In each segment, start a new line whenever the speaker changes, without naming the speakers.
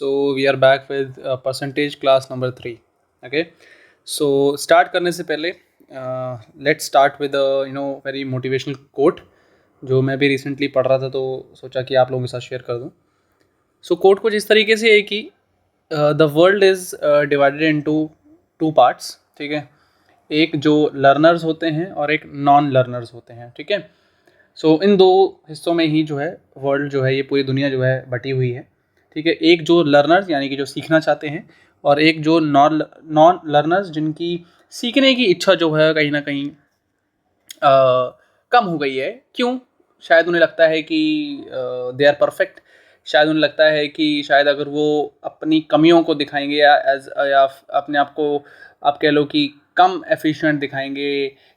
So we are back with percentage class number 3. Okay. So start करने से पहले let's start with a very motivational quote जो मैं भी रिसेंटली पढ़ रहा था तो सोचा कि आप लोगों के साथ शेयर कर दूं. So कोट कुछ इस तरीके से है कि the world is divided into two parts. ठीक है. एक जो लर्नर्स होते हैं और एक नॉन लर्नर्स होते हैं. ठीक है. सो इन दो हिस्सों में ही जो है वर्ल्ड जो है ये पूरी दुनिया जो है बटी हुई है. ठीक है. एक जो लर्नर्स यानी कि जो सीखना चाहते हैं और एक जो नॉन लर्नर्स जिनकी सीखने की इच्छा जो है कहीं ना कहीं कम हो गई है. क्यों? शायद उन्हें लगता है कि दे आर परफेक्ट. शायद उन्हें लगता है कि शायद अगर वो अपनी कमियों को दिखाएंगे या अपने आप को आप कह लो कि कम एफिशिएंट दिखाएंगे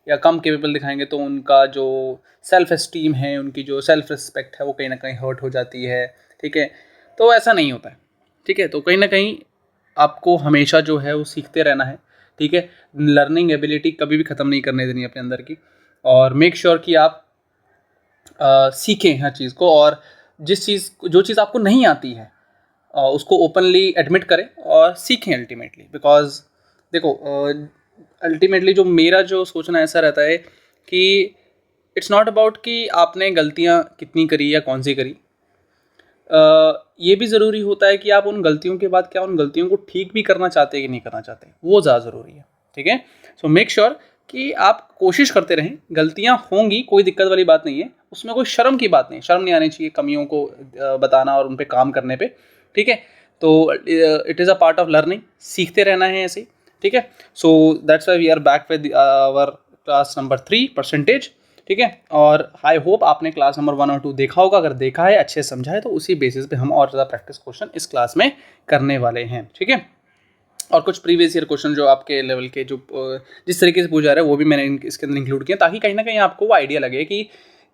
या कम केपेबल दिखाएंगे तो उनका जो सेल्फ एस्टीम है, उनकी जो सेल्फ रिस्पेक्ट है वो कहीं ना कहीं हर्ट हो जाती है. ठीक है. तो ऐसा नहीं होता है. ठीक है. तो कहीं ना कहीं आपको हमेशा जो है वो सीखते रहना है. ठीक है. लर्निंग एबिलिटी कभी भी ख़त्म नहीं करने देनी अपने अंदर की. और मेक श्योर कि आप सीखें हर चीज़ को, और जो चीज़ आपको नहीं आती है उसको ओपनली एडमिट करें और सीखें अल्टीमेटली. बिकॉज देखो अल्टीमेटली जो मेरा जो सोचना ऐसा रहता है कि इट्स नॉट अबाउट कि आपने गलतियाँ कितनी करी या कौन सी करी. ये भी ज़रूरी होता है कि आप उन गलतियों के बाद क्या उन गलतियों को ठीक भी करना चाहते हैं कि नहीं करना चाहते, वो ज़्यादा ज़रूरी है. ठीक है. सो मेक श्योर कि आप कोशिश करते रहें. गलतियाँ होंगी, कोई दिक्कत वाली बात नहीं है, उसमें कोई शर्म की बात नहीं. शर्म नहीं आनी चाहिए कमियों को बताना और उन पर काम करने पे. ठीक है. तो it is a part of learning. सीखते रहना है ऐसे. ठीक है. So that's why we are back with our class number 3 percentage. ठीक है. और आई होप आपने क्लास नंबर 1 और 2 देखा होगा. अगर देखा है, अच्छे से समझा है, तो उसी बेसिस पे हम और ज़्यादा प्रैक्टिस क्वेश्चन इस क्लास में करने वाले हैं. ठीक है. और कुछ प्रीवियस ईयर क्वेश्चन जो आपके लेवल के जो जिस तरीके से पूछा जा रहा है वो भी मैंने इसके अंदर इंक्लूड किया, ताकि कहीं ना कहीं आपको वो आइडिया लगे कि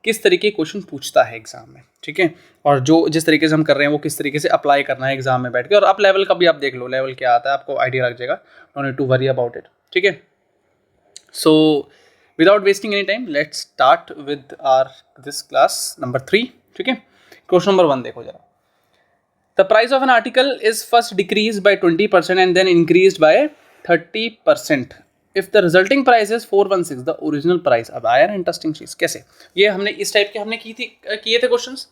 किस तरीके के क्वेश्चन पूछता है एग्जाम में. ठीक है. और जो जिस तरीके से हम कर रहे हैं वो किस तरीके से अप्लाई करना है एग्जाम में बैठ के. और आप लेवल का भी आप देख लो, लेवल क्या आता है, आपको आइडिया लग जाएगा. Don't need to worry about it. ठीक है. सो without wasting any time, let's start with our this class number 3. ठीक है. क्वेश्चन नंबर 1 देखो जरा. The price of an article is first decreased by 20% and then increased by 30% if the resulting price is 416 the original price. अब आया ना interesting चीज़. कैसे? ये हमने इस टाइप के हमने किए थे क्वेश्चंस.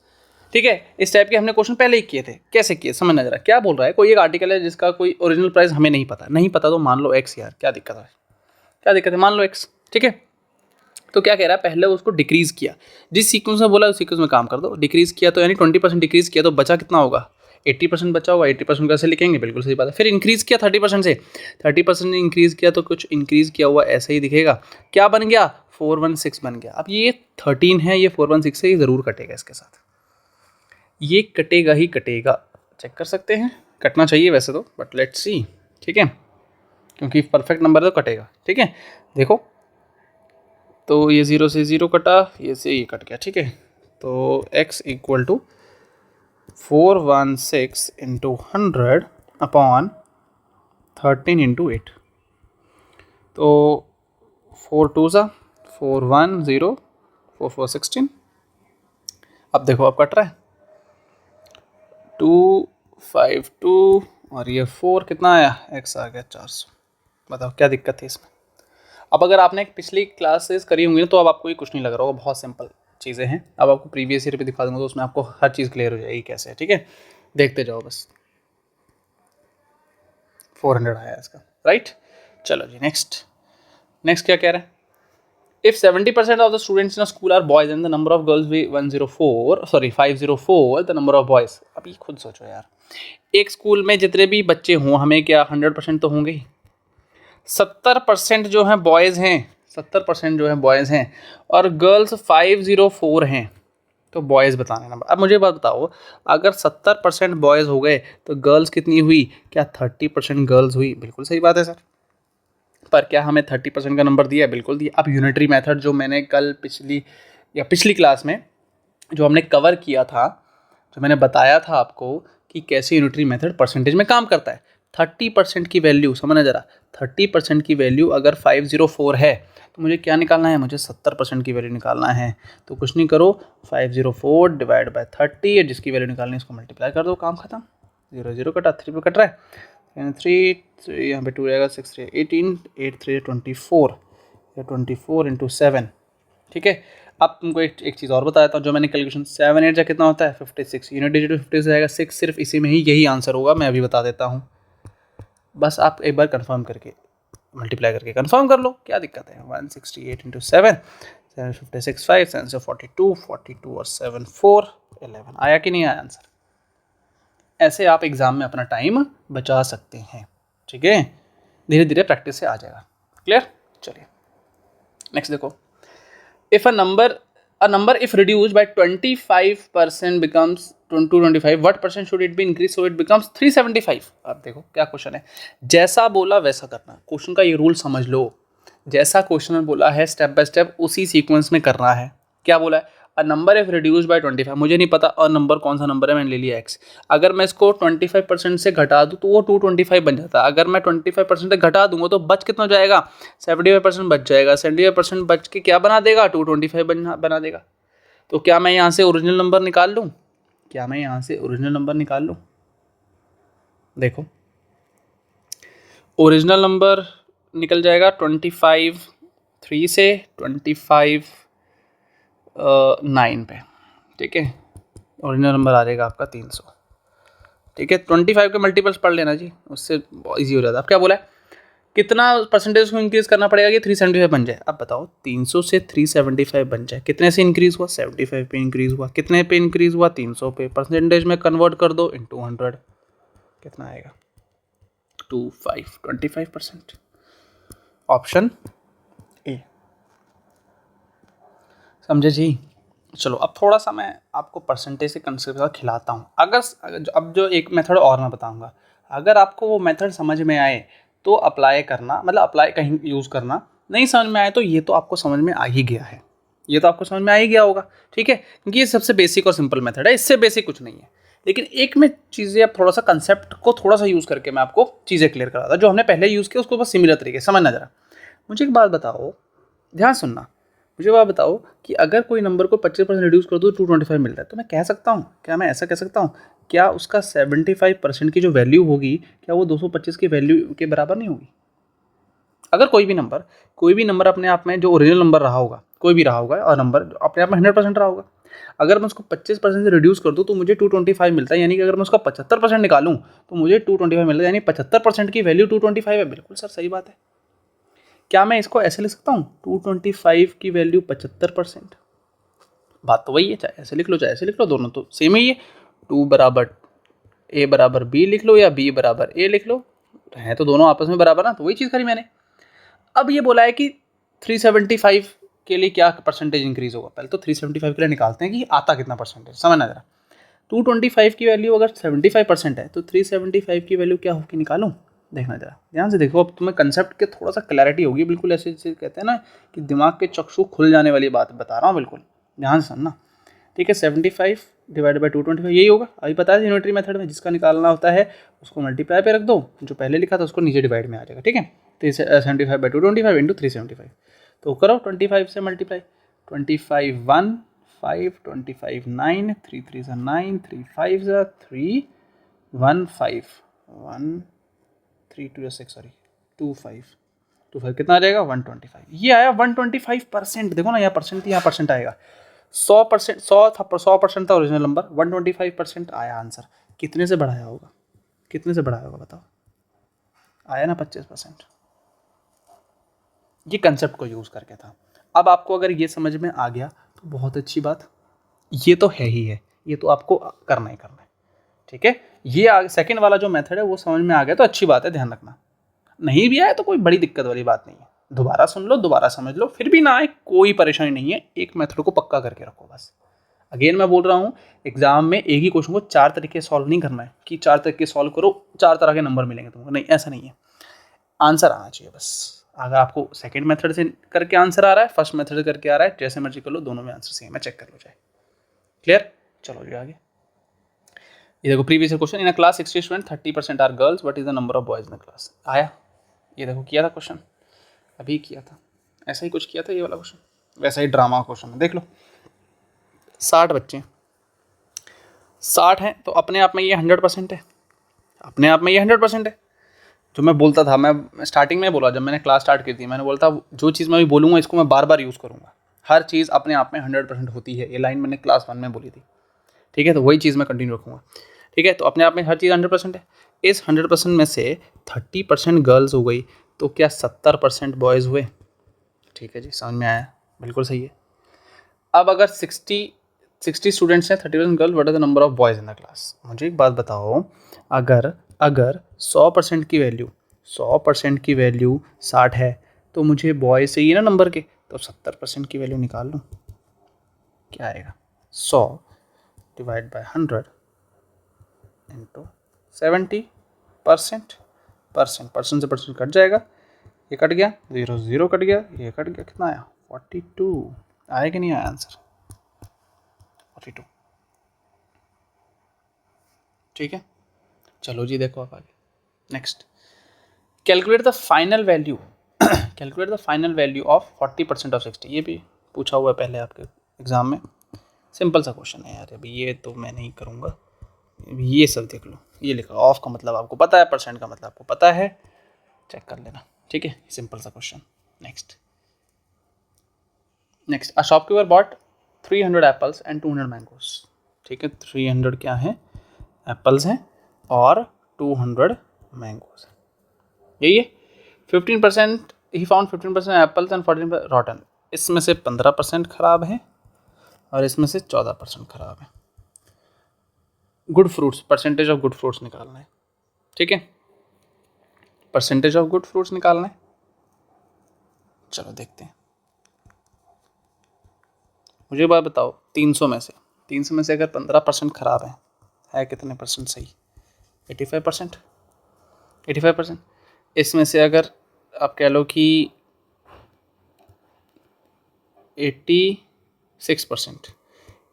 ठीक है. इस टाइप के हमने क्वेश्चन पहले ही किए थे. कैसे किए समझना जरा. क्या बोल रहा है, कोई एक आर्टिकल है जिसका कोई ओरिजिनल प्राइस हमें नहीं पता तो मान लो एक्स. यार क्या दिक्कत है, मान लो एक्स. ठीक है. तो क्या कह रहा है, पहले उसको डिक्रीज़ किया, जिस सीक्वेंस में बोला उस सीक्वेंस में काम कर दो. डिक्रीज़ किया तो यानी 20% डिक्रीज़ किया तो बचा कितना होगा, 80% बचा होगा. 80% कैसे लिखेंगे, बिल्कुल सही बात है. फिर इंक्रीज़ किया 30% से, 30% ने इंक्रीज़ किया तो कुछ इंक्रीज़ किया हुआ ऐसा ही दिखेगा. क्या बन गया, 416 बन गया. अब ये 13 है, ये 416 से ये ज़रूर कटेगा. इसके साथ ये कटेगा ही कटेगा. चेक कर सकते हैं, कटना चाहिए वैसे तो, बट लेट्स सी. ठीक है. क्योंकि परफेक्ट नंबर है तो कटेगा. ठीक है. देखो तो ये 0 से 0 कटा, ये से ये कट गया. ठीक है. तो x equal to 416 into 100 upon 13 into 8. तो 4 2 सा 4 1 0 4 4 16. अब देखो अब कट रहा है 2 5 2 और ये 4 कितना आया, x आ गया 400. बताओ क्या दिक्कत थी इसमें. अब अगर आपने पिछली क्लासेस करी होंगी तो अब आपको ये कुछ नहीं लग रहा होगा, बहुत सिंपल चीज़ें हैं. अब आपको प्रीवियस ईयर पे दिखा दूंगा तो उसमें आपको हर चीज़ क्लियर हो जाएगी कैसे है. ठीक है. देखते जाओ बस. 400 आया इसका. राइट. चलो जी नेक्स्ट क्या कह रहा है. If 70% of the students in school are boys and the number of girls भी 504 द नंबर ऑफ बॉयज. अब ये खुद सोचो यार, एक स्कूल में जितने भी बच्चे हों हमें क्या 100% तो होंगे ही. 70% जो हैं बॉयज़ हैं, 70% जो है बॉयज़ हैं और गर्ल्स 504 हैं. तो बॉयज़ बताने नंबर. अब मुझे बात बताओ, अगर 70% बॉयज़ हो गए तो गर्ल्स कितनी हुई, क्या 30% गर्ल्स हुई. बिल्कुल सही बात है सर. पर क्या हमें 30% का नंबर दिया है, बिल्कुल दिया. अब यूनिटरी मेथड जो मैंने कल पिछली क्लास में जो हमने कवर किया था, जो मैंने बताया था आपको कि कैसे यूनिटरी मेथड परसेंटेज में काम करता है. 30% की वैल्यू समझना ज़रा. 30% की वैल्यू अगर 504 है तो मुझे क्या निकालना है, मुझे 70% की वैल्यू निकालना है. तो कुछ नहीं करो, 504 डिवाइड बाय 30 जिसकी वैल्यू निकालनी है उसको मल्टीप्लाई कर दो, काम खत्म. 0 0 कटा, 3 पे कट रहा है, 3 यहाँ पे 2 रहेगा, 6 3 18, 8 3 24, 24 इंटू 7। ठीक है, अब तुमको एक चीज़ और बता देता हूँ, जो मैंने कैलकुलेशन 7 8 जा कितना होता है 56, यूनिट डिजिट 50 से आएगा 6, सिर्फ इसी में ही यही आंसर होगा, मैं अभी बता देता हूँ, बस आप एक बार कंफर्म करके मल्टीप्लाई करके कंफर्म कर लो, क्या दिक्कत है। 168 इंटू 7, 756 5, 742, 42 और 7 4 11, आया कि नहीं आया आंसर। ऐसे आप एग्जाम में अपना टाइम बचा सकते हैं, ठीक है, धीरे धीरे प्रैक्टिस से आ जाएगा। क्लियर, चलिए नेक्स्ट देखो, if a number if reduced by 25% becomes 225, what percent should it be increased so it becomes 375। अब देखो क्या क्वेश्चन है, जैसा बोला वैसा करना, क्वेश्चन का ये रूल समझ लो, जैसा क्वेश्चन में बोला है स्टेप बाय स्टेप उसी सीक्वेंस में करना है। क्या बोला है, a number if reduced by 25, मुझे नहीं पता अ नंबर कौन सा नंबर है, मैंने ले लिया x, अगर मैं इसको 25% से घटा दूँ तो वो 225 बन जाता है, अगर मैं 25% से घटा दूंगा तो बच कितना जाएगा, 75% बच जाएगा, 75% बच के क्या बना देगा, 225 बना देगा। तो क्या मैं यहाँ से ओरिजिनल नंबर निकाल लूँ, क्या मैं यहाँ से ओरिजिनल नंबर निकाल लूँ, देखो ओरिजिनल नंबर निकल जाएगा 25 3 से 25 9 पे, ठीक है, ओरिजिनल नंबर आ जाएगा आपका 300, ठीक है, 25 के मल्टीपल्स पढ़ लेना जी, उससे ईजी हो जाता है। अब क्या बोला है, कितना परसेंटेज को इंक्रीज करना पड़ेगा कि 375 बन जाए। अब बताओ 300 से 375 बन जाए, कितने से इंक्रीज हुआ, 75 पे इंक्रीज हुआ, कितने पे इंक्रीज हुआ, 300 पे, परसेंटेज में कन्वर्ट कर दो इंटू 100, कितना आएगा 25%, ऑप्शन ए, समझे जी। चलो अब थोड़ा सा मैं आपको परसेंटेज से कंसेप्ट का खिलाता हूँ, अगर अब जो एक मेथड और मैं बताऊँगा, अगर आपको वो मेथड समझ में आए तो अप्लाई करना, मतलब अप्लाई कहीं यूज़ करना, नहीं समझ में आए तो ये तो आपको समझ में आ ही गया है, ये तो आपको समझ में आ ही गया होगा, ठीक है, क्योंकि ये सबसे बेसिक और सिंपल मेथड है, इससे बेसिक कुछ नहीं है। लेकिन एक में चीज़ें अब थोड़ा सा कंसेप्ट को थोड़ा सा यूज़ करके मैं आपको चीज़ें क्लियर करा था, जो हमने पहले यूज़ किया उसको बस सिमिलर तरीके समझना जरा। मुझे एक बात बताओ, ध्यान सुनना, मुझे बात बताओ कि अगर कोई नंबर को 25% रिड्यूस कर दो 225 मिल रहा है, तो मैं कह सकता हूँ, क्या मैं ऐसा कह सकता हूँ, क्या उसका 75% की जो वैल्यू होगी क्या वो 225 की वैल्यू के बराबर नहीं होगी। अगर कोई भी नंबर अपने आप में जो ओरिजिनल नंबर रहा होगा, कोई भी रहा होगा और नंबर अपने आप में 100% रहा होगा, अगर मैं उसको 25% से रिड्यूस कर दूँ तो मुझे 225 मिलता है, यानी कि अगर मैं उसका 75% निकालूँ तो मुझे 225 मिलता है, यानी 75% की वैल्यू 225 है। बिल्कुल सर सही बात है। क्या मैं इसको ऐसे लिख सकता हूँ, 225 की वैल्यू 75%, बात तो वही है, चाहे ऐसे लिख लो चाहे ऐसे लिख लो, दोनों तो सेम ही है, 2 बराबर ए बराबर बी लिख लो या बी बराबर ए लिख लो, है तो दोनों आपस में बराबर ना, तो वही चीज़ करी मैंने। अब ये बोला है कि 375 के लिए क्या परसेंटेज इंक्रीज होगा, पहले तो 375 के लिए निकालते हैं कि आता कितना परसेंटेज, समझना जरा। 225 की वैल्यू अगर 75% है तो 375 की वैल्यू क्या होगी निकालूं, देखना जरा ध्यान से देखो, अब तुम्हें कंसेप्ट के थोड़ा सा क्लैरिटी होगी, बिल्कुल ऐसे जैसे कहते हैं ना कि दिमाग के चक्षु खुल जाने वाली बात बता रहा हूँ, बिल्कुल ध्यान से सुनना, ठीक है। 75 डिवाइड बाई 225 यही होगा, अभी पता है यूनिटरी मेथड में जिसका निकालना होता है उसको मल्टीप्लाई पे रख दो, जो पहले लिखा था उसको नीचे डिवाइड में आ जाएगा, ठीक है। 75 बाई 225 इंटू 375, तो करो 25 से मल्टीप्लाई, 25 1 5 25 9 3 3 9 3 5 3 1 5 1 3 2 6 सॉरी 2 5 2 5 कितना आ जाएगा 125, ये आया 125%। देखो ना यहाँ परसेंट, यहाँ परसेंट आएगा, 100%, 100% था ओरिजिनल नंबर, 125% आया आंसर। कितने से बढ़ाया होगा, कितने से बढ़ाया होगा बताओ, आया ना 25%। ये कंसेप्ट को यूज़ करके था। अब आपको अगर ये समझ में आ गया तो बहुत अच्छी बात, ये तो है ही है, ये तो आपको करना ही करना है, ठीक है। ये सेकंड वाला जो मेथड है वो समझ में आ गया तो अच्छी बात है, ध्यान रखना, नहीं भी आए तो कोई बड़ी दिक्कत वाली बात नहीं है, दोबारा सुन लो दोबारा समझ लो, फिर भी ना आए कोई परेशानी नहीं है, एक मेथड को पक्का करके रखो बस। अगेन मैं बोल रहा हूँ, एग्जाम में एक ही क्वेश्चन को 4 तरीके सॉल्व नहीं करना है कि 4 तरीके सॉल्व करो 4 तरह के नंबर मिलेंगे तुमको, नहीं ऐसा नहीं है, आंसर आना चाहिए बस। अगर आपको सेकंड मेथड से करके आंसर आ रहा है, फर्स्ट मेथड करके आ रहा है, जैसे मर्जी कर लो, दोनों में आंसर सेम है, चेक कर लो चाहे। क्लियर, चलो जी आगे। ये देखो previous question, in a class 60 student 30% are girls, what is the number of boys in the class. आया, ये देखो किया था क्वेश्चन, अभी किया था, ऐसा ही कुछ किया था ये वाला क्वेश्चन, वैसा ही ड्रामा क्वेश्चन है, देख लो। 60 बच्चे 60 हैं तो अपने आप में ये 100% है, अपने आप में ये 100% है। जो मैं बोलता था, मैं स्टार्टिंग में बोला, जब मैंने क्लास स्टार्ट की थी, मैंने बोलता जो चीज़ मैं भी बोलूँगा इसको मैं बार बार यूज़ करूँगा। हर चीज़ अपने आप में 100% होती है, ये लाइन मैंने क्लास 1 में बोली थी। ठीक है, तो वही चीज़ मैं कंटिन्यू रखूँगा। ठीक है, तो अपने आप में हर चीज़ 100% है। इस 100% में से 30% गर्ल्स हो गई, तो क्या 70% बॉयज़ हुए? ठीक है जी, समझ में आया, बिल्कुल सही है। अब अगर 60 स्टूडेंट्स हैं, 30% girl, what is the number of boys in the class? मुझे एक बात बताओ, अगर अगर 100% की वैल्यू 60 है, तो मुझे बॉय से ही ना नंबर के, तो 70% की वैल्यू निकाल लूँ, क्या आएगा? 100 डिवाइड बाय 100 इंटू 70%। परसेंट से परसेंट कट जाएगा, ये कट गया, 0 0 कट गया, ये कट गया, कितना आया? 42 आया कि नहीं आया आंसर? 42। ठीक है, चलो जी देखो अब आगे। Next, calculate the final value calculate the final value of 40% of 60। ये भी पूछा हुआ है पहले आपके एग्जाम में, सिंपल सा क्वेश्चन है यार। अभी ये तो मैं नहीं करूँगा, ये सब देख लो, ये लिखा ऑफ का मतलब आपको पता है, परसेंट का मतलब आपको पता है, चेक कर लेना। ठीक है, सिंपल सा question. Next, a shopkeeper bot 300 apples and 200 mangoes. ठीक है, 300 क्या है? एप्पल्स हैं और 200 मैंगोज हैं, यही है। 15% ही फाउंड 15% एप्पल्स एंड 14% रॉटन। इसमें से 15% खराब है और इसमें से 14% खराब है। Good fruits, percentage of good fruits निकालना है। ठीक है, परसेंटेज ऑफ गुड फ्रूट्स निकालना है। चलो देखते हैं। मुझे बात बताओ, 300 में से अगर 15% खराब है कितने परसेंट सही? 85%। 85%। इसमें से अगर आप कह लो कि 86%,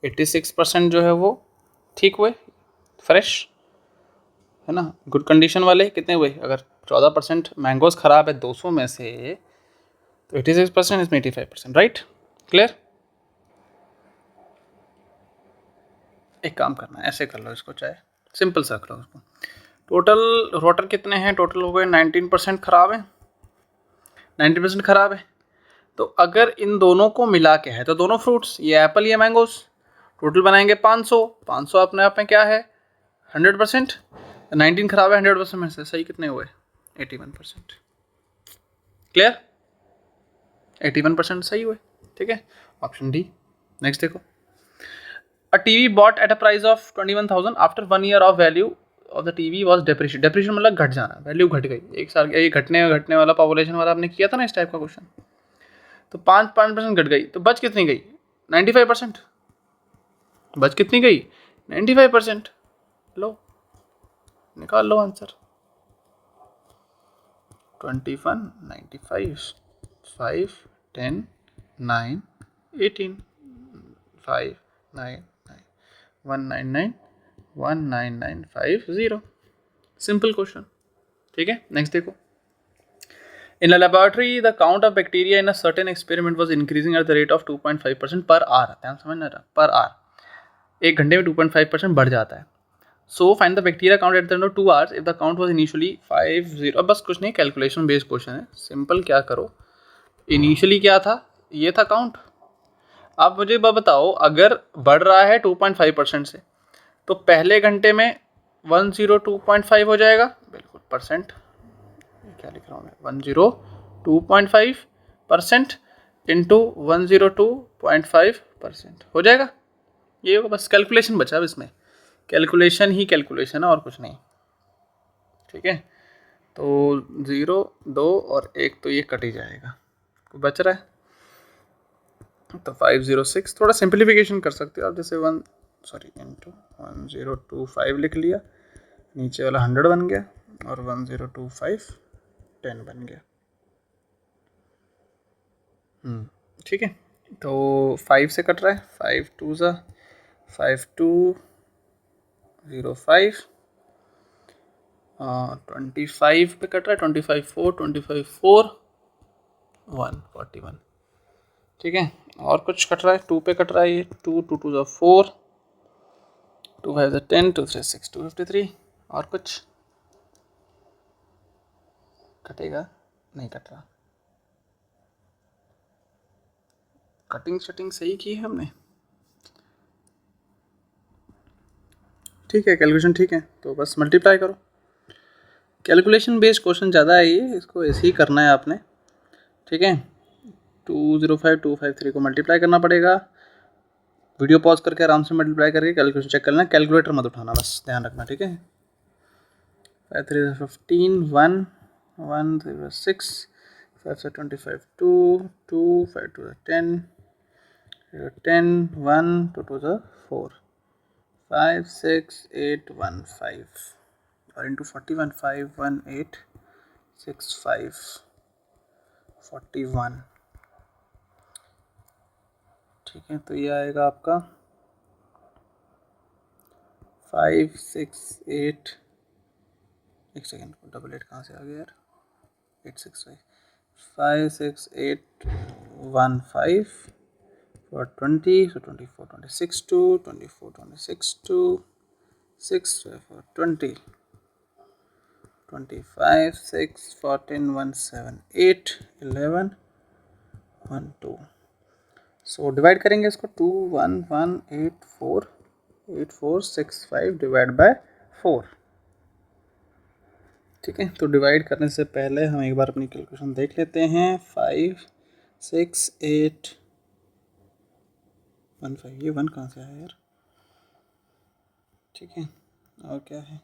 86% जो है वो ठीक हुए, फ्रेश है ना, गुड कंडीशन वाले कितने हुए? अगर 14% मैंगोज खराब है 200 में से, तो 86%, इसमें 85%, राइट? क्लियर? एक काम करना है, ऐसे कर लो इसको, चाहे सिंपल सा कर लो उसको। टोटल रोटर कितने हैं? टोटल हो गए 19% खराब है, 90% खराब है। तो अगर इन दोनों को मिला के है, तो दोनों फ्रूट्स, ये एप्पल ये मैंगोस, टोटल बनाएंगे 500। 500 अपने आप में क्या है? 100%। 19 खराब है 100% में से, सही कितने हुए? 81%। क्लियर? 81% सही हुए। ठीक है, ऑप्शन डी। नेक्स्ट देखो, a TV bought at a price of 21,000 after 1 year of value of the TV was depreciate. Depreciate मतलब घट जाना, वैल्यू घट गई एक साल, ये घटने वाला पॉपुलेशन वाला आपने किया था ना इस टाइप का क्वेश्चन। तो 5% घट गई, तो बच कितनी गई? 95%। बच कितनी गई? 95%। लो निकाल लो आंसर। 21, 95, 5, 10, 9, 18, 5, 9, 9, 199, 19950। Simple question. ठीक है, नेक्स्ट देखो। In a laboratory, the count of bacteria in a certain experiment was increasing at the rate of 2.5% per hour. ध्यान समझना रहा, पर आवर, एक घंटे में 2.5% बढ़ जाता है। So find the bacteria count at the end of 2 hours if the count was initially 50। अब बस कुछ नहीं, कैलकुलेशन बेस्ड क्वेश्चन है, सिंपल। क्या करो, इनिशियली क्या था? ये था काउंट। अब मुझे बताओ, अगर बढ़ रहा है 2.5% से, तो पहले घंटे में 102.5 हो जाएगा, बिल्कुल परसेंट। क्या लिख रहा हूँ मैं? 102.5% इंटू 102.5% हो जाएगा। ये होगा, बस कैलकुलेशन बचा अब इसमें, कैलकुलेशन ही कैलकुलेशन है और कुछ नहीं। ठीक है, तो 0, 2 और 1 तो ये कट ही जाएगा, बच रहा है तो 506। थोड़ा सिंप्लीफिकेशन कर सकते हो आप, जैसे इंटू 1025 लिख लिया, नीचे वाला 100 बन गया और 1025 10 बन गया। ठीक है, तो 5 से कट रहा है, 5 2 ज़ा 5205, 25 पे कट रहा है, 25 4, 25 4 141। ठीक है, और कुछ कट रहा है, 2 पे कट रहा है, ये 2 2 2 ज़ा 4, 2 5 ज़ा 10, 2 3 6 253। और कुछ कटेगा? नहीं कट रहा। कटिंग शटिंग सही की है हमने, ठीक है, कैलकुलेशन ठीक है, तो बस मल्टीप्लाई करो। कैलकुलेशन बेस्ड क्वेश्चन ज़्यादा है ये, इसको ऐसे ही करना है आपने, ठीक है। 205253 को मल्टीप्लाई करना पड़ेगा। वीडियो पॉज करके आराम से मल्टीप्लाई करके कैलकुलेशन चेक करना, कैलकुलेटर मत उठाना, बस ध्यान रखना, ठीक है। 5 3 15 1 1 0 6 5 से 25 2 2 5 2 10 10 1 2 2 4 5 6 8 1 5 और इंटू 41 5 1 8 6 5 41, ठीक है। तो ये आएगा आपका 5 6 8, एक सेकेंड, डबल 8 कहाँ से आ गया यार, 8 6 5 6 8 1 5 for 20, so 24 26 2 24 26 2 6 for 20 25 6 14 1 7 8 11 1 2, so divide करेंगे इसको 2 1 1 8 4 8 4 6 5 डिवाइड बाय 4, ठीक है। तो डिवाइड करने से पहले हम एक बार अपनी कैलकुलेशन देख लेते हैं। 5 6 8 1 5, ये 1 कहाँ से आया यार, ठीक है। और क्या है,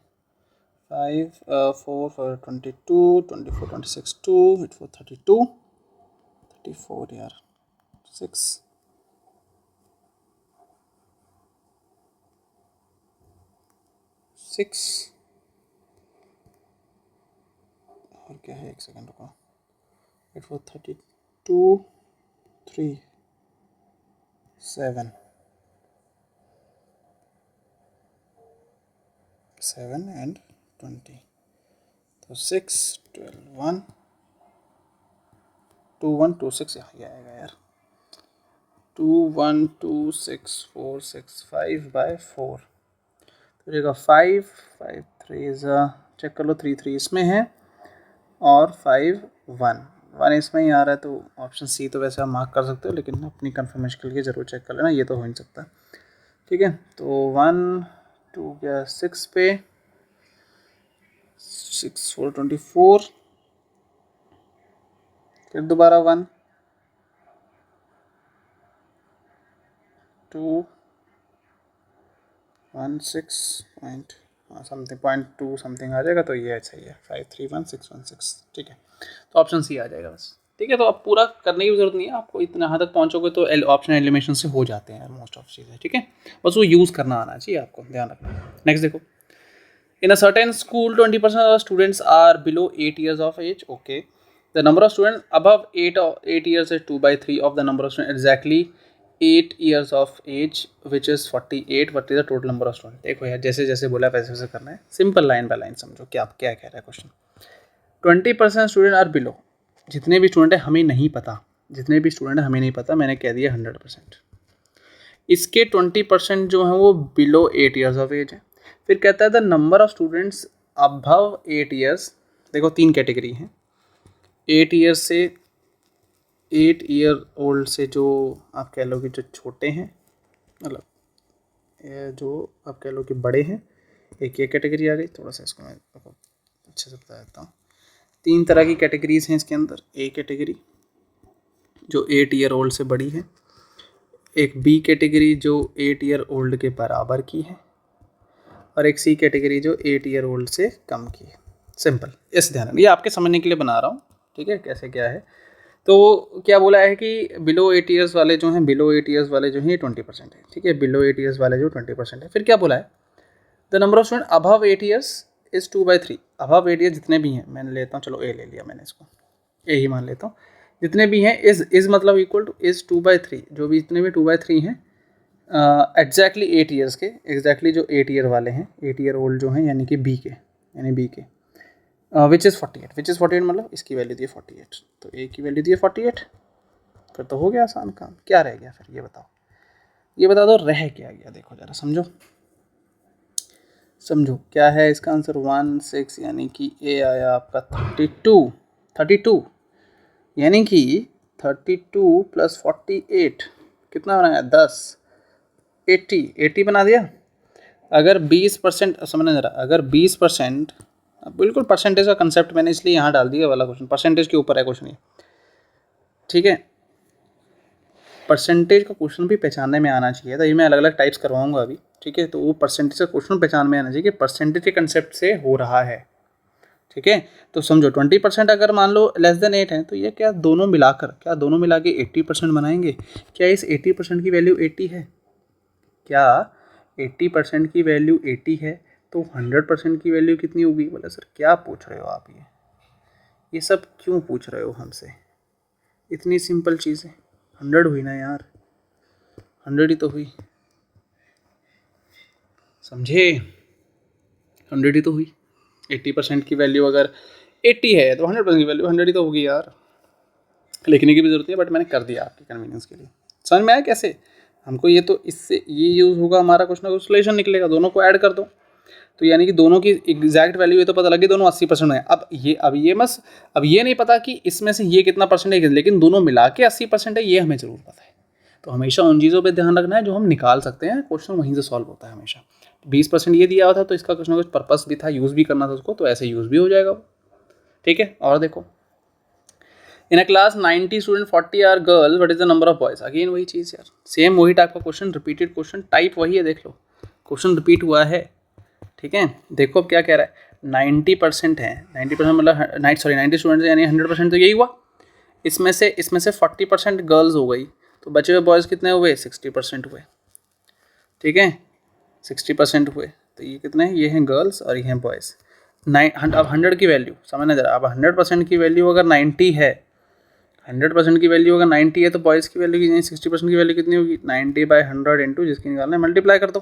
5 4 4 22 24 26 2 8 4 32 34 यार, 6 6 और क्या है, एक सेकेंड रुको, 8 4 32 3 7 7 एंड 20, तो 6 12 1 2 1 2 6, ये आएगा यार 2 1 2 6 4 6 5 बाय 4, तो रहेगा 5 5 3 चेक कर लो, 3 3 इसमें है और 5 1 1 इसमें ही आ रहा है, तो ऑप्शन सी तो वैसे आप मार्क कर सकते हो, लेकिन अपनी कंफर्मेशन के लिए ज़रूर चेक कर लेना, ये तो हो नहीं सकता, ठीक है। तो 1 2 गया 6 पे, 6 4 24, फिर दोबारा 1 2 1 6 पॉइंट समथिंग 0.2 समथिंग आ जाएगा, तो ये सही है 5 3 1 6 1 6, ठीक है। तो ऑप्शन सी आ जाएगा बस, ठीक है। तो अब पूरा करने की जरूरत नहीं है आपको, इतना यहाँ तक पहुँचोगे तो ऑप्शन एलिमिनेशन से हो जाते हैं मोस्ट ऑफ चीज़ें, ठीक है। बस वो यूज़ करना आना चाहिए आपको, ध्यान रखना। नेक्स्ट देखो, in a certain school 20% of students are below 8 years of age, okay, the number of students above 8 years is 2 by 3 of the number of students exactly 8 years of age which is 48, what is the total number of students। देखो यार, जैसे जैसे बोला वैसे वैसे करना है, simple line by line समझो कि आप क्या कह रहा है क्वेश्चन। 20% स्टूडेंट आर बिलो, जितने भी स्टूडेंट है हमें नहीं पता, जितने भी स्टूडेंट है हमें नहीं पता, मैंने कह दिया 100%। इसके 20% जो है वो बिलो 8 ईयर्स ऑफ एज है। फिर कहता है the number of students above 8 years, देखो 3 कैटेगरी हैं, 8 ईयर्स से 8 ईयर ओल्ड से जो आप कह लो कि जो छोटे हैं, मतलब जो आप कह लो कि बड़े हैं, एक ये कैटेगरी आ गई। थोड़ा सा इसको मैं अच्छे से बता देता हूँ। 3 तरह की कैटेगरीज हैं इसके अंदर। ए कैटेगरी जो 8 ईयर ओल्ड से बड़ी है, एक बी कैटेगरी जो 8 ईयर ओल्ड के बराबर की है, और एक सी कैटेगरी जो 8 ईयर ओल्ड से कम की है। सिंपल, इस ध्यान, ये आपके समझने के लिए बना रहा हूँ, ठीक है, कैसे क्या है। तो क्या बोला है कि बिलो 8 ईयर्स वाले जो हैं, बिलो 8 ईयर्स वाले जो हैं 20% है, ठीक है, बिलो 8 ईयर्स वाले जो 20% है। फिर क्या बोला है, the number of student above 8 years is 2/3। Above 8 year जितने भी हैं, मैंने लेता हूँ, चलो ए ले लिया मैंने, इसको ए ही मान लेता हूँ, जितने भी हैं इज़ मतलब इक्वल टू इज़ 2/3, जो भी जितने भी 2/3 हैं एग्जैक्टली 8 ईयर्स के, एग्जैक्टली जो 8 ईयर वाले हैं, 8 ईयर ओल्ड जो हैं, यानी कि बी के, विच इज़ 48 मतलब इसकी वैल्यू दी है 48, तो ए की वैल्यू दी है 48। फिर तो हो गया आसान काम। क्या रह गया फिर, ये बताओ, ये बता दो रह क्या गया, देखो ज़रा समझो क्या है इसका आंसर। 1 6 यानी कि ए आया आपका 32, 32, यानी कि 32 + 48 कितना बनाया 10, 80 बना दिया। अगर 20% समझना जरा, अगर 20%, बिल्कुल परसेंटेज का कंसेप्ट मैंने इसलिए यहाँ डाल दिया वाला क्वेश्चन, परसेंटेज के ऊपर है क्वेश्चन ये, ठीक है। परसेंटेज का क्वेश्चन भी पहचानने में आना चाहिए, तो ये मैं अलग अलग टाइप्स करवाऊंगा अभी, ठीक है। तो वो परसेंटेज का क्वेश्चन पहचान में आना चाहिए कि परसेंटेज के कंसेप्ट से हो रहा है, ठीक है। तो समझो 20% अगर मान लो <8 है, तो ये क्या दोनों मिला के 80% बनाएंगे। क्या इस 80% की वैल्यू 80 है? क्या 80% की वैल्यू 80 है? तो 100% की वैल्यू कितनी होगी? बोले सर क्या पूछ रहे हो आप, ये सब क्यों पूछ रहे हो हमसे? इतनी सिंपल चीज़ है, 100 हुई ना यार, 100 ही तो हुई, समझे? 100 ही तो हुई। 80% की वैल्यू अगर 80 है तो 100% की वैल्यू 100 ही तो होगी यार। लिखने की भी जरूरत नहीं है, बट मैंने कर दिया आपके कन्वीनियंस के लिए। समझ में आया कैसे? हमको ये तो इससे ये यूज़ होगा, हमारा कुछ ना कुछ सोल्यूशन निकलेगा, दोनों को ऐड कर दो। तो यानी कि दोनों की एग्जैक्ट वैल्यू ये तो पता लगी, दोनों 80% है। अब ये नहीं पता कि इसमें से ये कितना परसेंटेज है, लेकिन दोनों मिला के 80% है, ये हमें ज़रूर पता है। तो हमेशा उन चीज़ों पे ध्यान रखना है जो हम निकाल सकते हैं, क्वेश्चन वहीं से सॉल्व होता है हमेशा। 20% ये दिया हुआ था, तो इसका कुछ ना कुछ पर्पस भी था, यूज़ भी करना था उसको, तो ऐसे यूज़ भी हो जाएगा वो, ठीक है। और देखो, in a class 90 student 40 are girls, what is the number of boys? Again वही चीज़ यार, सेम वही टाइप का क्वेश्चन, रिपीटेड क्वेश्चन, टाइप वही है, देख लो क्वेश्चन रिपीट हुआ है, ठीक है। देखो अब क्या कह रहा है, 90% है, 90% मतलब 90 स्टूडेंट्स यानी 100%, तो यही हुआ। इसमें से 40% गर्ल्स हो गई, तो बचे हुए बॉयज़ कितने हुए? 60% हुए, ठीक है, 60% हुए। तो ये कितने हैं? ये हैं गर्ल्स और ये हैं बॉयज़। अब 100 की वैल्यू समझना जरा, अब 100% की वैल्यू अगर 90 है, 100% की वैल्यू अगर 90 है, तो बॉयज़ की वैल्यू कितनी, 60% की वैल्यू कितनी होगी? 90/100 इंटू जिसकी निकालना है मल्टीप्लाई कर दो,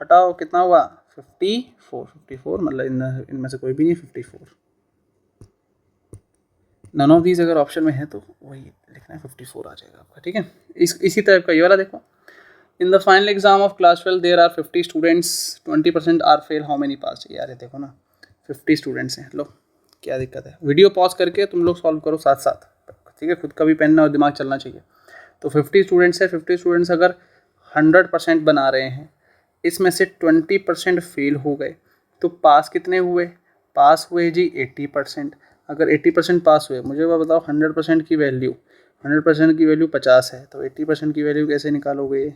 हटाओ कितना हुआ? 54 मतलब इनमें से कोई भी नहीं, 54। नन ऑफ दीज अगर ऑप्शन में है तो वही लिखना है, 54 आ जाएगा आपका, ठीक है। इसी टाइप का ये वाला देखो, in the final exam of class 12 there are 50 students, 20% are fail, how many pass? यार ये देखो ना, 50 स्टूडेंट्स हैं, लो क्या दिक्कत है। वीडियो पॉज करके तुम लोग सॉल्व करो साथ साथ, ठीक है, खुद का भी पेन और दिमाग चलना चाहिए। तो 50 स्टूडेंट्स है, 50 स्टूडेंट्स अगर 100% बना रहे हैं, इसमें से 20% फेल हो गए, तो पास कितने हुए? पास हुए जी 80%। अगर 80% पास हुए, मुझे वो बताओ 100% की वैल्यू, 100% की वैल्यू 50 है, तो 80% की वैल्यू कैसे निकालोगे?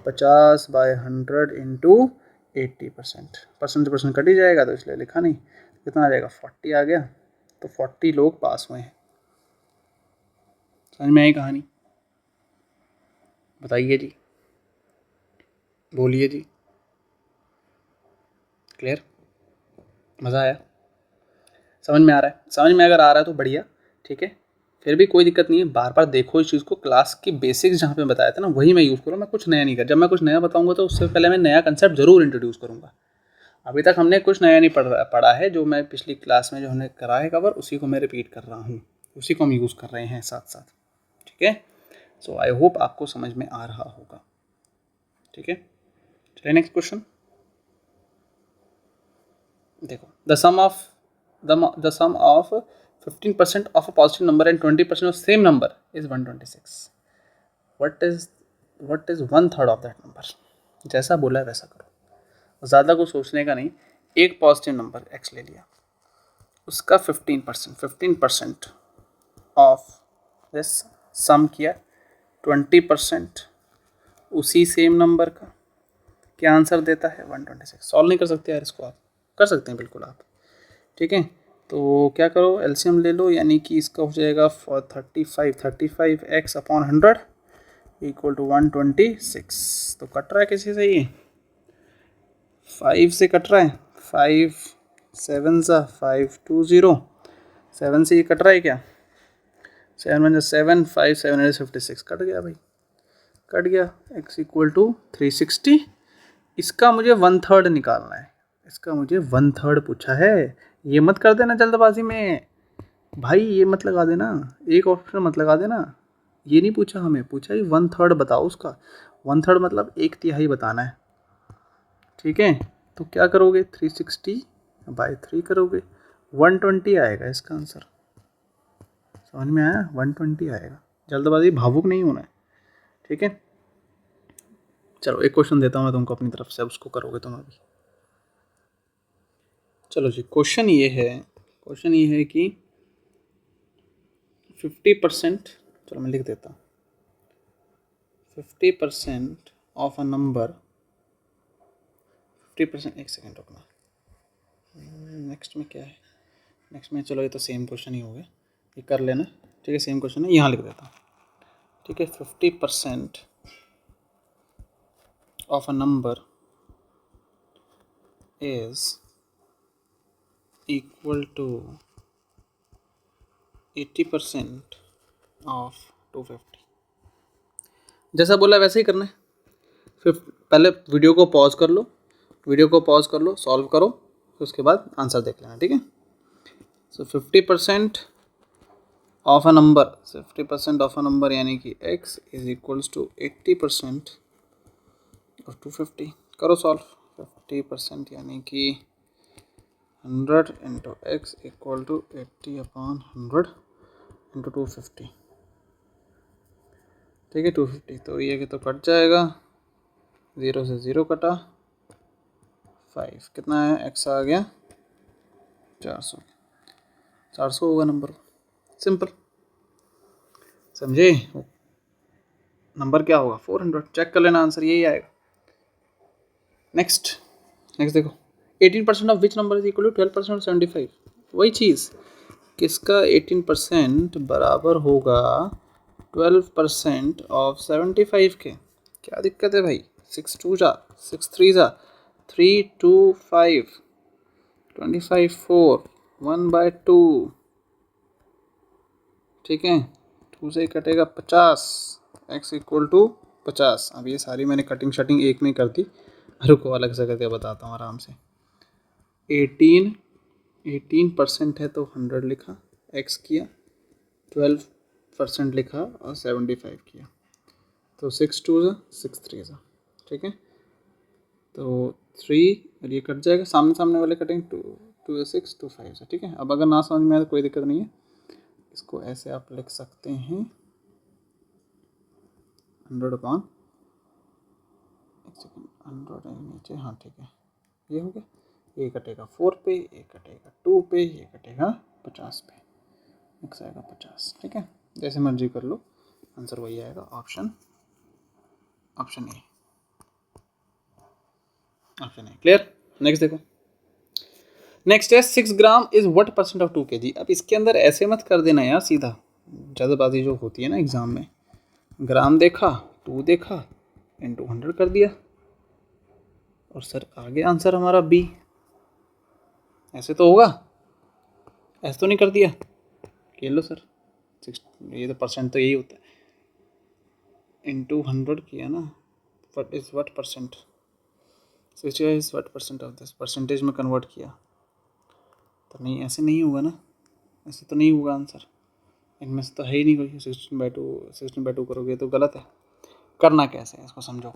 50/100 इंटू 80%, परसेंट कट ही जाएगा, तो इसलिए लिखा नहीं। कितना आ जाएगा? 40 आ गया। तो 40 लोग पास हुए हैं। समझ में आई कहानी? बताइए जी, बोलिए जी, क्लियर? मज़ा आया? समझ में आ रहा है? समझ में अगर आ रहा है तो बढ़िया, ठीक है। फिर भी कोई दिक्कत नहीं है, बार बार देखो इस चीज़ को। क्लास की बेसिक्स जहाँ पे बताया था ना, वही मैं यूज़ करूँ, मैं कुछ नया नहीं कर। जब मैं कुछ नया बताऊँगा तो उससे पहले मैं नया कंसेप्ट ज़रूर इंट्रोड्यूस करूँगा। अभी तक हमने कुछ नया नहीं पढ़ा है, जो मैं पिछली क्लास में जो हमने करा है कवर, उसी को मैं रिपीट कर रहा हूँ, उसी को हम यूज़ कर रहे हैं साथ साथ, ठीक है। सो आई होप आपको समझ में आ रहा होगा, ठीक है। चलिए नेक्स्ट क्वेश्चन देखो, the sum of 15% of a positive number and 20% of same number is 126। What is 1/3 of that number? जैसा बोला है वैसा करो, ज़्यादा कुछ सोचने का नहीं। एक पॉजिटिव नंबर x ले लिया, उसका 15% ऑफ दिस सम किया, 20% उसी सेम नंबर का, क्या आंसर देता है? 126। सॉल्व नहीं कर सकते यार इसको? आप कर सकते हैं बिल्कुल आप, ठीक है। तो क्या करो, एलसीएम ले लो, यानी कि इसका हो जाएगा 35x/100 इक्वल टू 126। तो कट रहा है किसी से? ये 5 से कट रहा है, 5 7 520, 7 से ये कट रहा है क्या? 7 × 7 5 756 कट गया भाई, कट गया। x equal to 360। इसका मुझे 1/3 निकालना है, इसका मुझे 1/3 पूछा है। ये मत कर देना जल्दबाजी में भाई, ये मत लगा देना, एक ऑप्शन मत लगा देना। ये नहीं पूछा हमें, पूछा ही 1/3 बताओ उसका। 1/3 मतलब 1/3 बताना है, ठीक है। तो क्या करोगे? 360/3 करोगे, 120 आएगा इसका आंसर। समझ में आया? 120 आएगा। जल्दबाजी भावुक नहीं होना है, ठीक है। चलो एक क्वेश्चन देता हूँ मैं तुमको अपनी तरफ से, अब उसको करोगे तुम अभी। चलो जी, क्वेश्चन ये है कि 50%, चलो मैं लिख देता हूँ, 50% ऑफ अ नंबर, 50%, एक सेकेंड रुकना, नेक्स्ट में क्या है, नेक्स्ट में, चलो ये तो सेम क्वेश्चन ही हो गया, ये कर लेना, ठीक है, सेम क्वेश्चन है, यहाँ लिख देता हूँ, ठीक है। 50% of a number is equal to 80% of 250। जैसा बोला वैसे ही करना है। फिर पहले वीडियो को पॉज कर लो, सॉल्व करो, फिर उसके बाद आंसर देख लेना, ठीक है। So 50% of a number, 50% of a number यानी कि x is equals to 80% of 250। करो सॉल्व। 50% यानी कि 100 इंटू एक्स इक्वल टू 80/100 इंटू 250, ठीक है। 250 तो ये कि तो कट जाएगा, 0 से 0 कटा, 5 कितना है, x आ गया 400, 400 होगा नंबर, सिंपल, समझे। नंबर क्या होगा, 400, चेक कर लेना, आंसर यही आएगा। नेक्स्ट देखो, 18% of which number is equal to 12% of 75। वही चीज़, किसका 18% बराबर होगा 12% ऑफ 75 के। क्या दिक्कत है भाई, 6 2 जा 6 3 जा 3 2 5 25 4 1/2, ठीक है। 2 से कटेगा 50, x इक्वल टू 50। अब ये सारी मैंने कटिंग शटिंग एक में कर दी, रुको अलग से करके बताता हूँ आराम से। 18% है तो 100 लिखा, x किया, 12% लिखा और 75 किया, तो 6 2 जा 6 3 जा, ठीक है। तो 3 और ये कट जाएगा, सामने सामने वाले कटेंगे, 2 2 6 2 5 से, ठीक है। अब अगर ना समझ में आए तो कोई दिक्कत नहीं है, इसको ऐसे आप लिख सकते हैं 100 एक सेकेंड, 100 नीचे, हाँ ठीक है, ये हो गया। ये कटेगा 4 पे, ये कटेगा 2 पे, ये कटेगा 50 पे, x आएगा 50, ठीक है। जैसे मर्जी कर लो, आंसर वही आएगा, ऑप्शन ए, क्लियर। नेक्स्ट देखो, नेक्स्ट है 6 gram is what percent of 2 kg। अब इसके अंदर ऐसे मत कर देना यार, सीधा जल्दबाजी जो होती है ना एग्जाम में, ग्राम देखा 2 देखा इंटू 100 कर दिया, और सर आगे आंसर हमारा बी, ऐसे तो होगा, ऐसे तो नहीं कर दिया, खेल लो सर, 6, ये तो परसेंट तो यही होता है, इंटू 100 किया ना, what is what percent, 60 is what percent of this, percentage में कन्वर्ट किया, तो नहीं ऐसे नहीं होगा ना, ऐसे तो नहीं होगा आंसर, इनमें से तो है ही नहीं कोई। 16/2 करोगे तो गलत है। करना कैसे है इसको समझो,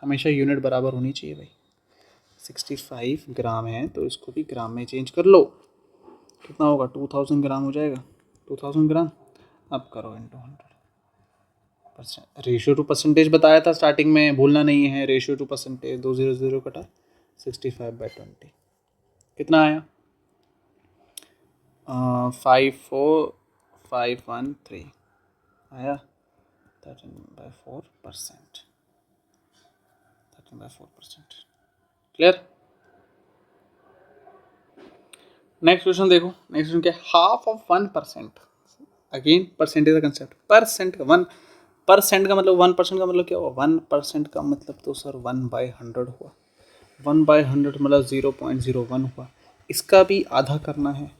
हमेशा यूनिट बराबर होनी चाहिए भाई। 65 ग्राम है तो इसको भी ग्राम में चेंज कर लो, कितना होगा, 2000 ग्राम हो जाएगा, 2000 ग्राम। अब करो इंटू 100%, रेशियो टू परसेंटेज बताया था स्टार्टिंग में, भूलना नहीं है, रेशियो टू परसेंटेज, 2 0 0 कटा, 65/20 कितना आया, 54513 आया, 13/4%, 13/4%, क्लियर। नेक्स्ट क्वेश्चन देखो, नेक्स्ट क्वेश्चन क्या, हाफ ऑफ 1%, अगेन परसेंटेज का कंसेप्ट, परसेंट का 1% का मतलब 1% का मतलब क्या हुआ, 1% का मतलब तो सर 1/100 हुआ, 1/100 मतलब 0.01 हुआ, इसका भी आधा करना है,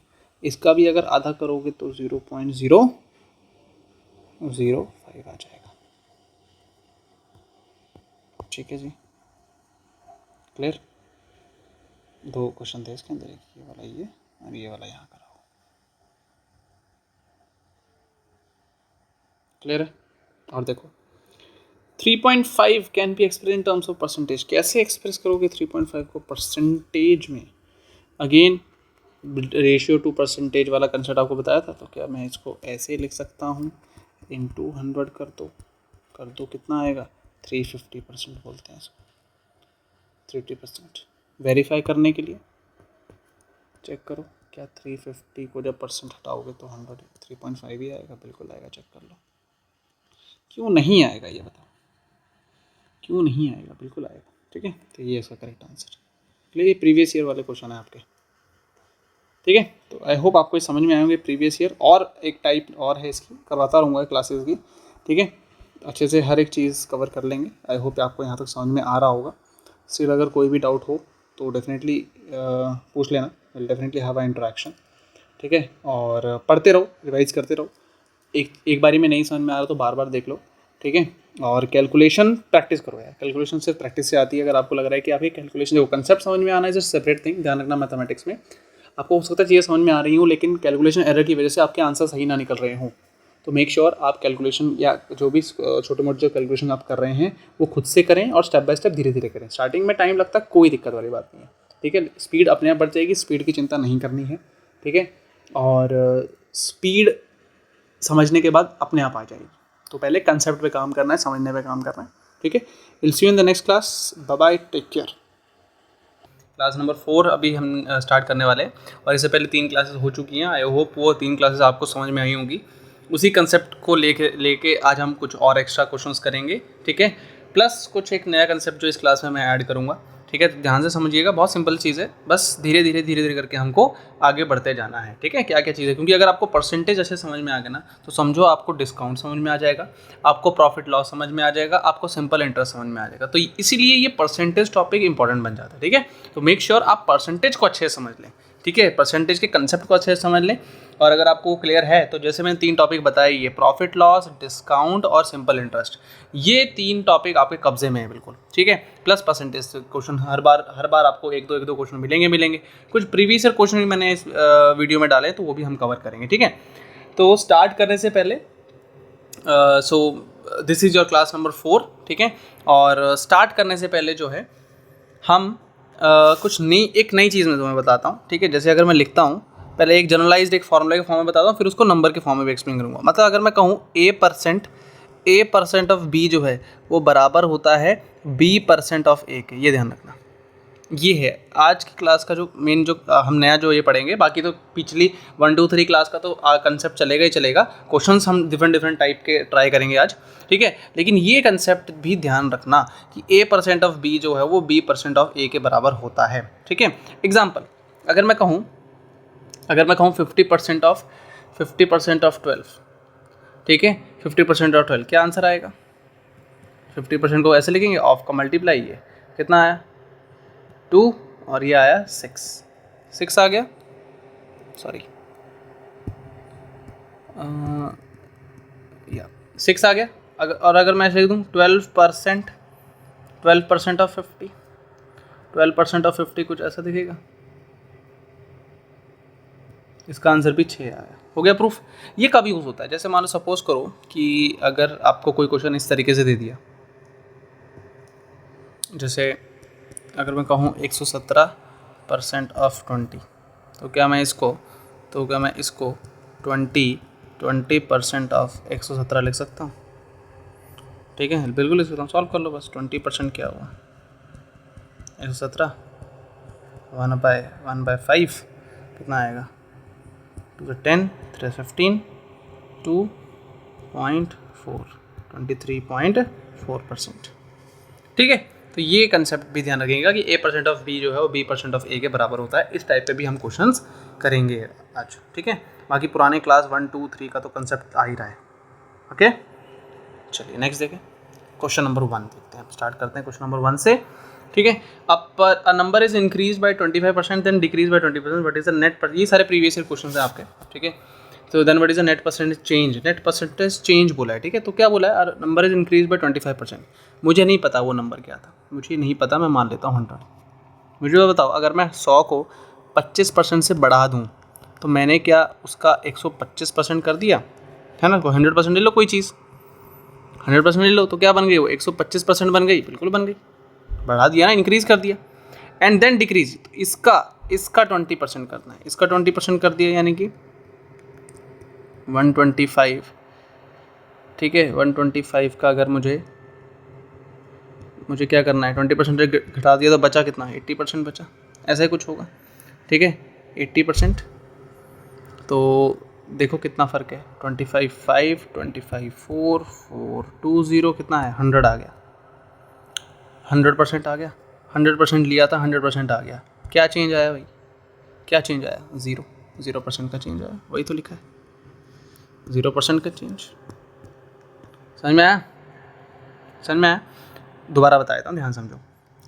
इसका भी अगर आधा करोगे तो 0.005 आ जाएगा, ठीक है जी, क्लियर। 2 क्वेश्चन थे इसके अंदर, एक ये वाला, ये और ये वाला यहाँ कराओ, क्लियर है। और देखो 3.5 can be express in terms of percentage, कैसे एक्सप्रेस करोगे 3.5 को परसेंटेज में, अगेन रेशियो टू परसेंटेज वाला कंसेप्ट आपको बताया था, तो क्या मैं इसको ऐसे लिख सकता हूँ, इंटू 100 कर दो कितना आएगा, 350% बोलते हैं इसको, 30%। वेरीफाई करने के लिए चेक करो, क्या 350 को जब परसेंट हटाओगे तो 100 3.5 ही आएगा, बिल्कुल आएगा, चेक कर लो। क्यों नहीं आएगा ये बताओ, क्यों नहीं आएगा, बिल्कुल आएगा। ठीक है, तो ये इसका करेक्ट आंसर है। ये प्रीवियस ईयर वाले क्वेश्चन है आपके। ठीक है, तो आई होप आपको समझ में आए होंगे प्रीवियस ईयर। और एक टाइप और है इसकी, करवाता रहूँगा क्लासेस की। ठीक है, अच्छे से हर एक चीज़ कवर कर लेंगे। आई होप आपको यहाँ तक समझ में आ रहा होगा। स्टिल अगर कोई भी डाउट हो तो डेफिनेटली पूछ लेना, will definitely have a interaction. ठीक है, और पढ़ते रहो, रिवाइज करते रहो। एक बारी में नहीं समझ में आ रहा तो बार बार देख लो। ठीक है, और कैलकुलेशन प्रैक्टिस करो यार, कैलकुलेशन सिर्फ प्रैक्टिस से आती है। अगर आपको लग रहा है कि आप ये कैलकुलेशन देखो, कंसेप्ट समझ में आना है, जस्ट सेपरेट थिंग, ध्यान रखना मैथमेटिक्स में आपको हो सकता है चीज़ें समझ में आ रही हूँ, लेकिन कैलकुलेशन एरर की वजह से आपके आंसर सही ना निकल रहे हों, तो मेक श्योर आप कैलकुलेशन या जो भी छोटे मोटे जो कैलकुलेशन आप कर रहे हैं वो खुद से करें और स्टेप बाय स्टेप धीरे धीरे करें। स्टार्टिंग में टाइम लगता है, कोई दिक्कत वाली बात नहीं है। ठीक है, स्पीड अपने आप बढ़ जाएगी, स्पीड की चिंता नहीं करनी है। ठीक है, और स्पीड समझने के बाद अपने आप आ जाएगी। तो पहले कंसेप्ट पे काम करना है, समझने पे काम करना है। ठीक है, will see you in the next class, bye bye, take care. Class number 4 अभी हम स्टार्ट करने वाले हैं, और इससे पहले 3 क्लासेस हो चुकी हैं। आई होप वो 3 क्लासेस आपको समझ में आई होंगी। उसी कंसेप्ट को लेके आज हम कुछ और एक्स्ट्रा क्वेश्चंस करेंगे। ठीक है, प्लस कुछ एक नया कंसेप्ट जो इस क्लास में मैं ऐड करूँगा। ठीक है, तो ध्यान से समझिएगा, बहुत सिंपल चीज़ है, बस धीरे धीरे करके हमको आगे बढ़ते जाना है। ठीक है, क्या क्या चीज़ है, क्योंकि अगर आपको परसेंटेज अच्छे समझ में आ गया ना, तो समझो आपको डिस्काउंट समझ में आ जाएगा, आपको प्रॉफिट लॉस समझ में आ जाएगा, आपको सिंपल इंटरेस्ट समझ में आ जाएगा। तो इसीलिए ये परसेंटेज टॉपिक इंपॉर्टेंट बन जाता है। ठीक है, तो मेक श्योर आप परसेंटेज को अच्छे से समझ लें। ठीक है, परसेंटेज के कंसेप्ट को अच्छे से समझ लें। और अगर आपको क्लियर है तो जैसे मैंने 3 टॉपिक बताए, ये प्रॉफिट लॉस, डिस्काउंट और सिंपल इंटरेस्ट, ये 3 टॉपिक आपके कब्जे में है बिल्कुल। ठीक है, प्लस परसेंटेज क्वेश्चन हर बार आपको एक दो क्वेश्चन मिलेंगे। कुछ प्रीवियस ईयर क्वेश्चन भी मैंने इस वीडियो में डाले, तो वो भी हम कवर करेंगे। ठीक है, तो स्टार्ट करने से पहले this is your class number 4। ठीक है, और स्टार्ट करने से पहले जो है हम कुछ एक नई चीज़ मैं तुम्हें बताता हूँ। ठीक है, जैसे अगर मैं लिखता हूँ, पहले एक जनरलाइज्ड एक फॉर्मूला के फॉर्म में बताता हूँ, फिर उसको नंबर के फॉर्म में भी एक्सप्लेन करूँगा। मतलब अगर मैं कहूँ A% ऑफ B जो है वो बराबर होता है B% ऑफ A के, ये ध्यान रखना। ये है आज की क्लास का जो मेन, जो हम नया जो ये पढ़ेंगे। बाकी तो पिछली 1 2 3 क्लास का तो कंसेप्ट चलेगा ही चलेगा। क्वेश्चंस हम डिफरेंट टाइप के ट्राई करेंगे आज। ठीक है, लेकिन ये कंसेप्ट भी ध्यान रखना कि A% ऑफ B जो है वो B% ऑफ A के बराबर होता है। ठीक है, एग्जाम्पल अगर मैं कहूँ 50% ऑफ 12। ठीक है, 50% ऑफ 12 क्या आंसर आएगा? 50% को ऐसे लिखेंगे, ऑफ का मल्टीप्लाई, ये कितना आया 2, और ये आया 6 आ गया, सॉरी या 6 आ गया। अगर मैं ऐसे लिख दूँ 12% ऑफ 50, 12% ऑफ 50 कुछ ऐसा दिखेगा। इसका आंसर भी 6 आया। हो गया प्रूफ। ये कब यूज़ होता है, जैसे मान लो सपोज करो कि अगर आपको कोई क्वेश्चन इस तरीके से दे दिया, जैसे अगर मैं कहूँ 117% ऑफ 20, तो क्या मैं इसको 20% ऑफ 117 लिख सकता हूँ? ठीक है, बिल्कुल लिख सकता हूँ, सॉल्व कर लो बस। 20% क्या हुआ, 117 1/5 कितना आएगा, 2 10 3 15 2.4 23.4%। ठीक है, तो ये कंसेप्ट भी ध्यान रखिएगा कि A% ऑफ B जो है वो B% ऑफ A के बराबर होता है। इस टाइप पे भी हम क्वेश्चंस करेंगे आज। ठीक है, बाकी पुराने क्लास 1 2 3 का तो कंसेप्ट आ ही रहा है। ओके, चलिए नेक्स्ट देखें, क्वेश्चन नंबर 1 देखते हैं। स्टार्ट करते हैं क्वेश्चन नंबर 1 से। ठीक है, a number is increase by 25% then decrease by 20%, what is the net, ये सारे प्रीवियस ईयर क्वेश्चन हैं आपके। ठीक है, तो then what is the net percentage change बोला है। ठीक है, तो क्या बोला है, नंबर इज इंक्रीज बाय 25%। मुझे नहीं पता वो नंबर क्या था, मुझे नहीं पता, मैं मान लेता हूँ 100। मुझे तो बताओ, अगर मैं 100 को 25% से बढ़ा दूँ तो मैंने क्या उसका 125% कर दिया है ना? 100% ले लो, कोई चीज़ 100% ले लो, तो क्या बन गई वो 125% बन गई, बिल्कुल बन गई, बढ़ा दिया ना, इंक्रीज़ कर दिया। एंड देन डिक्रीज, इसका 20% करना है, इसका 20% कर दिया यानी कि 125, ठीक है। 125 का अगर मुझे क्या करना है, 20% घटा दिया तो बचा कितना, 80% बचा, ऐसा ही कुछ होगा, ठीक है। 80%, तो देखो कितना फ़र्क है, 25 5, 25 4, 4 2 0, कितना है, 100 आ गया, 100% आ गया, 100% लिया था, 100% आ गया। क्या चेंज आया भाई, क्या चेंज आया, 0% का चेंज आया, वही तो लिखा है, 0% का चेंज। समझ में आया, समझ में आया। दोबारा बता देता हूँ, ध्यान समझो।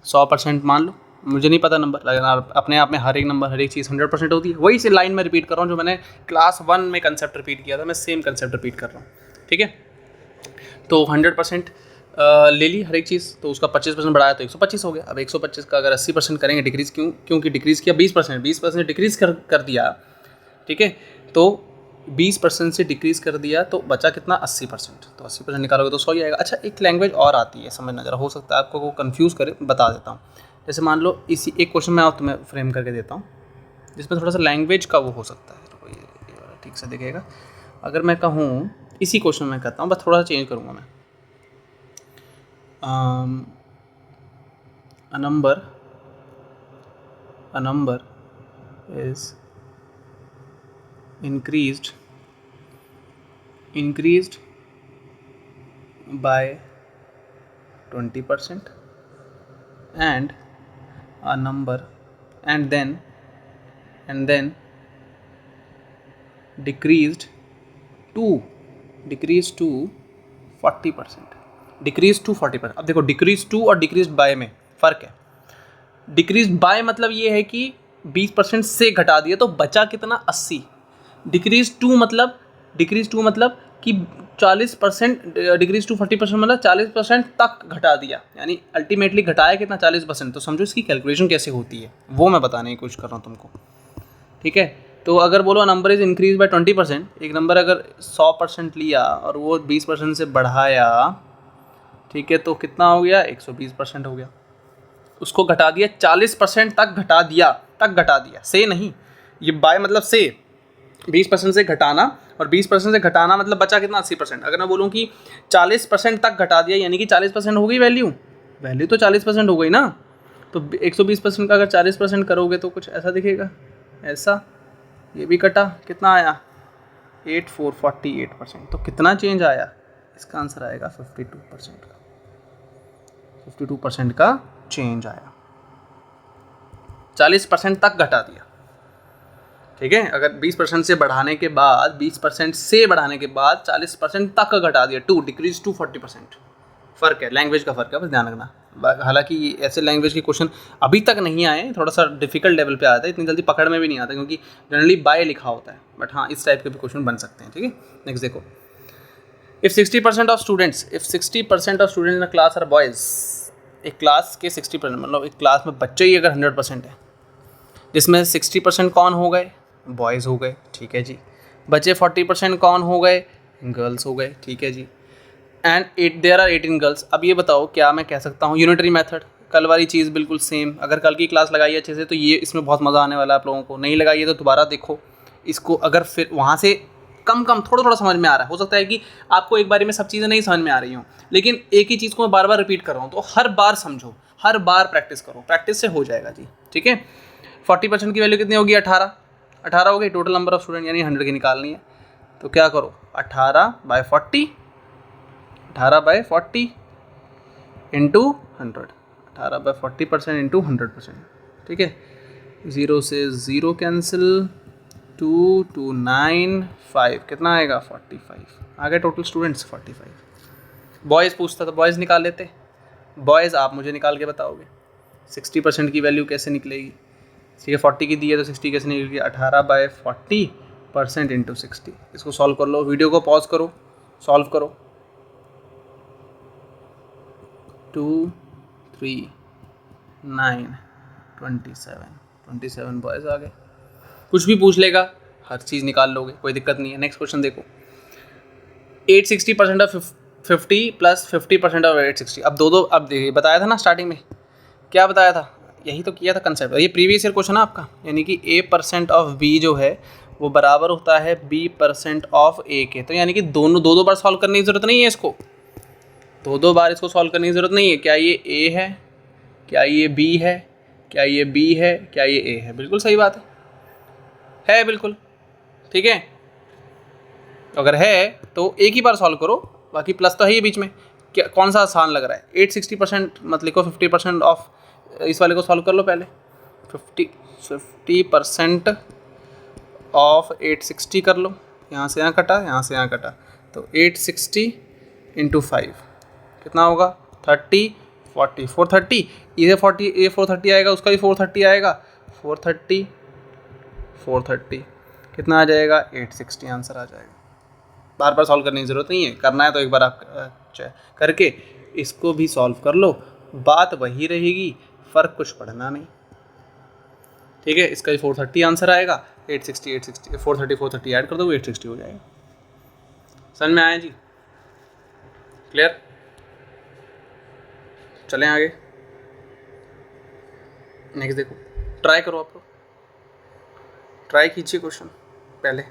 100% मान लो, मुझे नहीं पता नंबर, लेकिन अपने आप में हर एक नंबर, हर एक चीज़ 100% होती है। वही से लाइन में रिपीट कर रहा हूँ जो मैंने क्लास 1 में कंसेप्ट रिपीट किया था, मैं सेम कंसेप्ट रिपीट कर रहा हूँ, ठीक है। तो 100% ले ली हर एक चीज़, तो उसका 25% बढ़ाया तो 125 हो गया। अब 125 का अगर 80% करेंगे डिक्रीज़, क्योंकि डिक्रीज़ किया 20% डिक्रीज़ कर दिया, ठीक है। तो 20% से डिक्रीज़ कर दिया तो बचा कितना, 80%। तो 80% निकालोगे तो 100 ही आएगा। अच्छा, एक लैंग्वेज और आती है, समझना ज़रा, हो सकता है आपको वो कन्फ्यूज़ करे, बता देता हूँ। जैसे मान लो इसी एक क्वेश्चन मैं और तुम्हें फ्रेम करके देता हूँ जिसमें थोड़ा सा लैंग्वेज का वो हो सकता है, तो ये ठीक से दिखेगा। अगर मैं कहूँ, इसी क्वेश्चन में कहता हूँ, बस थोड़ा सा चेंज करूँगा मैं, a number is increased by 20%, and a number and then decreased to 40%, decrease to 40%। अब देखो, डिक्रीज टू और डिक्रीज बाय में फ़र्क है। डिक्रीज बाय मतलब ये है कि 20% से घटा दिया तो बचा कितना, 80। डिक्रीज टू मतलब कि 40%, डिक्रीज टू 40% मतलब 40% तक घटा दिया, यानी अल्टीमेटली घटाया कितना, 40%। तो समझो इसकी कैलकुलेशन कैसे होती है, वो मैं बताने की कोशिश कर रहा हूँ तुमको, ठीक है। तो अगर बोलो नंबर इज़ इंक्रीज बाय 20%, एक नंबर अगर 100% लिया और वो 20% से बढ़ाया, ठीक है, तो कितना हो गया, 120% हो गया। उसको घटा दिया 40% तक घटा दिया, से नहीं, ये बाय मतलब से, 20% से घटाना, और 20% से घटाना मतलब बचा कितना, 80%। अगर मैं बोलूँ कि 40% तक घटा दिया, यानी कि 40% हो गई वैल्यू तो 40% हो गई ना। तो 120% का अगर 40% करोगे तो कुछ ऐसा दिखेगा, ऐसा। ये भी कटा, कितना आया, 48%। तो कितना चेंज आया, इसका आंसर आएगा 52% का चेंज आया। 40% तक घटा दिया, ठीक है। अगर 20% से बढ़ाने के बाद 40% तक घटा दिया, डिक्रीज टू 40%। फ़र्क है, लैंग्वेज का फ़र्क है, बस ध्यान रखना। हालांकि ऐसे लैंग्वेज के क्वेश्चन अभी तक नहीं आए, थोड़ा सा डिफिकल्ट लेवल पे आता है, इतनी जल्दी पकड़ में भी नहीं आता क्योंकि जनरली बाय लिखा होता है, बट हाँ, इस टाइप के भी क्वेश्चन बन सकते हैं, ठीक है। नेक्स्ट देखो, if 60% of students in a class are boys, एक क्लास के 60% मतलब एक क्लास में बच्चे ही अगर 100% है, जिसमें 60% कौन हो गए, बॉयज़ हो गए, ठीक है जी। बचे 40% कौन हो गए, गर्ल्स हो गए, ठीक है जी। And there are 18 girls. अब ये बताओ, क्या मैं कह सकता हूँ यूनिटरी मेथड, कल वाली चीज़ बिल्कुल सेम। अगर कल की क्लास लगाई है अच्छे से तो ये इसमें बहुत मज़ा आने वाला है आप लोगों को, नहीं लगाई है तो दोबारा देखो इसको। अगर फिर वहाँ से कम थोड़ा समझ में आ रहा है, हो सकता है कि आपको एक बारी में सब चीज़ें नहीं समझ में आ रही हों, लेकिन एक ही चीज़ को मैं बार बार रिपीट कर रहा हूँ, तो हर बार समझो, हर बार प्रैक्टिस करो, प्रैक्टिस से हो जाएगा जी, ठीक है। 40% की वैल्यू कितनी होगी, 18 हो गई। टोटल नंबर ऑफ स्टूडेंट यानी 100 की निकालनी है, तो क्या करो, 18/40 इंटू 100, 18/40% इंटू 100%, ठीक है। 0 से 0 कैंसिल, 2 2 9 5, कितना आएगा, 45 आ गए टोटल स्टूडेंट्स, 45। बॉयज़ पूछता तो बॉयज़ निकाल लेते, बॉयज़ आप मुझे निकाल के बताओगे 60% की वैल्यू कैसे निकलेगी, ठीक है। 40 की दी है तो 60 कैसे निकलेगी, 18/40% इंटू 60। इसको सॉल्व कर लो, वीडियो को पॉज करो, सॉल्व करो। 2 3 9 27 बॉयज़ आ गए। कुछ भी पूछ लेगा, हर चीज़ निकाल लोगे, कोई दिक्कत नहीं है। नेक्स्ट क्वेश्चन देखो, 860% ऑफ 50 प्लस 50% ऑफ 860। अब अब देखिए, बताया था ना स्टार्टिंग में, क्या बताया था, यही तो किया था कंसेप्ट, ये प्रीवियस ईयर क्वेश्चन है आपका, यानी कि a% ऑफ b जो है वो बराबर होता है b% ऑफ a के। तो यानी कि दोनों दो दो बार सॉल्व करने की ज़रूरत नहीं है इसको, दो बार इसको सॉल्व करने की ज़रूरत नहीं है। क्या ये a है, क्या ये b है, क्या ये b है, क्या ये a है? बिल्कुल सही बात है बिल्कुल, ठीक है। अगर है तो एक ही बार सॉल्व करो, बाकी प्लस तो है ही बीच में। क्या कौन सा आसान लग रहा है? 860% मत लिखो, 50% ऑफ इस वाले को सॉल्व कर लो पहले। 50% ऑफ 860 कर लो, यहाँ से यहाँ कटा, यहाँ से यहाँ कटा, तो 860 इंटू 5 कितना होगा? 30, 40, 430। ये 430 आएगा, उसका भी 430 आएगा, 430 कितना आ जाएगा? 860 आंसर आ जाएगा। बार बार सॉल्व करने की ज़रूरत नहीं है, करना है तो एक बार आप करके इसको भी सॉल्व कर लो, बात वही रहेगी, फ़र्क कुछ पढ़ना नहीं, ठीक है। इसका भी 430 आंसर आएगा, 860 430 ऐड कर दो, 860 हो जाएगा। समझ में आया जी? क्लियर? चलें आगे, नेक्स्ट देखो, ट्राई करो, आप लोग ट्राई कीजिए क्वेश्चन पहले।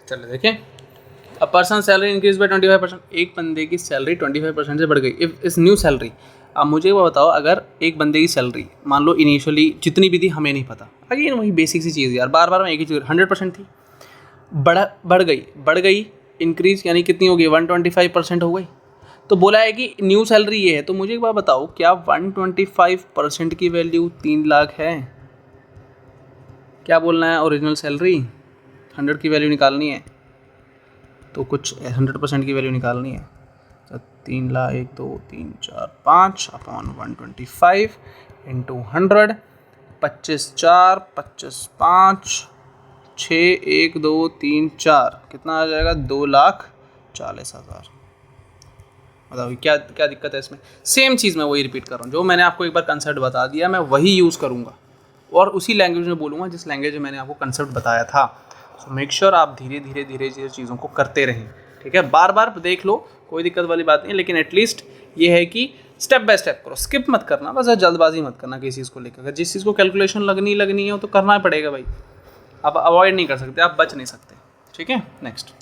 चलो देखें, a person salary increase by 25%, एक बंदे की सैलरी 25% से बढ़ गई। इफ इस न्यू सैलरी, अब मुझे वो बताओ, अगर एक बंदे की सैलरी मान लो इनिशियली जितनी भी थी हमें नहीं पता, अगेन वही बेसिक सी चीज़ यार, बार बार मैं एक ही चीज़, 100% थी, बढ़ गई इंक्रीज यानी कितनी हो गई? 125% हो गई। तो बोला है कि न्यू सैलरी ये है, तो मुझे एक बात बताओ, क्या 125% की वैल्यू 3 लाख है? क्या बोलना है? ओरिजिनल सैलरी 100 की वैल्यू निकालनी है, तो कुछ 100% की वैल्यू निकालनी है, तो 3 लाख 1 2 3 4 5 अपॉन 125 इंटू 100, 25 4 25 5 6 1 2 3 4 कितना आ जाएगा? 2,40,000। बताओ क्या क्या दिक्कत है इसमें? सेम चीज़ मैं वही रिपीट कर रहा हूँ, जो मैंने आपको एक बार कंसेप्ट बता दिया, मैं वही यूज़ करूँगा और उसी लैंग्वेज में बोलूँगा जिस लैंग्वेज में मैंने आपको कंसेप्ट बताया था। सो मेक श्योर आप धीरे धीरे चीज़ों को करते रहें, ठीक है। बार बार देख लो, कोई दिक्कत वाली बात नहीं, लेकिन एटलीस्ट ये है कि स्टेप बाय स्टेप करो, स्किप मत करना, बस जल्दबाजी मत करना किसी चीज़ को लेकर। अगर जिस चीज़ को कैलकुलेशन लगनी है तो करना ही पड़ेगा भाई, आप अवॉइड नहीं कर सकते, आप बच नहीं सकते, ठीक है। Next,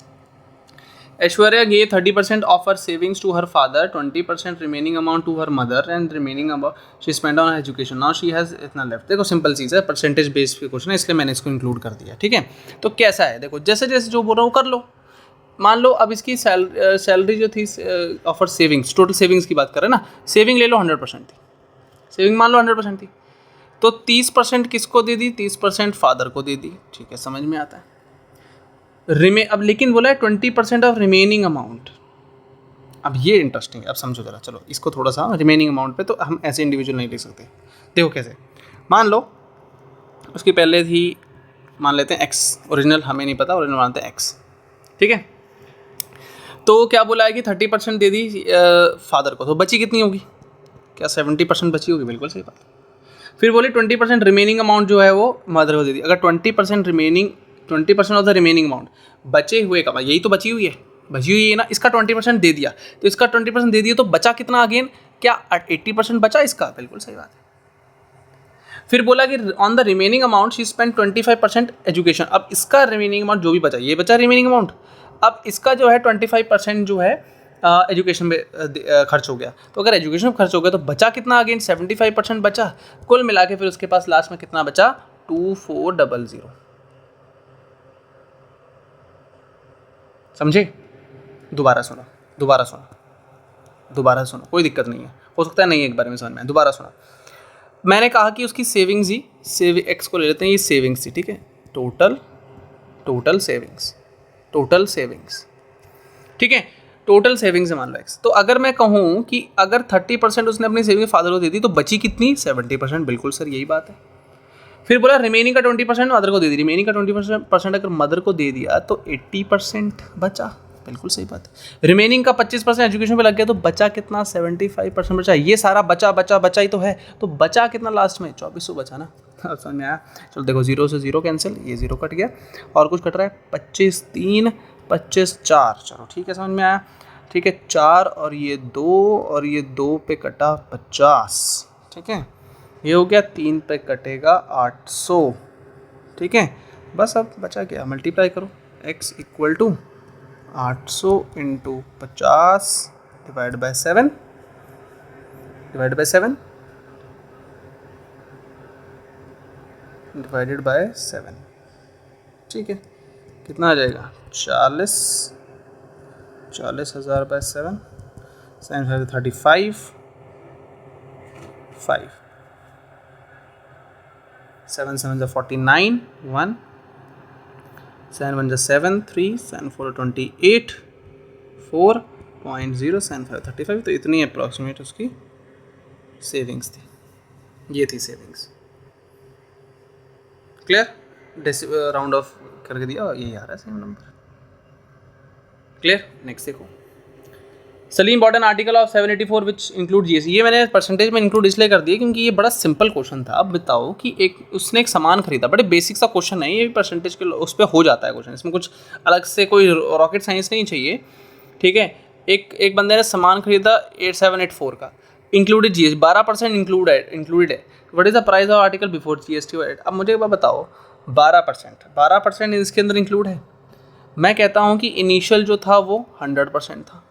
Aishwarya gave 30% of her savings to her father, 20% remaining amount to her mother and remaining amount she spent on her education. Now she has इतना left। देखो सिंपल चीज़ है, परसेंटेज बेस्ड पे क्वेश्चन है, इसलिए मैंने इसको इंक्लूड कर दिया, ठीक है। तो कैसा है देखो, जैसे जैसे जो बोल रहा हूँ कर लो। मान लो अब इसकी सैलरी जो थी ऑफर सेविंग्स, टोटल सेविंग्स की बात करें ना, सेविंग ले लो 100% थी, सेविंग मान लो 100% थी, तो 30% किसको दे दी? 30% फादर को दे दी, ठीक है, समझ में आता है। अब लेकिन बोला है 20% ऑफ रिमेनिंग अमाउंट। अब ये इंटरेस्टिंग है, अब समझो जरा, चलो इसको थोड़ा सा रिमेनिंग अमाउंट पे तो हम ऐसे इंडिविजुअल नहीं लिख सकते। देखो कैसे, मान लो उसकी पहले थी, मान लेते हैं एक्स, ओरिजिनल हमें नहीं पता, ओरिजिनल मानते हैं एक्स, ठीक है। तो क्या बोला है कि 30% दे दी फादर को, तो बची कितनी होगी? क्या 70% बची होगी? बिल्कुल सही बात। फिर बोले 20% रिमेनिंग अमाउंट जो है वो मदर को दे दी। अगर 20% ऑफ द रिमेनिंग अमाउंट बचे हुए का, यही तो बची हुई है ना, इसका 20% दे दिया, तो इसका 20% दे दिया, तो बचा कितना अगेन? क्या 80% बचा इसका? बिल्कुल सही बात है। फिर बोला कि on the remaining amount she spend 25% education. अब इसका रिमेनिंग अमाउंट जो भी बचा, ये बचा रिमेनिंग अमाउंट, अब इसका जो है 25% जो है एजुकेशन में खर्च हो गया। तो अगर एजुकेशन में खर्च हो गया तो बचा कितना अगेन? 75% बचा। कुल मिला के फिर उसके पास लास्ट में कितना बचा? 2400। समझे? दोबारा सुनो, कोई दिक्कत नहीं है, हो सकता है नहीं एक बार में समझ में। दोबारा सुनो, मैंने कहा कि उसकी सेविंग्स ही, एक्स को ले लेते हैं, ये सेविंग्स थी, ठीक है, टोटल सेविंग्स, ठीक है। टोटल सेविंग्स है मान लो x। तो अगर मैं कहूँ कि अगर 30% उसने अपनी सेविंग फादर को दे दी तो बची कितनी 70%। बिल्कुल सर यही बात है। फिर बोला रिमेनिंग का 20% मदर को दे दी। रिमेनिंग का 20% अगर मदर को दे दिया तो 80% बचा। बिल्कुल सही बात है। रिमेनिंग का 25% एजुकेशन पे लग गया तो बचा कितना 75% बचा। ये सारा बचा बचा बचा ही तो है। तो बचा कितना लास्ट में 2400 बचा ना। समझ में आया। चलो देखो 0 से 0 कैंसिल, ये 0 कट गया और कुछ कट रहा है 25 3 25 4। चलो ठीक है समझ में आया। ठीक है 4 और ये 2 और ये 2 पे कटा 50। ठीक है ये हो गया 3 पे कटेगा 800। ठीक है बस अब बचा क्या मल्टीप्लाई करो x equal to 800 into 50 divide by 7 divided by 7। ठीक है कितना आ जाएगा 40,000 बाय 7 7 35 5 7 7 49 1 7 1 7 3 7 4 28 4.0 7 5 35। तो इतनी अप्रॉक्सीमेट उसकी सेविंग्स थी। ये थी सेविंग्स। क्लियर। राउंड ऑफ करके दिया और यही आ रहा है सेम नंबर। क्लियर। नेक्स्ट देखो Salim bot an article of 784 which include GST. ये मैंने परसेंटेज में इंक्लूड इसलिए कर दिया क्योंकि ये बड़ा सिंपल क्वेश्चन था। अब बताओ कि उसने एक सामान खरीदा, बड़े बेसिक सा क्वेश्चन है ये, परसेंटेज के उस पर हो जाता है क्वेश्चन। इसमें कुछ अलग से कोई रॉकेट साइंस नहीं चाहिए। ठीक है एक बंदे ने सामान खरीदा 8784 का, इंक्लूडेड जीएसटी 12% इंक्लूडेड है। What is the price of article before GST. अब मुझे एक बार बताओ 12% इसके अंदर इंक्लूड है। मैं कहता हूँ कि इनिशियल जो था वो 100% था।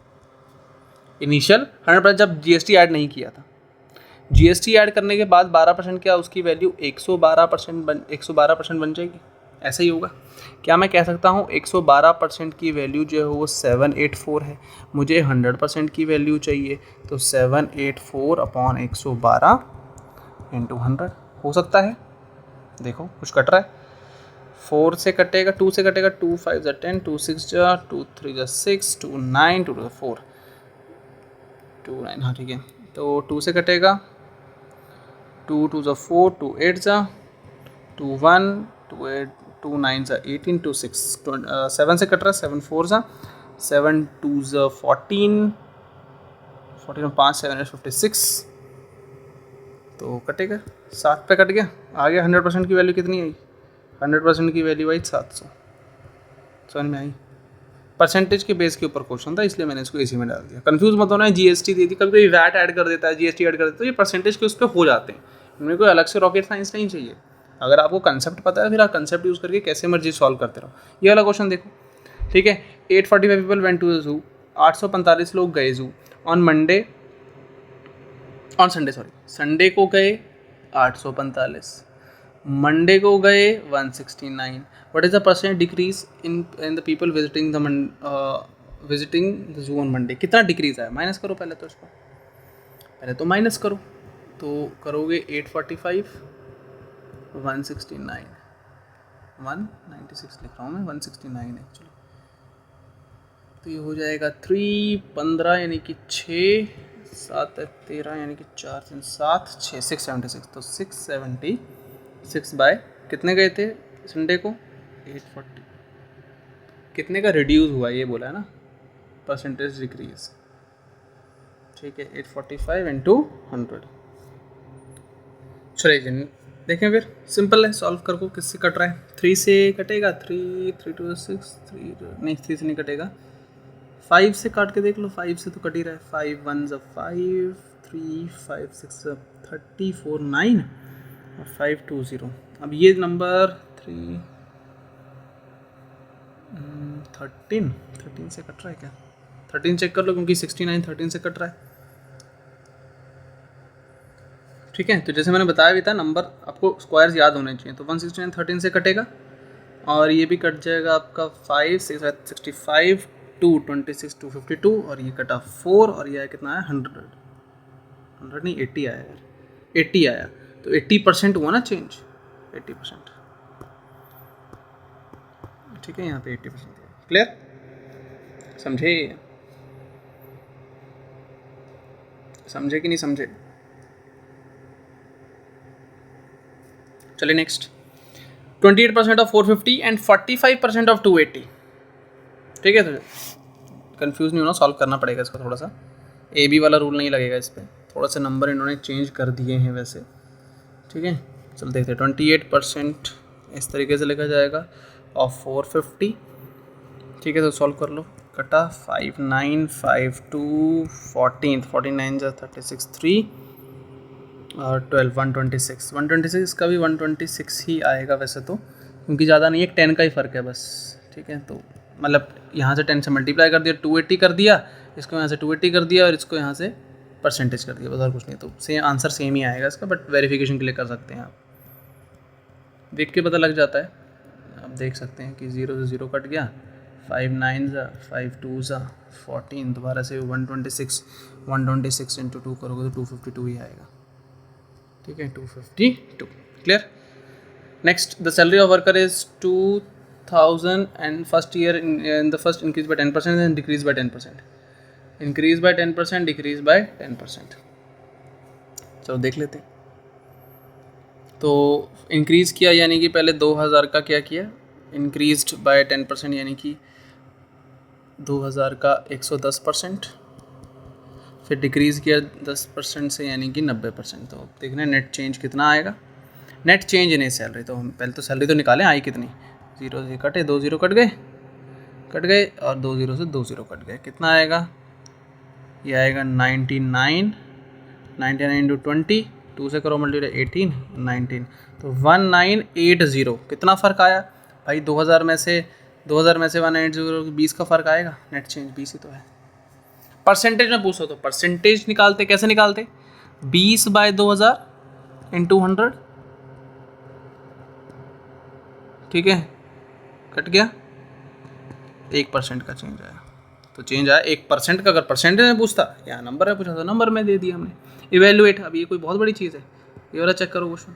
इनिशियल 100% जब जीएसटी ऐड नहीं किया था। जीएसटी ऐड करने के बाद 12% क्या उसकी वैल्यू 112% बन जाएगी। ऐसा ही होगा। क्या मैं कह सकता हूँ 112% की वैल्यू जो है वो 784 है, मुझे 100% की वैल्यू चाहिए तो 784 अपॉन 112 इंटू 100 हो सकता है। देखो कुछ कट रहा है 4 से कटेगा 2 से कटेगा 2 5 10 2 6 2 3 6 2 9 2 4 2 9। हाँ ठीक है तो 2 से कटेगा 2 2 4 2 8 2 1 2 8 2 9 18 2 6 7 से कट रहा है 7 4 7 2 14 14 5 7 8 56 तो कटेगा 7 पे कट गया। आ गया 100% की वैल्यू कितनी आई 100% की वैल्यू आई 700। समझ में आई। परसेंटेज के बेस के ऊपर क्वेश्चन था इसलिए मैंने इसको इसी में डाल दिया। कंफ्यूज मत होना है। जीएसटी दे दी कभी कोई वैट ऐड कर देता है जीएसटी ऐड कर देता है तो ये परसेंटेज के उस पर हो जाते हैं। इनमें कोई अलग से रॉकेट साइंस नहीं चाहिए। अगर आपको कंसेप्ट पता है फिर आप कंसेप्ट यूज़ करके कैसे मर्जी सॉल्व करते रहो। ये वाला क्वेश्चन देखो ठीक है 845 people went to the zoo. 845 लोग गए जू ऑन संडे को गए 845, मंडे को गए 169। What is the percent decrease in the people visiting the zoo on Monday. कितना डिक्रीज आया माइनस करो पहले तो इसको, पहले तो माइनस करो। तो करोगे 845 169 196 लिख रहा हूँ मैं 169 है। चलो तो ये हो जाएगा 3 15 यानी कि 6 7 13 यानी कि 4 3 7 6 676। तो 676 बाय कितने गए थे संडे को 840। कितने का रिड्यूस हुआ ये बोला है ना परसेंटेज डिक्रीज। ठीक है 845 इंटू 100। चलिए देखें फिर सिंपल है सॉल्व कर को। किससे कट रहा है 3 से कटेगा 3 3 2 6 3 नहीं 3 से नहीं कटेगा 5 से काट के देख लो। 5 से तो कट ही रहा है 5 1 5 3 5 6 30 4 9 और 5 2 0। अब ये नंबर 13 से कट रहा है क्या 13 चेक कर लो क्योंकि 69 13 से कट रहा है। ठीक है तो जैसे मैंने बताया भी था नंबर आपको स्क्वायर्स याद होने चाहिए। तो 169 13 से कटेगा और ये भी कट जाएगा आपका 5 6 65 2 26 2 52 और ये कटा 4 और ये कितना आया 100 नहीं 80 आया यार 80 आया। तो 80% हुआ ना चेंज 80%। ठीक है यहाँ पे 80%। क्लियर समझे। समझे कि नहीं समझे? चलिए नेक्स्ट, 28% ऑफ 450 एंड 45% ऑफ 280। ठीक है, तो कंफ्यूज नहीं होना, सॉल्व करना पड़ेगा इसको थोड़ा सा। ए बी वाला रूल नहीं लगेगा इस पर, थोड़ा सा नंबर इन्होंने चेंज कर दिए हैं वैसे। ठीक है, चलो देखते हैं। 28% इस तरीके से लिखा जाएगा ऑफ 450। ठीक है, तो सॉल्व कर लो। कटा 5 9 5 2 14, 49 जा 36 3 और 12 126। 126 का भी 126 ही आएगा वैसे तो, क्योंकि ज़्यादा नहीं है, 10 का ही फ़र्क है बस। ठीक है, तो मतलब यहाँ से 10 से मल्टीप्लाई कर दिया, 280 कर दिया, इसको यहाँ से 280 कर दिया और इसको यहाँ से परसेंटेज कर दिया, बस और कुछ नहीं। तो सेम आंसर सेम ही आएगा इसका, बट वेरिफिकेशन के लिए कर सकते हैं आप, देख के पता लग जाता है। आप देख सकते हैं कि 0 से 0 कट गया, 5 9 ज़ा 5 2 ज़ा 14, दोबारा से 126 इंटू 2 करोगे तो 252 ही आएगा। ठीक है, 252। Clear. Next, the salary of worker is 2000 and first year in the first increase by 10% and decrease by 10%। Increase by 10%, decrease by 10%। चलो देख लेते हैं। तो इंक्रीज़ किया यानी कि पहले 2000 का क्या किया, इंक्रीज्ड बाय 10% यानी कि 2000 का 110%, फिर डिक्रीज़ किया 10% से यानी कि 90%। तो देखना है नेट चेंज कितना आएगा। नेट चेंज इन सैलरी, तो हम पहले तो सैलरी तो निकालें आई कितनी। 0 से कटे, 2 0 कट गए और 2 0 से 2 0 कट गए, कितना आएगा? ये आएगा 99 इंटू 20, 2 से करो मल्टीप्लाई 18 19, तो 1980। कितना फ़र्क आया भाई? 2000 में से 1980 20 का फ़र्क आएगा। नेट चेंज 20 ही तो है। परसेंटेज में पूछो तो परसेंटेज निकालते, कैसे निकालते? 20 बाय 2000 इंटू 100। ठीक है, कट गया, 1% का चेंज आया। तो चेंज आया 1% का। अगर परसेंटेज में पूछता, यहाँ नंबर में पूछा तो नंबर में दे दिया हमने। इवेल्युएट, अब ये कोई बहुत बड़ी चीज़ है, ये वाला चेक करो क्वेश्चन।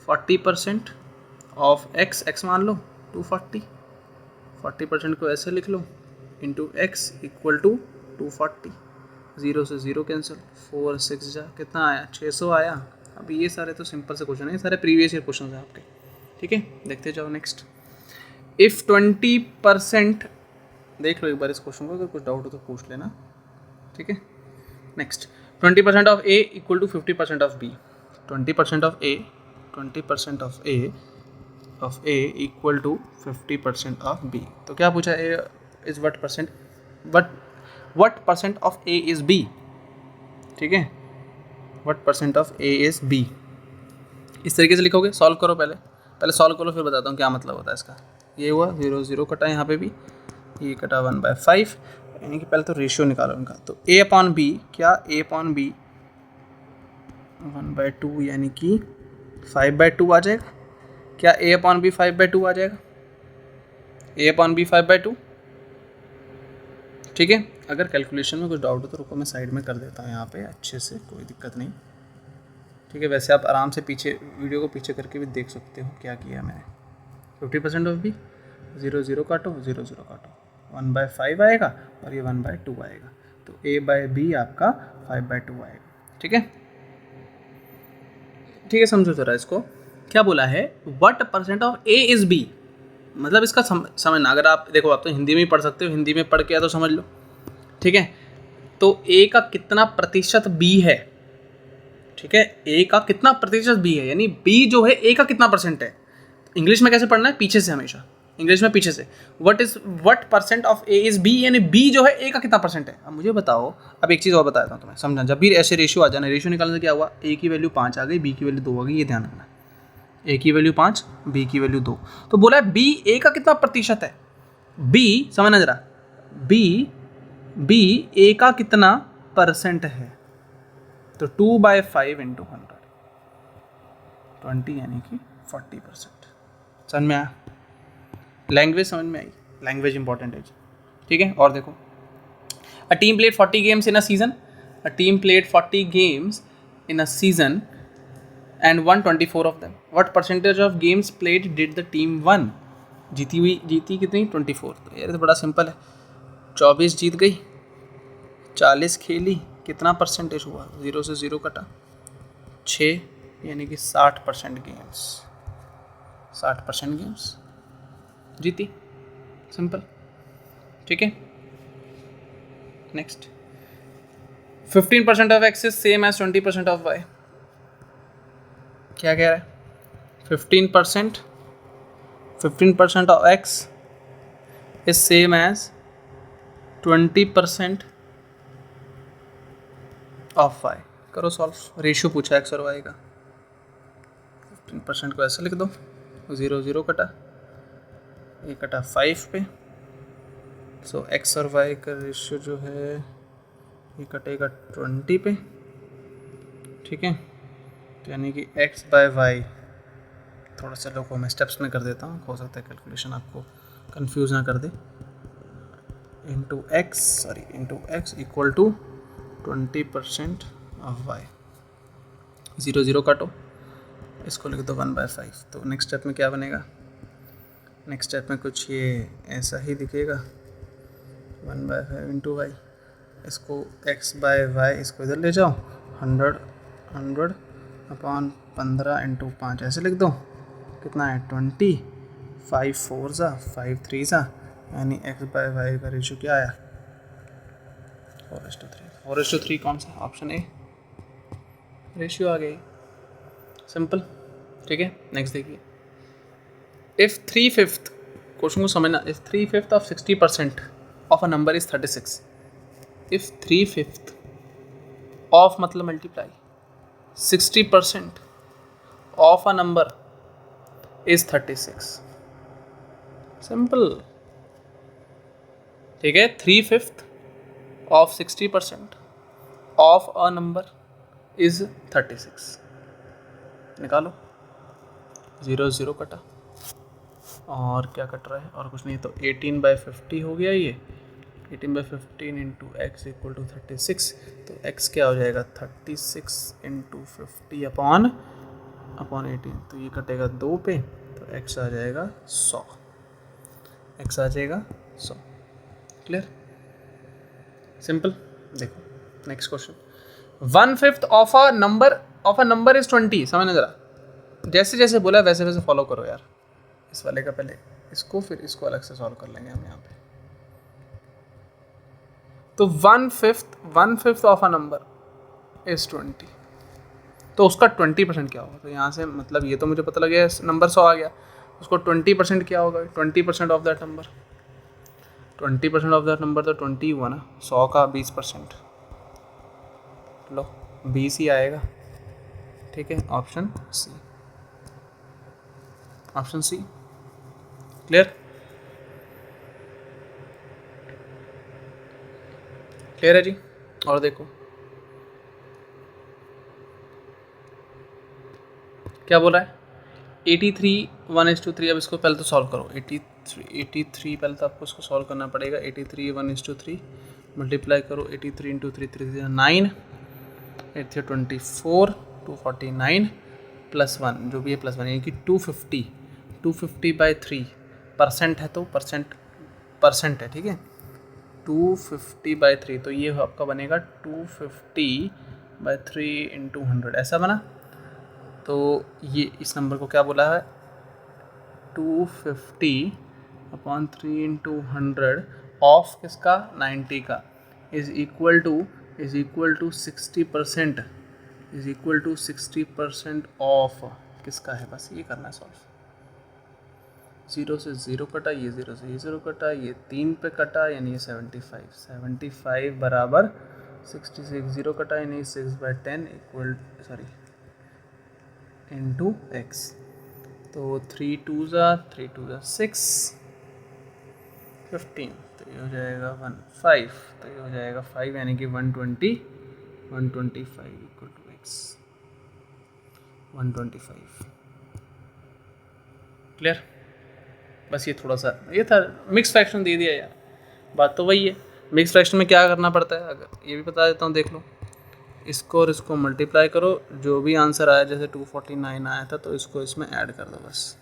40% ऑफ एक्स मान लो 240, 40% को ऐसे लिख लो इंटू एक्स इक्वल टू 240। 0 से 0 कैंसिल, 4 6 जा, कितना आया? 600 आया। अब ये सारे तो सिंपल से क्वेश्चन है, सारे प्रीवियस ईयर क्वेश्चन हैं आपके। ठीक है, देखते जाओ नेक्स्ट। इफ़ 20%, देख लो एक बार इस क्वेश्चन को, अगर कुछ डाउट हो तो पूछ लेना। ठीक है, next, 20% of A equal to 50% of B. 20% of A equal to 50% of B. तो क्या पूछा? A is what percent of A is B. ठीक है, what percent of A is B, इस तरीके से लिखोगे। सॉल्व करो, पहले सॉल्व करो, फिर बताता हूँ क्या मतलब होता है इसका। ये हुआ 0 0 कटा, यहाँ पे भी ये कटा 1/5, यानी कि पहले तो रेशियो निकालो इनका। तो a अपॉन बी, क्या a अपॉन बी 1/2 यानी कि 5/2 आ जाएगा। क्या a अपॉन बी 5/2 आ जाएगा? a upon B 5/2। ठीक है, अगर कैलकुलेशन में कुछ डाउट हो तो रुको, मैं साइड में कर देता हूँ यहाँ पे अच्छे से, कोई दिक्कत नहीं। ठीक है, वैसे आप आराम से पीछे वीडियो को पीछे करके भी देख सकते हो क्या किया मैंने। 50% ऑफ बी, 0 0 काटो, 0 0 काटो, 1/5 आएगा और ये 1/2 आएगा। तो a बाय बी आपका 5/2 आएगा। ठीक है, ठीक है, समझो जरा इसको। क्या बोला है? What percent of a is b, मतलब इसका समझना। अगर आप देखो, आप तो हिंदी में ही पढ़ सकते हो, हिंदी में पढ़ के या तो समझ लो। ठीक है, तो a का कितना प्रतिशत b है? ठीक है, a का कितना प्रतिशत b है, यानी b जो है a का कितना परसेंट है। इंग्लिश में कैसे पढ़ना है? पीछे से, हमेशा इंग्लिश में पीछे से। What percent of A is B, यानी बी जो है ए का कितना परसेंट है। अब मुझे बताओ, अब एक चीज़ और बताता हूँ तुम्हें, समझना। जब भी ऐसे रेशियो आ जाना, रेशियो निकालने से क्या हुआ? ए की वैल्यू 5 आ गई, बी की वैल्यू 2 आ गई, ये ध्यान रखना। ए की वैल्यू 5, बी की वैल्यू 2। तो बोला है बी ए का कितना प्रतिशत है। बी, समझना जरा, बी ए का कितना परसेंट है। तो 2/5 इंटू 100, 20 यानी कि 40%। समझ में आया? लैंग्वेज समझ में आई? लैंग्वेज इंपॉर्टेंट है। ठीक है, और देखो, a team played 40 games in a season, a team played 40 games in a season and one 24 of them. What percentage of games played did the team one. जीती कितनी? 24। तो यार तो बड़ा सिंपल है, 24 जीत गई, 40 खेली, कितना परसेंटेज हुआ, 0 से 0 कटा 6, यानी कि 60% गेम्स, 60% गेम्स जीती। सिंपल, ठीक है। Next, 15% of X is same as 20% of Y. क्या कह रहा है? 15% of X is same as 20% of Y. करो सॉल्व। रेशियो पूछा एक्स और वाई का। 15% को ऐसे लिख दो, 0 0 कटा, ये कटा 5 पे, सो एक्स और वाई का रेशियो जो है ये कटेगा 20 पे, ठीक है। तो यानी कि एक्स बाय वाई, थोड़ा सा लोगों मैं स्टेप्स में कर देता हूँ, हो सकता है कैलकुलेशन आपको कंफ्यूज ना कर दे। Into x equal to 20% of y. 0 0 काटो, इसको लिख दो 1/5। तो नेक्स्ट स्टेप में क्या बनेगा? नेक्स्ट स्टेप में कुछ ये ऐसा ही दिखेगा, 1/5 इंटू वाई। इसको x बाय वाई इसको इधर ले जाओ, 100 अपॉन 15 इंटू 5 ऐसे लिख दो। कितना है? 20, 5 4 ज़ा 5 3 ज़ा, यानी x बाय वाई का रेशियो क्या आया? 4:3। 4:3 कौन सा? ऑप्शन ए, रेशियो आ गई। सिंपल, ठीक है। नेक्स्ट देखिए, इफ़ 3/5, क्वेश्चन को समझना, if 3/5 of 60% of a number is 36, if 3/5 of मतलब multiply 60% of a number is 36। Simple, ठीक है। 3/5 of 60% of a number is 36। निकालो, 0 0 कटा, और क्या कट रहा है? और कुछ नहीं, तो 18/50 हो गया ये। 18/15 इंटू एक्स इक्वल टू 36। तो x क्या हो जाएगा? 36 इंटू 50 अपॉन 18। तो ये कटेगा 2 पे, तो x आ जाएगा 100। x आ जाएगा 100। Clear, simple. देखो next question, 1/5 of a number is 20। समझना जरा, जैसे जैसे बोला वैसे वैसे फॉलो करो यार। इस वाले का पहले इसको, फिर इसको अलग से सॉल्व कर लेंगे हम यहाँ पे। तो 1/5 ऑफ अ नंबर इज 20, तो उसका 20% क्या होगा? तो यहाँ से मतलब ये तो मुझे पता लग गया, नंबर 100 आ गया, उसको 20% क्या होगा? 20% of that number, 20% of that number तो 20 हुआ ना, 100 का 20%, लो 20 ही आएगा, ठीक है। Option C, option C. Clear, clear है जी। और देखो क्या बोला है, 83 1:3। अब इसको पहले तो सॉल्व करो, 83 पहले तो आपको इसको सॉल्व करना पड़ेगा। 83 1:3 मल्टीप्लाई करो, 83 इंटू 3 3 9, 8 24, 249 प्लस 1, जो भी है प्लस 1, यानी कि 250। 250/3 परसेंट है, तो परसेंट है, ठीक है। 250/3, तो ये आपका बनेगा 250/3 इंटू 100, ऐसा बना। तो ये इस नंबर को क्या बोला है? 250/3 इंटू 100 ऑफ किसका? 90 का, is equal to 60%, is equal to 60% of किसका है? बस ये करना है सॉल्व। 0 से 0 कटा, ये 0 से ये 0 कटा, ये 3 पे कटा, यानी ये 75 बराबर 66। 0 कटा यानी 6/10 इक्वल इंटू एक्स। तो 3 2 ज़ा 6 15, तो ये हो जाएगा 15, तो ये हो जाएगा 5, यानी कि 125 इक्वल टू एक्स 125। क्लियर, बस ये थोड़ा सा ये था, मिक्स फ्रैक्शन दे दिया यार, बात तो वही है। मिक्स फ्रैक्शन में क्या करना पड़ता है, अगर ये भी बता देता हूँ, देख लो। इसको और इसको मल्टीप्लाई करो, जो भी आंसर आया, जैसे 249 आया था, तो इसको इसमें ऐड कर दो, बस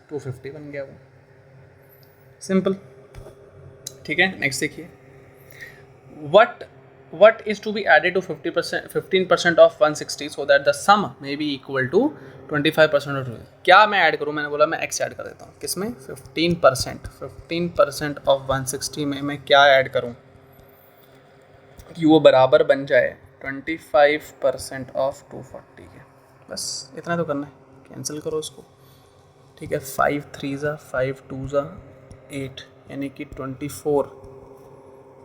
250 बन गया वो। सिंपल, ठीक है। नेक्स्ट देखिए, what what is to be added to 15% of 160 so that the sum may be equal to 25% of क्या मैं ऐड करूँ, मैंने बोला मैं x ऐड कर देता हूँ किसमें 15% ऑफ 160 में मैं क्या ऐड करूँ कि वो बराबर बन जाए 25% ऑफ 240 के। बस इतना तो करना है, कैंसिल करो उसको, ठीक है। 5 3 ज़ा 5 2 ज़ा 8 यानी कि 24,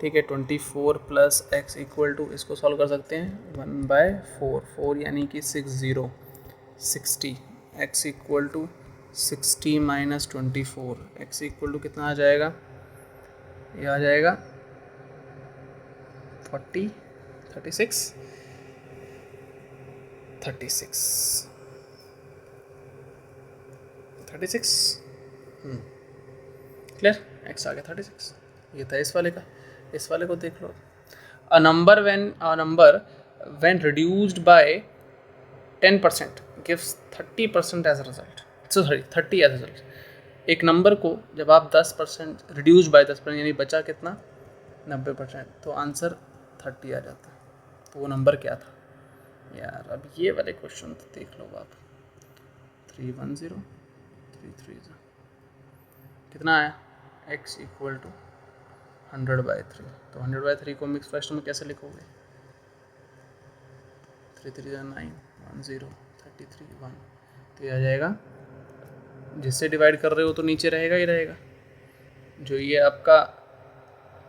ठीक है। 24 प्लस एक्स इक्वल टू, इसको सॉल्व कर सकते हैं 1/4, 4 यानी कि 60 X equal to 60 minus 24, X equal to कितना आ जाएगा, ये आ जाएगा 40 36 क्लियर। एक्स आ गया 36, ये था इस वाले का। इस वाले को देख लो, a number when reduced by 10% gives 30% as a result, sorry 30 as a result. एक नंबर को जब आप 10% रिड्यूस बाय 10% यानी बचा कितना 90%, तो आंसर 30 आ जाता है। तो वो नंबर क्या था यार, अब ये वाले क्वेश्चन तो देख लो आप। 310 330 कितना आया, x इक्वल टू 100/3। तो 100/3 को मिक्स फ्रैक्शन में कैसे लिखोगे, 3 3 9 1 0 33 1, तो ये आ जाएगा, जिससे डिवाइड कर रहे हो तो नीचे रहेगा ही रहेगा। जो ये आपका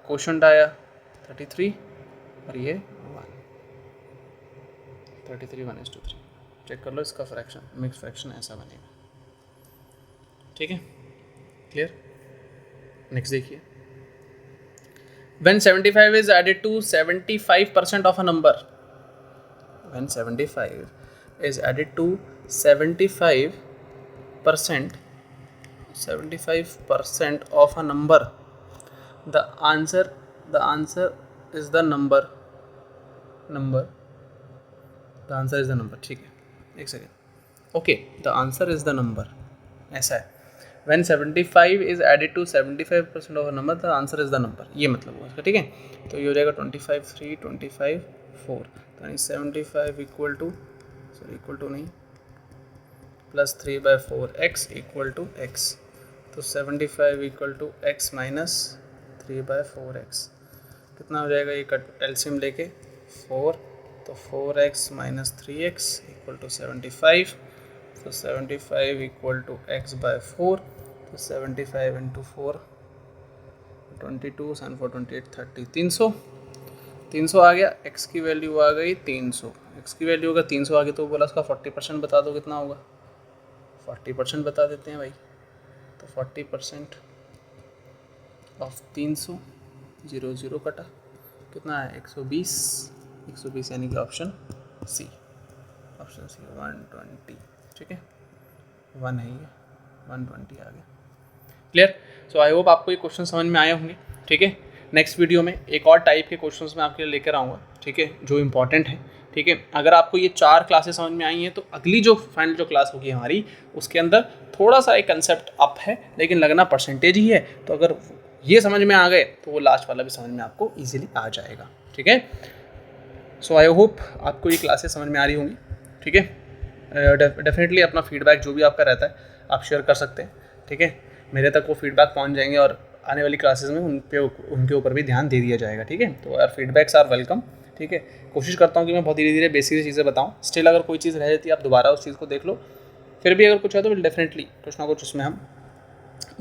क्वोशंट आया 33 और ये 1, 33 1:3। चेक कर लो इसका फ्रैक्शन, मिक्स फ्रैक्शन ऐसा बनेगा, ठीक है। क्लियर। नेक्स्ट देखिए, when 75 is added to 75% of a number, when 75 is added to 75% of a number, the answer is the number, the answer is the number, ठीक है। एक second, okay, the answer is the number, ऐसा है। when 75 is added to 75% of a number, the answer is the number, ये मतलब हुआ इसका, ठीक है। तो ये हो जाएगा 25 3 25 4, तो यानी 75 equal to, sorry equal to नहीं, plus 3/4 x equal to x, तो 75 equal to x minus 3/4x, कितना हो जाएगा, ये कट एलसीएम लेके 4, तो 4x minus 3x equal to 75, तो 75 इक्वल टू x/4, तो 75 इंटू 4 22 7 4 28 30, 300 आ गया। x की वैल्यू आ गई 300, x की वैल्यू अगर 300 आ गई तो बोला उसका 40% बता दो, कितना होगा 40% बता देते हैं भाई। तो 40% ऑफ 300 0 0 कटा, कितना है 120 यानी कि ऑप्शन सी 120, ठीक है। 1 है ये, 120 आ गया। क्लियर। सो आई होप आपको ये क्वेश्चन समझ में आए होंगे, ठीक है। नेक्स्ट वीडियो में एक और टाइप के क्वेश्चंस मैं आपके लिए लेकर आऊँगा, ठीक है, जो इंपॉर्टेंट है, ठीक है। अगर आपको ये 4 क्लासेस समझ में आई हैं तो अगली जो फाइनल जो क्लास होगी हमारी, उसके अंदर थोड़ा सा एक कंसेप्ट अप है, लेकिन लगना परसेंटेज ही है। तो अगर ये समझ में आ गए तो वो लास्ट वाला भी समझ में आपको ईजिली आ जाएगा, ठीक है। सो आई होप आपको ये क्लासेस समझ में आ रही होंगी, ठीक है। डेफिनेटली अपना फीडबैक जो भी आपका रहता है आप शेयर कर सकते हैं, ठीक है। मेरे तक वो फीडबैक पहुंच जाएंगे और आने वाली क्लासेस में उनके ऊपर भी ध्यान दे दिया जाएगा, ठीक है। तो यार फीडबैक्स आर वेलकम, ठीक है। कोशिश करता हूँ कि मैं बहुत धीरे धीरे बेसिक चीज़ें बताऊँ। स्टिल अगर कोई चीज़ रह जाती है आप दोबारा उस चीज़ को देख लो, फिर भी अगर कुछ है तो डेफिनेटली कुछ ना कुछ उसमें हम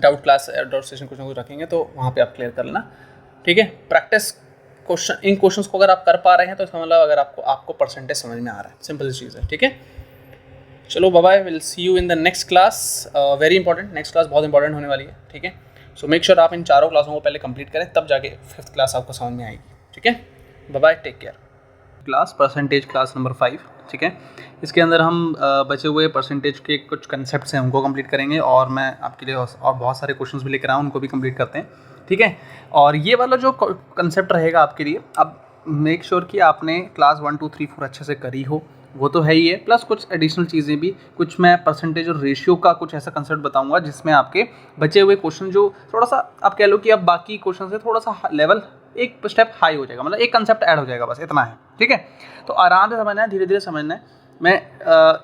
डाउट क्लास डाउट सेशन कुछ ना कुछ रखेंगे, तो वहाँ पर आप क्लियर कर लेना, ठीक है। प्रैक्टिस क्वेश्चन, इन क्वेश्चंस को अगर आप कर पा रहे हैं तो इसका मतलब अगर आपको परसेंटेज समझ में आ रहा है, सिंपल सी चीज़ है, ठीक है। चलो bye bye, will see you in the next class. Very important, next class बहुत इंपॉर्टेंट होने वाली है, ठीक है। सो मेक श्योर आप इन 4 क्लासों को पहले कंप्लीट करें, तब जाके 5th क्लास आपको समझ में आएगी, ठीक है। Bye bye, take care. Class percentage class number 5, ठीक है। इसके अंदर हम बचे हुए परसेंटेज के कुछ कंसेप्ट्स हैं उनको कंप्लीट करेंगे, और मैं आपके लिए और बहुत सारे क्वेश्चंस भी लेकर आऊँ, उनको भी कंप्लीट करते हैं, ठीक है। और ये वाला जो कंसेप्ट रहेगा आपके लिए, अब मेक श्योर कि आपने क्लास 1 2 3 4 अच्छे से करी हो, वो तो है ही है, प्लस कुछ एडिशनल चीज़ें भी, कुछ मैं परसेंटेज और रेशियो का कुछ ऐसा कंसेप्ट बताऊंगा जिसमें आपके बचे हुए क्वेश्चन जो थोड़ा सा आप कह लो कि अब बाकी क्वेश्चन से थोड़ा सा लेवल एक स्टेप हाई हो जाएगा, मतलब एक कंसेप्ट ऐड हो जाएगा, बस इतना है, ठीक है। तो आराम से समझना है, धीरे धीरे समझना है। मैं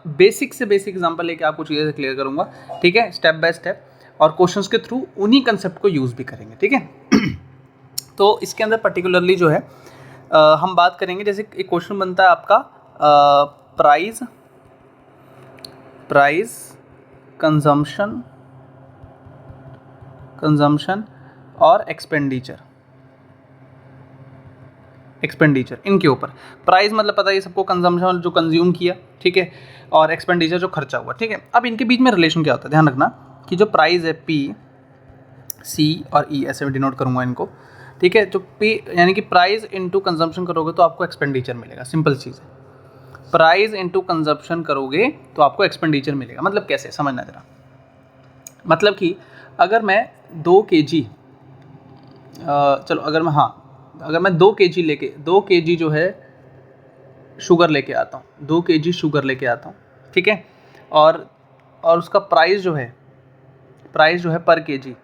बेसिक से बेसिक एग्जांपल लेके आपको चीज़ें से क्लियर करूँगा, ठीक है, स्टेप बाय स्टेप, और क्वेश्चंस के थ्रू उन्हीं कंसेप्ट को यूज़ भी करेंगे, ठीक है। तो इसके अंदर पर्टिकुलरली जो है हम बात करेंगे, जैसे एक क्वेश्चन बनता है आपका प्राइस कंजम्पशन और एक्सपेंडिचर इनके ऊपर। प्राइस मतलब पता है सबको, कंजम्पशन जो कंज्यूम किया, ठीक है, और एक्सपेंडिचर जो खर्चा हुआ, ठीक है। अब इनके बीच में रिलेशन क्या होता है, ध्यान रखना कि जो प्राइस है P, C और E ऐसे में डिनोट करूँगा इनको, ठीक है। जो P यानी कि प्राइस इनटू कंजम्पशन करोगे तो आपको एक्सपेंडिचर मिलेगा, सिंपल चीज़ है। प्राइस इनटू कंजम्पशन करोगे तो आपको एक्सपेंडिचर मिलेगा। मतलब कैसे, समझना जरा। मतलब कि अगर मैं 2 kg चलो अगर मैं अगर मैं 2 kg जो है शुगर लेके आता हूँ, 2 kg शुगर लेके आता हूँ, ठीक है, और उसका प्राइस जो है पर kg,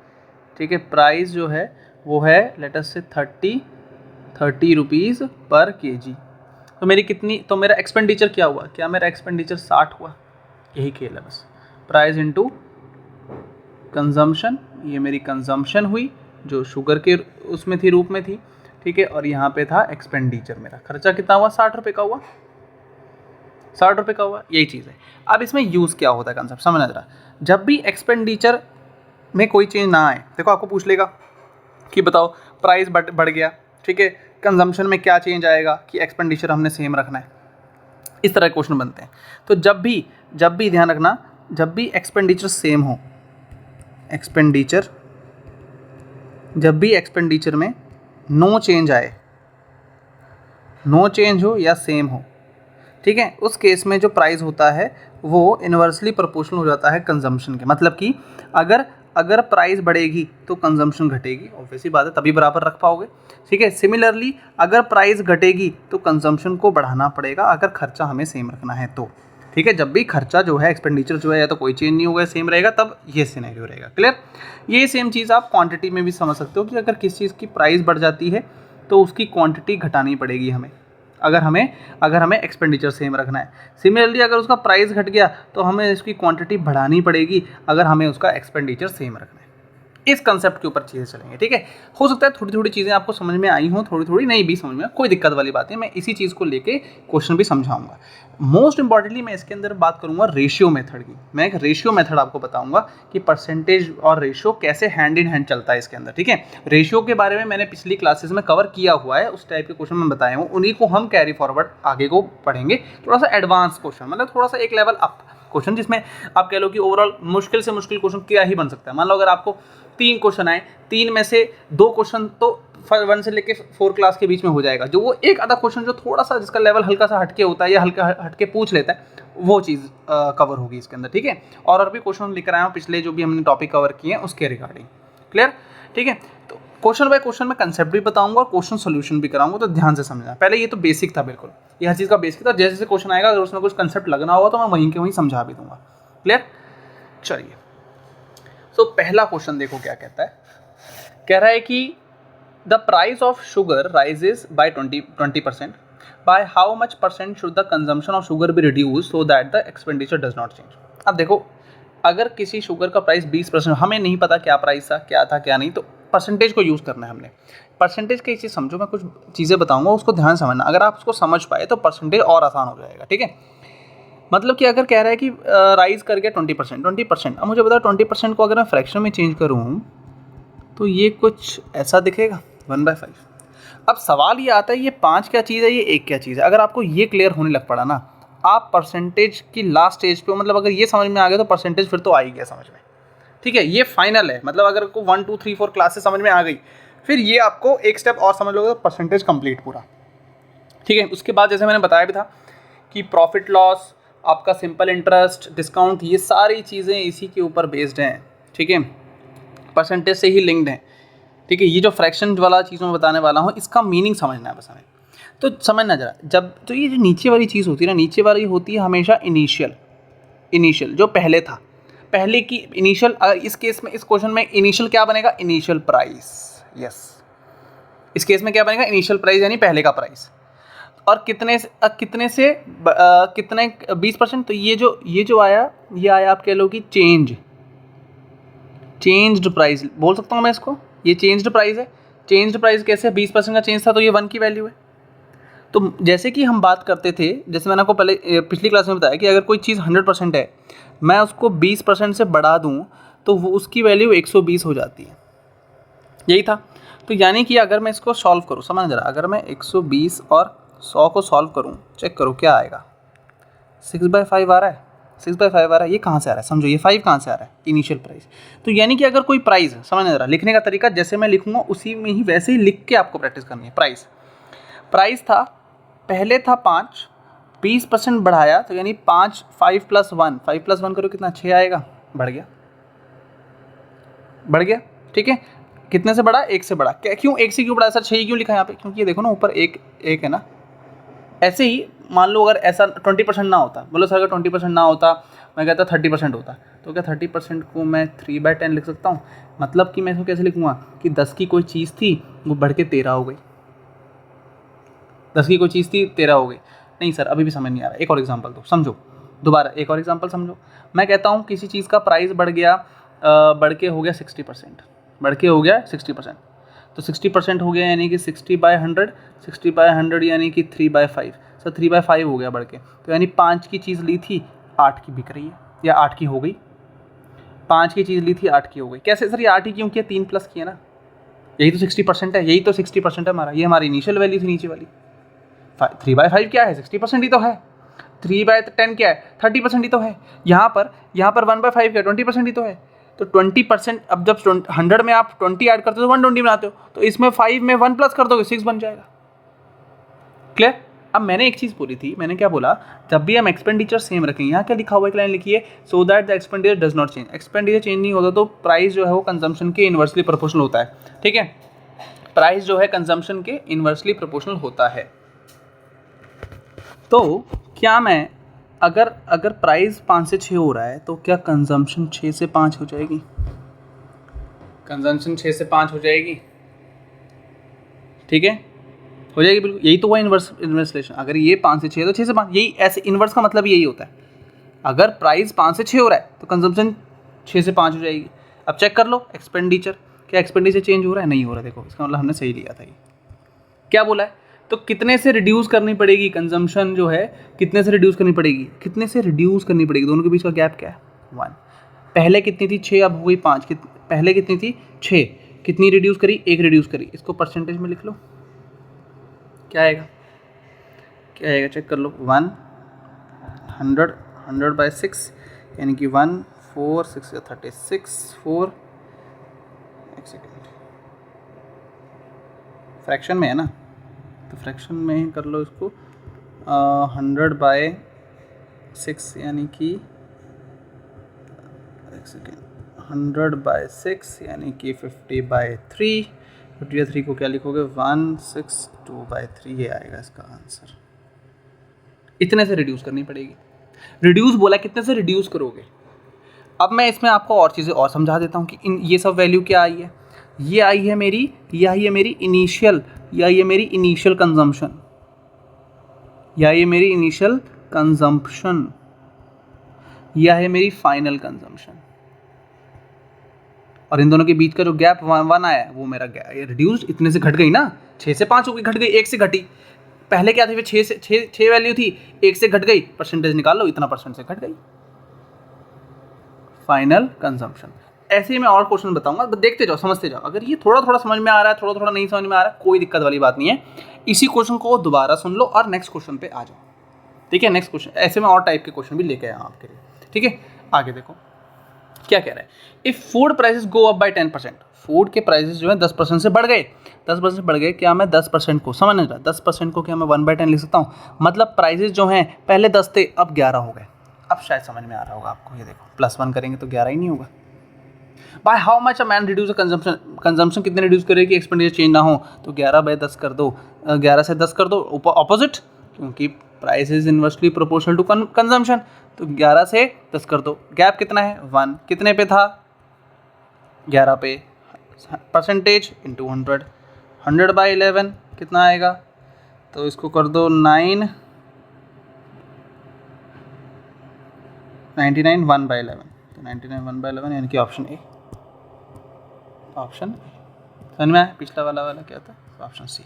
ठीक है, प्राइस जो है वो है लेट अस से 30 रुपीज़ पर kg। तो मेरा एक्सपेंडिचर क्या हुआ, क्या मेरा एक्सपेंडिचर 60 हुआ, यही खेल है बस। प्राइस इनटू कंजम्पशन, ये मेरी कंजम्पशन हुई जो शुगर के उसमें थी, रूप में थी, ठीक है, और यहाँ पे था एक्सपेंडिचर, मेरा खर्चा कितना हुआ, 60 रुपये का हुआ, 60 रुपये का हुआ, यही चीज़ है। अब इसमें यूज़ क्या होता है कंसेप्ट समझना जरा। जब भी एक्सपेंडिचर में कोई चेंज ना आए, देखो आपको पूछ लेगा कि बताओ प्राइस बढ़ गया, ठीक है, कंजम्पशन में क्या चेंज आएगा कि एक्सपेंडिचर हमने सेम रखना है, इस तरह के क्वेश्चन बनते हैं। तो जब भी ध्यान रखना, जब भी एक्सपेंडिचर सेम हो, जब भी एक्सपेंडिचर में नो चेंज आए, नो चेंज हो या सेम हो, ठीक है, उस केस में जो प्राइस होता है वो इन्वर्सली प्रोपोर्शनल हो जाता है कंजम्पशन के। मतलब कि अगर प्राइस बढ़ेगी तो कंजम्पशन घटेगी, ऑब्वियसली बात है, तभी बराबर रख पाओगे, ठीक है। सिमिलरली अगर प्राइस घटेगी तो कंजम्पशन को बढ़ाना पड़ेगा, अगर खर्चा हमें सेम रखना है तो, ठीक है। जब भी खर्चा जो है, एक्सपेंडिचर जो है, या तो कोई चेंज नहीं होगा, सेम रहेगा, तब ये सिनेरियो रहेगा। क्लियर। ये सेम चीज़ आप क्वांटिटी में भी समझ सकते हो कि अगर किसी चीज़ की प्राइस बढ़ जाती है तो उसकी क्वांटिटी घटानी पड़ेगी हमें, अगर हमें एक्सपेंडिचर सेम रखना है। सिमिलरली अगर उसका प्राइस घट गया तो हमें इसकी क्वांटिटी बढ़ानी पड़ेगी, अगर हमें उसका एक्सपेंडिचर सेम रखना है। इस कंसेप्ट के ऊपर चीज़ें चलेंगे, ठीक है। हो सकता है थोड़ी थोड़ी चीज़ें आपको समझ में आई हों, थोड़ी थोड़ी नहीं भी समझ में, कोई दिक्कत वाली बात नहीं, मैं इसी चीज़ को लेके क्वेश्चन भी समझाऊंगा। मोस्ट इंपॉर्टेंटली मैं इसके अंदर बात करूंगा रेशियो मेथड की। मैं एक रेशियो मेथड आपको बताऊंगा कि परसेंटेज और रेशियो कैसे हैंड इन हैंड चलता है इसके अंदर, ठीक है। रेशियो के बारे में मैंने पिछली क्लासेस में कवर किया हुआ है, उस टाइप के क्वेश्चन मैं बताया हूँ, उन्हीं को हम कैरी फॉरवर्ड आगे को पढ़ेंगे। थोड़ा सा एडवांस क्वेश्चन, मतलब थोड़ा सा एक लेवल अप क्वेश्चन, जिसमें आप कह लो कि ओवरऑल मुश्किल से मुश्किल क्वेश्चन क्या ही बन सकता है। मान लो अगर आपको 3 क्वेश्चन आए, 3 में से 2 क्वेश्चन तो 1 से लेके 4 क्लास के बीच में हो जाएगा, जो वो एक आधा क्वेश्चन जो थोड़ा सा जिसका लेवल हल्का सा हटके होता है या हल्का हटके पूछ लेता है, वो चीज़ कवर होगी इसके अंदर, ठीक है। और भी क्वेश्चन लेकर आया हूँ पिछले जो भी हमने टॉपिक कवर किए हैं उसके रिगार्डिंग। क्लियर, ठीक है। तो क्वेश्चन बाय क्वेश्चन में कंसेप्ट भी बताऊंगा और क्वेश्चन सोल्यूशन भी कराऊंगा, तो ध्यान से समझना। पहले ये तो बेसिक था, बिल्कुल ये हर चीज़ का बेसिक था, जैसे जैसे क्वेश्चन आएगा अगर उसमें कुछ कंसेप्ट लगना होगा तो मैं वहीं के वहीं समझा भी दूंगा। क्लियर, चलिए। तो पहला क्वेश्चन देखो क्या कहता है, कह रहा है कि the price of sugar rises by 20%, by how much percent should the consumption of sugar be reduce so that the expenditure does not change. अब देखो, अगर किसी शुगर का प्राइस 20%, हमें नहीं पता क्या प्राइस था क्या नहीं, तो परसेंटेज को यूज़ करना है हमने। परसेंटेज की चीज़ समझो, मैं कुछ चीज़ें बताऊंगा उसको ध्यान समझना, अगर आप उसको समझ पाए तो परसेंटेज और आसान हो जाएगा, ठीक है। मतलब कि अगर कह रहा है कि राइज कर गया 20%, अब मुझे बताओ 20% को अगर मैं फ्रैक्शन में चेंज करूँ तो ये कुछ ऐसा दिखेगा 1/5। अब सवाल ये आता है ये 5 क्या चीज़ है, ये 1 क्या चीज़ है। अगर आपको ये क्लियर होने लग पड़ा ना, आप परसेंटेज की लास्ट स्टेज पे हो, मतलब अगर ये समझ में आ गया तो परसेंटेज फिर तो आ ही गया समझ में, ठीक है। ये फाइनल है, मतलब अगर को 1 2 3 4 क्लासेस समझ में आ गई, फिर ये आपको एक स्टेप और समझ लोगे तो परसेंटेज कंप्लीट पूरा, ठीक है। उसके बाद जैसे मैंने बताया भी था कि प्रॉफिट लॉस, आपका सिंपल इंटरेस्ट, डिस्काउंट, ये सारी चीज़ें इसी के ऊपर बेस्ड हैं, ठीक है, परसेंटेज से ही लिंक्ड हैं, ठीक है। ये जो फ्रैक्शन वाला चीज़ मैं बताने वाला हूँ, इसका मीनिंग समझना है बस हमें। तो समझना जरा, जब तो ये जो नीचे वाली चीज़ होती है ना, नीचे वाली होती है हमेशा इनिशियल जो पहले था, पहले की इनिशियल। इस केस में, इस क्वेश्चन में इनिशियल क्या बनेगा, इनिशियल प्राइस, यस, इस केस में क्या बनेगा, इनिशियल प्राइस यानी पहले का प्राइस, और कितने से कितने 20%, तो ये जो आया, ये आया आप कह लो कि चेंज्ड प्राइस बोल सकता हूँ मैं इसको, ये चेंज्ड प्राइस है। चेंज्ड प्राइस कैसे, 20% का चेंज था तो ये 1 की वैल्यू है। तो जैसे कि हम बात करते थे, जैसे मैंने आपको पहले पिछली क्लास में बताया कि अगर कोई चीज़ 100% है, मैं उसको 20% से बढ़ा दूँ तो वो उसकी वैल्यू 120 हो जाती है, यही था। तो यानी कि अगर मैं इसको सॉल्व करूँ, समझ जरा, अगर मैं 120 और 100 को सॉल्व करूँ, चेक करो क्या आएगा, 6/5 आ रहा है, 6/5 आ रहा है। ये कहाँ से आ रहा है, समझो, ये 5 कहाँ से आ रहा है, इनिशियल प्राइस। तो यानी कि अगर कोई प्राइस, समझ जरा, लिखने का तरीका जैसे मैं लिखूँगा उसी में ही वैसे ही लिख के आपको प्रैक्टिस करनी है। प्राइस था, पहले था 5, 20% बढ़ाया तो यानी 5 + 1, 5 + 1 करो कितना, 6 आएगा, बढ़ गया, ठीक है। कितने से बढ़ा, 1 से बढ़ा। क्यों 1 से क्यों बढ़ा सर, 6 क्यों लिखा है यहाँ पे, क्योंकि ये देखो ना ऊपर एक है ना। ऐसे ही मान लो अगर ऐसा 20% ना होता, बोलो सर अगर 20% ना होता, मैं कहता 30% होता, तो क्या 30% को मैं 3/10 लिख सकता हूँ। मतलब कि मैं इसको कैसे लिखूँगा कि 10 की कोई चीज़ थी वो बढ़ के 13 हो गई, 10 की कोई चीज़ थी 13 हो गई। नहीं सर अभी भी समझ नहीं आ रहा, एक और एग्जांपल दो, समझो, दोबारा एक और एग्जांपल समझो। मैं कहता हूँ किसी चीज़ का प्राइस बढ़ गया, बढ़ के हो गया 60%, बढ़ के हो गया 60%, तो 60% हो गया यानी कि 60/100, 60/100 यानी कि 3/5, सर 3/5 हो गया बढ़ के, तो यानी 5 की चीज़ ली थी 8 की बिक रही है, या 8 की हो गई। 5 की चीज़ ली थी 8 की हो गई, कैसे सर, ये 8 ही क्यों किया, 3 प्लस किया ना, यही तो 60% है, यही तो 60% है हमारा, ये हमारी इनिशियल वैल्यू थी नीचे वाली। 3/5 क्या है, 60% ही तो है। 3/10 क्या है, 30% ही तो है। यहाँ पर 1/5 क्या है, 20% ही तो है। तो 20%, अब जब 100 में आप 20 ऐड करते हो तो 120 बनाते हो, तो इसमें 5 में 1 प्लस कर दोगे 6 बन जाएगा। क्लियर। अब मैंने एक चीज़ बोली थी, मैंने क्या बोला, जब भी हम एक्सपेंडिचर सेम रखें, यहाँ क्या लिखा हुआ है, एक लाइन लिखी है, so that the expenditure does not change. Expenditure change नहीं होता तो प्राइस जो है वो कंजम्पशन के इन्वर्सली प्रोपोर्शनल होता है, ठीक है। प्राइस जो है कंजम्पशन के इन्वर्सली प्रोपोर्शनल होता है। तो क्या मैं अगर प्राइस 5 से 6 हो रहा है तो क्या कंजम्पशन 6 से 5 हो जाएगी, कंजम्पशन 6 से 5 हो जाएगी, ठीक है, हो जाएगी बिल्कुल। यही तो हुआ इन्वर्सलेशन, अगर ये 5 से 6 है तो 6 से 5, यही ऐसे इन्वर्स का मतलब यही होता है। अगर प्राइस 5 से 6 हो रहा है तो कंजम्पशन 6 से 5 हो जाएगी। अब चेक कर लो एक्सपेंडिचर, क्या एक्सपेंडिचर चेंज हो रहा है, नहीं हो रहा, देखो इसका मतलब हमने सही लिया था। ये क्या बोला है, तो कितने से रिड्यूस करनी पड़ेगी कंजम्पशन जो है, कितने से रिड्यूस करनी पड़ेगी, कितने से रिड्यूस करनी पड़ेगी, दोनों के बीच का गैप क्या है, 1। पहले कितनी थी 6, अब हो गई 5, पहले कितनी थी 6, कितनी रिड्यूस करी, 1 रिड्यूस करी, इसको परसेंटेज में लिख लो, क्या आएगा, चेक कर लो, 100/6 यानी कि 1 4 6 36 4, एक सेकेंड, फ्रैक्शन में है ना, तो फ्रैक्शन में कर लो इसको, 100/6 यानी कि, एक सेकेंड, 100/6 यानी कि 50/3, 50/3 को क्या लिखोगे, 162/3, ये आएगा इसका आंसर। इतने से रिड्यूस करनी पड़ेगी। रिड्यूस बोला, कितने से रिड्यूस करोगे। अब मैं इसमें आपको और चीज़ें और समझा देता हूँ कि ये सब वैल्यू क्या आई है, ये आई है मेरी इनिशियल, या ये मेरी इनिशियल कंजम्पशन, या ये मेरी इनिशियल कंजम्पशन, या है मेरी फाइनल कंजम्पशन, और इन दोनों के बीच का जो गैप 1 आया है वो मेरा रिड्यूस्ड, इतने से घट गई ना, 6 से 5 हो गई, घट गई, 1 से घटी, पहले क्या थी, 6 वैल्यू थी, 1 से घट गई, परसेंटेज निकाल लो, इतना परसेंट से घट गई, फाइनल कंजम्पशन। ऐसे ही मैं और क्वेश्चन बताऊंगा, देखते जाओ, समझते जाओ। अगर ये थोड़ा थोड़ा समझ में आ रहा है, थोड़ा थोड़ा नहीं समझ में आ रहा है, कोई दिक्कत वाली बात नहीं है, इसी क्वेश्चन को दोबारा सुन लो और नेक्स्ट क्वेश्चन पे आ जाओ, ठीक है। नेक्स्ट क्वेश्चन, ऐसे में और टाइप के क्वेश्चन भी लेके आया आपके लिए, ठीक है। आगे देखो क्या कह रहा है, if food prices go up by 10%, food के प्राइसेस जो है 10% से बढ़ गए, 10% बढ़ गए, क्या मैं 10% को, समझ नहीं रहा, 10% को क्या मैं 1/10 लिख सकता हूँ, मतलब प्राइसेस जो हैं पहले 10 थे अब 11 हो गए। अब शायद समझ में आ रहा होगा आपको, ये देखो +1 करेंगे तो 11 ही नहीं होगा। By how much a man reduce consumption कितने रिड्यूस करे कि एक्सपेंडिचर चेंज ना हो, तो 11/10 कर दो, 11 से 10 कर दो, ऑपोजिट, क्योंकि price is inversely proportional to consumption, तो 11 से 10 कर दो, गैप कितना है 1, कितने पे था 11 पे, परसेंटेज इंटू 100, 100/11 कितना आएगा, तो इसको कर दो 99 1/11, तो 99 1/11 यानी कि ऑप्शन ए। ऑप्शन समझ में आया? पिछला वाला क्या था? Option C.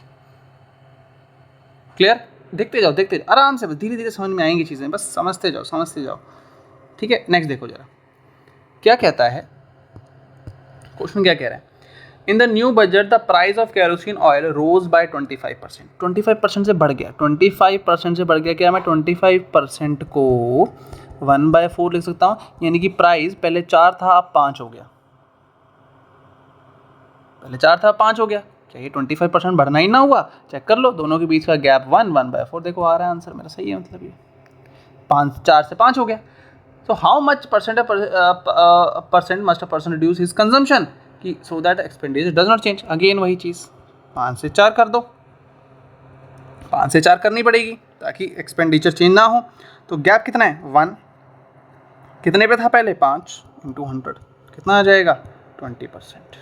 क्लियर? देखते जाओ आराम से, बस धीरे धीरे समझ में आएंगी चीज़ें, बस समझते जाओ। ठीक है, नेक्स्ट देखो जरा क्या कहता है क्वेश्चन, क्या कह रहा है। In the new budget the price of kerosene oil rose by 25%। 25% से बढ़ गया, 25% से बढ़ गया। क्या मैं 25% को 1/4 लिख सकता हूँ, यानी कि प्राइस पहले 4 था अब 5 हो गया। क्या ये 25% बढ़ना ही ना हुआ? चेक कर लो, दोनों के बीच का गैप 1/4 देखो आ रहा है आंसर मेरा, सही है मतलब ये 4 से 5 हो गया। So how much percent must a person reduce his consumption कि so that expenditure does not change? Again वही चीज़, 5 से 4 कर दो, 5 से 4 करनी पड़ेगी ताकि एक्सपेंडिचर चेंज ना हो। तो गैप कितना है? 1। कितने पे था पहले? 5 × 100 कितना आ जाएगा? 20%।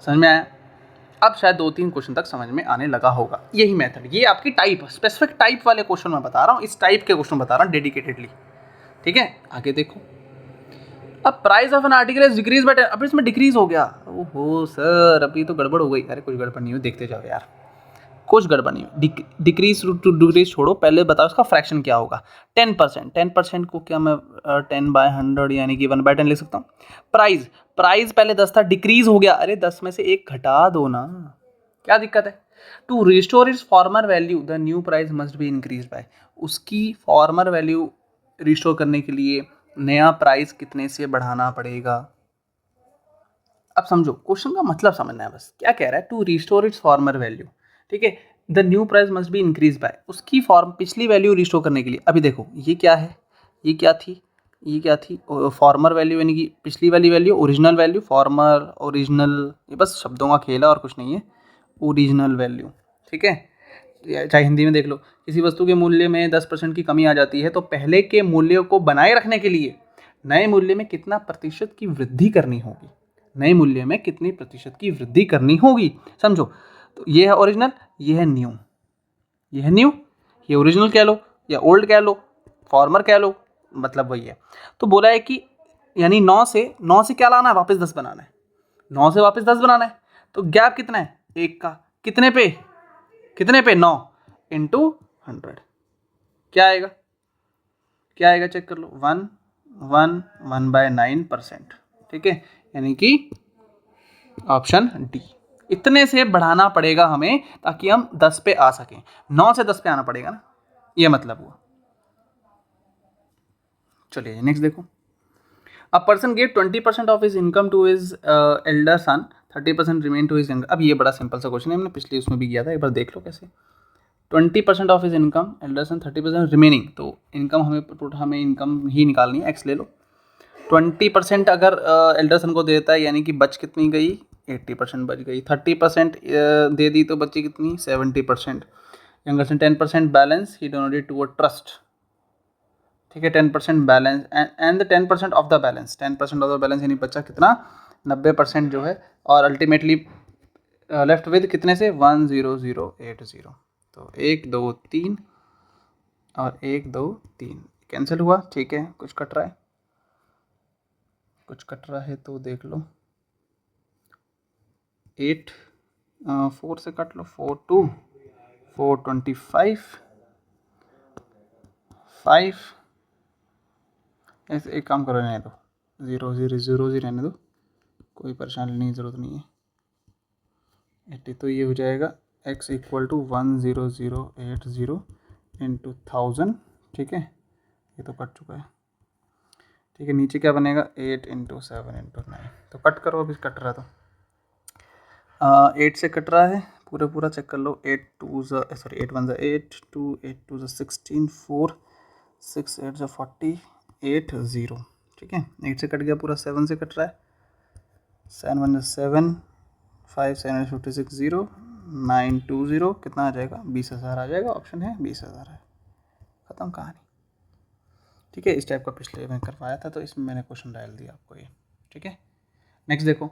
समझ में आया? अब शायद 2-3 क्वेश्चन तक समझ में आने लगा होगा। यही मेथड, ये आपकी टाइप, स्पेसिफिक टाइप वाले क्वेश्चन मैं बता रहा हूँ, इस टाइप के क्वेश्चन बता रहा हूँ डेडिकेटेडली। ठीक है, आगे देखो। अब price of an article is decrease by 10, अब इसमें डिक्रीज हो गया। ओहो सर, अभी तो गड़बड़ हो गई। अरे कुछ गड़बड़ नहीं हुई, देखते जाओ यार, कुछ गड़बड़ नहीं हुई। डिक्रीज टू डिक्रीज छोड़ो, पहले बताओ इसका फ्रैक्शन क्या होगा। 10% को क्या मैं 10/100 यानी कि 1/10 लिख सकता हूँ। प्राइस पहले 10 था, डिक्रीज हो गया। अरे 10 में से 1 घटा दो ना, क्या दिक्कत है। To restore its former value the new price must be increase by, उसकी फॉर्मर वैल्यू रिस्टोर करने के लिए नया प्राइस कितने से बढ़ाना पड़ेगा। अब समझो, क्वेश्चन का मतलब समझना है बस। क्या कह रहा है? To restore its former value, ठीक है, the new price must be increase by, उसकी पिछली वैल्यू रिस्टोर करने के लिए। अभी देखो ये क्या है, ये क्या थी फॉर्मर वैल्यू, यानी कि पिछली वाली value original value, farmer original, ये बस शब्दों का खेल है और कुछ नहीं है। ओरिजिनल वैल्यू, ठीक है, चाहे हिंदी में देख लो। किसी वस्तु के मूल्य में 10% की कमी आ जाती है तो पहले के मूल्य को बनाए रखने के लिए नए मूल्य में कितना प्रतिशत की वृद्धि करनी होगी। नए मूल्य में कितनी प्रतिशत की वृद्धि करनी होगी, समझो। तो ये है ओरिजिनल, ये है न्यू, ये ओरिजिनल कह लो या ओल्ड कह लो, फॉर्मर कह लो, मतलब वही है। तो बोला है कि यानी 9 से क्या लाना है? वापस 10 बनाना है। 9 से वापस 10 बनाना है, तो गैप कितना है? 1 का। कितने पे? 9 × 100 क्या आएगा? चेक कर लो, 1/9%, ठीक है, यानी कि ऑप्शन डी। इतने से बढ़ाना पड़ेगा हमें ताकि हम 10 पे आ सकें। 9 से 10 पे आना पड़ेगा ना, ये मतलब हुआ। चलिए नेक्स्ट देखो। A person gave 20% of his income to his elder son, 30% remain to his younger. अब ये बड़ा सिंपल सा क्वेश्चन है, हमने पिछले उसमें भी किया था, एक बार देख लो कैसे। 20% of his income, Elder son 30% remaining, तो इनकम हमें इनकम ही निकालनी है, एक्स ले लो। 20% अगर एल्डर सन को देता है यानी कि बच कितनी गई? 80% बच गई। 30% दे दी तो बची कितनी? 70%। Younger son 10% balance he donated to a trust, ठीक है, 10% balance and the 10% of the balance, 10% of the balance यानी बचा कितना? 90% जो है, और अल्टीमेटली लेफ्ट विद कितने से? 10080। तो 1 2 3 और 1 2 3 कैंसिल हुआ, ठीक है। कुछ कट रहा है तो देख लो। 8 4 से कट लो, 4 2 4 25 5। ऐसे एक काम करो, रहने दो, 0 0 0 0 रहने दो, कोई परेशानी नहीं, ज़रूरत नहीं है। 80 तो ये हो जाएगा x = 10080 × 1000, ठीक है, ये तो कट चुका है, ठीक है। नीचे क्या बनेगा? 8 × 7 × 9, तो कट करो, अभी कट रहा है तो 8 से कट रहा है पूरा चेक कर लो। 8 1 8 2 8 2 16 4 6 8 40 8 0, ठीक है। 8 से कट गया पूरा, 7 से कट रहा है, 7 1 7 5 7 56 0 9 2 0 कितना आ जाएगा? 20,000 आ जाएगा, ऑप्शन है 20,000 है। ख़त्म कहानी, ठीक है। इस टाइप का पिछले में करवाया था तो इसमें मैंने क्वेश्चन डाल दिया आपको ये, ठीक है। नेक्स्ट देखो।